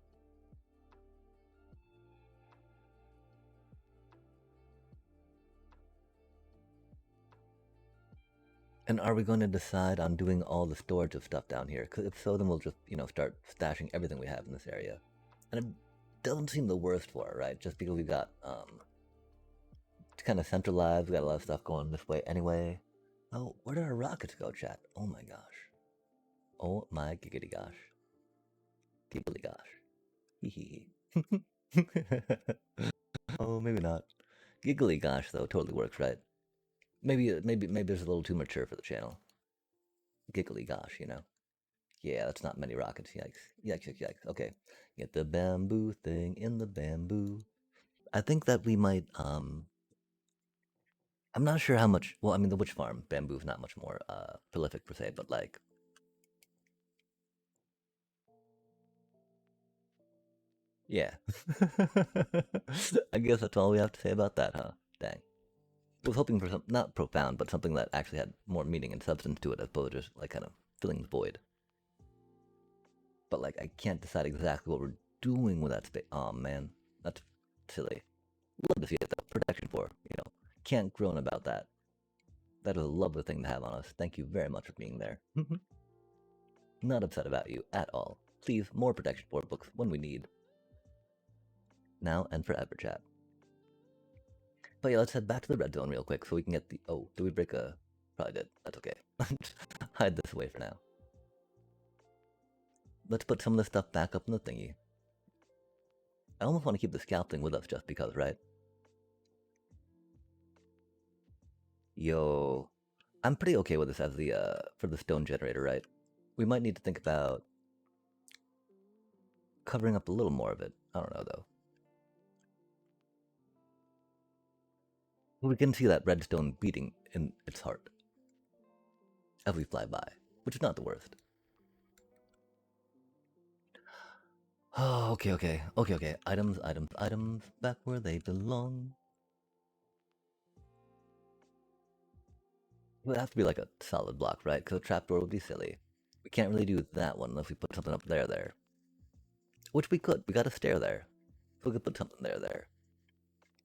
And are we going to decide on doing all the storage of stuff down here? Because if so, then we'll just, start stashing everything we have in this area. And it doesn't seem the worst for it, right? Just because we got, it's kind of centralized. We got a lot of stuff going this way anyway. Oh, where did our rockets go, chat? Oh my gosh. Oh my giggity gosh. Giggly gosh. Hee hee. Oh, maybe not. Giggly gosh, though, totally works, right? Maybe it's a little too mature for the channel. Giggly gosh. Yeah, that's not many rockets. Yikes. Yikes, yikes, yikes. Okay. Get the bamboo thing in the bamboo. I think that we might, I'm not sure how much, well, I mean, the witch farm, bamboo is not much more prolific per se, but like, yeah. I guess that's all we have to say about that, huh? Dang. I was hoping for something, not profound, but something that actually had more meaning and substance to it as opposed to just like kind of filling the void. But like, I can't decide exactly what we're doing with that space. Oh man, that's silly. Love to see it though. Protection for. Can't groan about that. That is a lovely thing to have on us. Thank you very much for being there. Not upset about you at all. Please, more protection for books when we need. Now and forever, chat. But yeah, let's head back to the red zone real quick so we can get the. Oh, did we break a? Probably did. That's okay. Hide this away for now. Let's put some of this stuff back up in the thingy. I almost want to keep the scalp thing with us just because, right? Yo, I'm pretty okay with this as the for the stone generator, right? We might need to think about covering up a little more of it. I don't know though. We can see that redstone beating in its heart as we fly by, which is not the worst. Oh, okay. Items, items, items, back where they belong. It would have to be like a solid block, right? Because a trapdoor would be silly. We can't really do that one unless we put something up there. Which we could. We got a stair there. So we could put something there.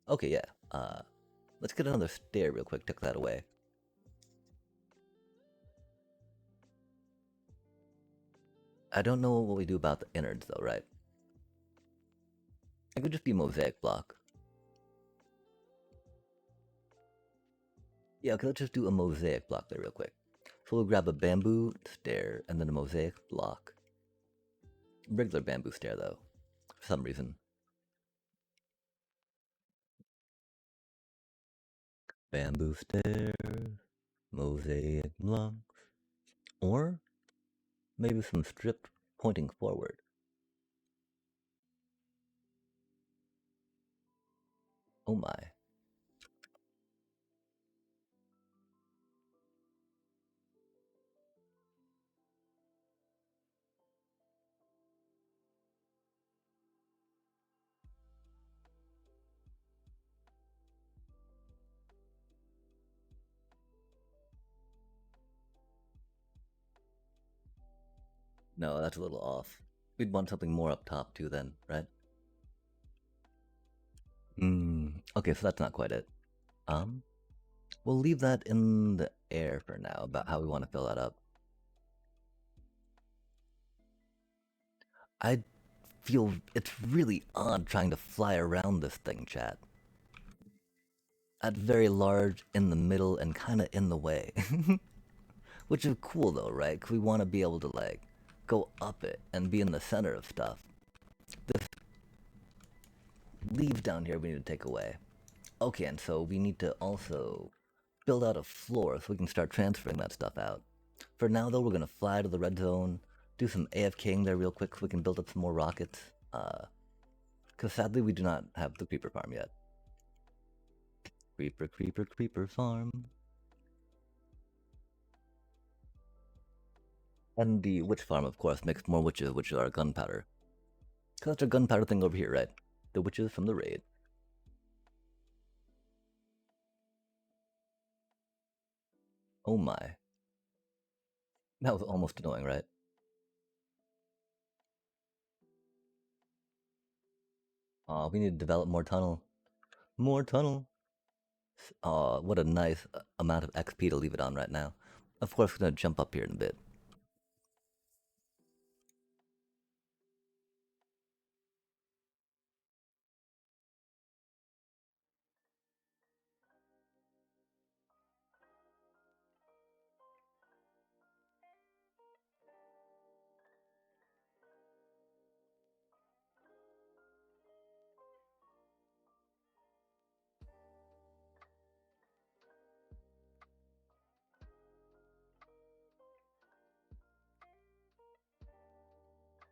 Okay, yeah. Let's get another stair real quick. Tuck that away. I don't know what we do about the innards though, right? It could just be mosaic block. Yeah, okay, let's just do a mosaic block there real quick. So we'll grab a bamboo stair and then a mosaic block. Regular bamboo stair though, for some reason. Bamboo stairs, mosaic blocks, or maybe some strips pointing forward. Oh my. No, that's a little off. We'd want something more up top too then, right? Okay, so that's not quite it. Um, we'll leave that in the air for now about how we want to fill that up. I feel it's really odd trying to fly around this thing, chat. That's very large, in the middle, and kind of in the way. Which is cool though, right? Because we want to be able to, like, go up it and be in the center of stuff. This leaves down here we need to take away. Okay, and so we need to also build out a floor so we can start transferring that stuff out. For now, though, we're going to fly to the red zone, do some AFKing there real quick so we can build up some more rockets. Because sadly, we do not have the creeper farm yet. Creeper, creeper, creeper farm. And the witch farm, of course, makes more witches, which are gunpowder. Because that's our gunpowder thing over here, right? The witches from the raid. Oh my. That was almost annoying, right? Aw, we need to develop more tunnel. More tunnel. Aw, what a nice amount of XP to leave it on right now. Of course, we're gonna jump up here in a bit.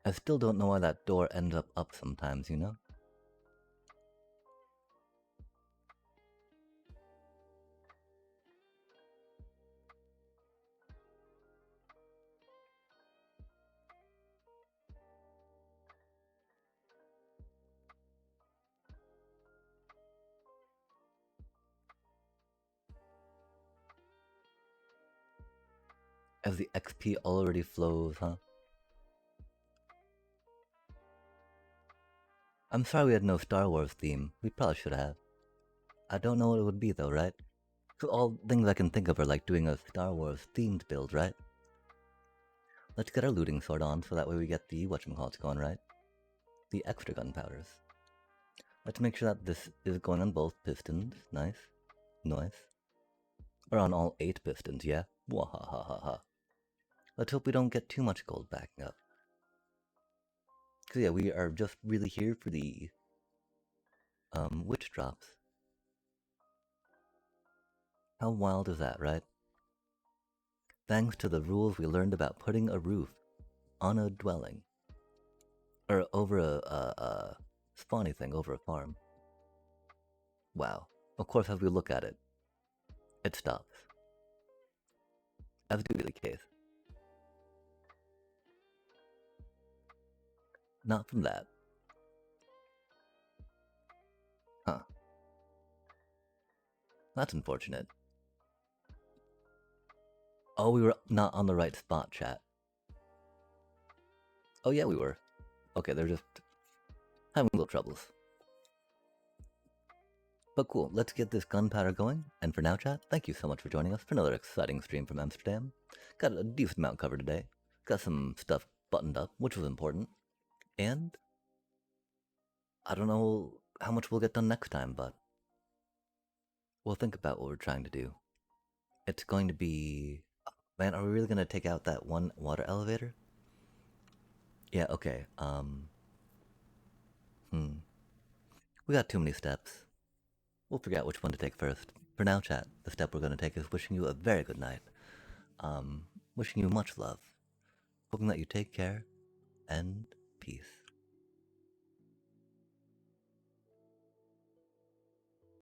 I still don't know why that door ends up sometimes, you know? As the XP already flows, huh? I'm sorry we had no Star Wars theme. We probably should have. I don't know what it would be though, right? So all things I can think of are like doing a Star Wars themed build, right? Let's get our looting sword on so that way we get the whatchamacallits going, right? The extra gunpowders. Let's make sure that this is going on both pistons. Nice. Nice. Or on all 8 pistons, yeah? Wahahaha. Let's hope we don't get too much gold backing up. Because yeah, we are just really here for the witch drops. How wild is that, right? Thanks to the rules we learned about putting a roof on a dwelling. Or over a spawny thing, over a farm. Wow. Of course, as we look at it, it stops. As do the case. Not from that. Huh. That's unfortunate. Oh, we were not on the right spot, chat. Oh yeah, we were. Okay, they're just having little troubles. But cool, let's get this gunpowder going. And for now, chat, thank you so much for joining us for another exciting stream from Emptersdam. Got a decent amount covered today. Got some stuff buttoned up, which was important. And I don't know how much we'll get done next time, but we'll think about what we're trying to do. It's going to be... Man, are we really going to take out that one water elevator? Yeah, okay. We got too many steps. We'll figure out which one to take first. For now, chat, the step we're going to take is wishing you a very good night. Wishing you much love. Hoping that you take care, and peace.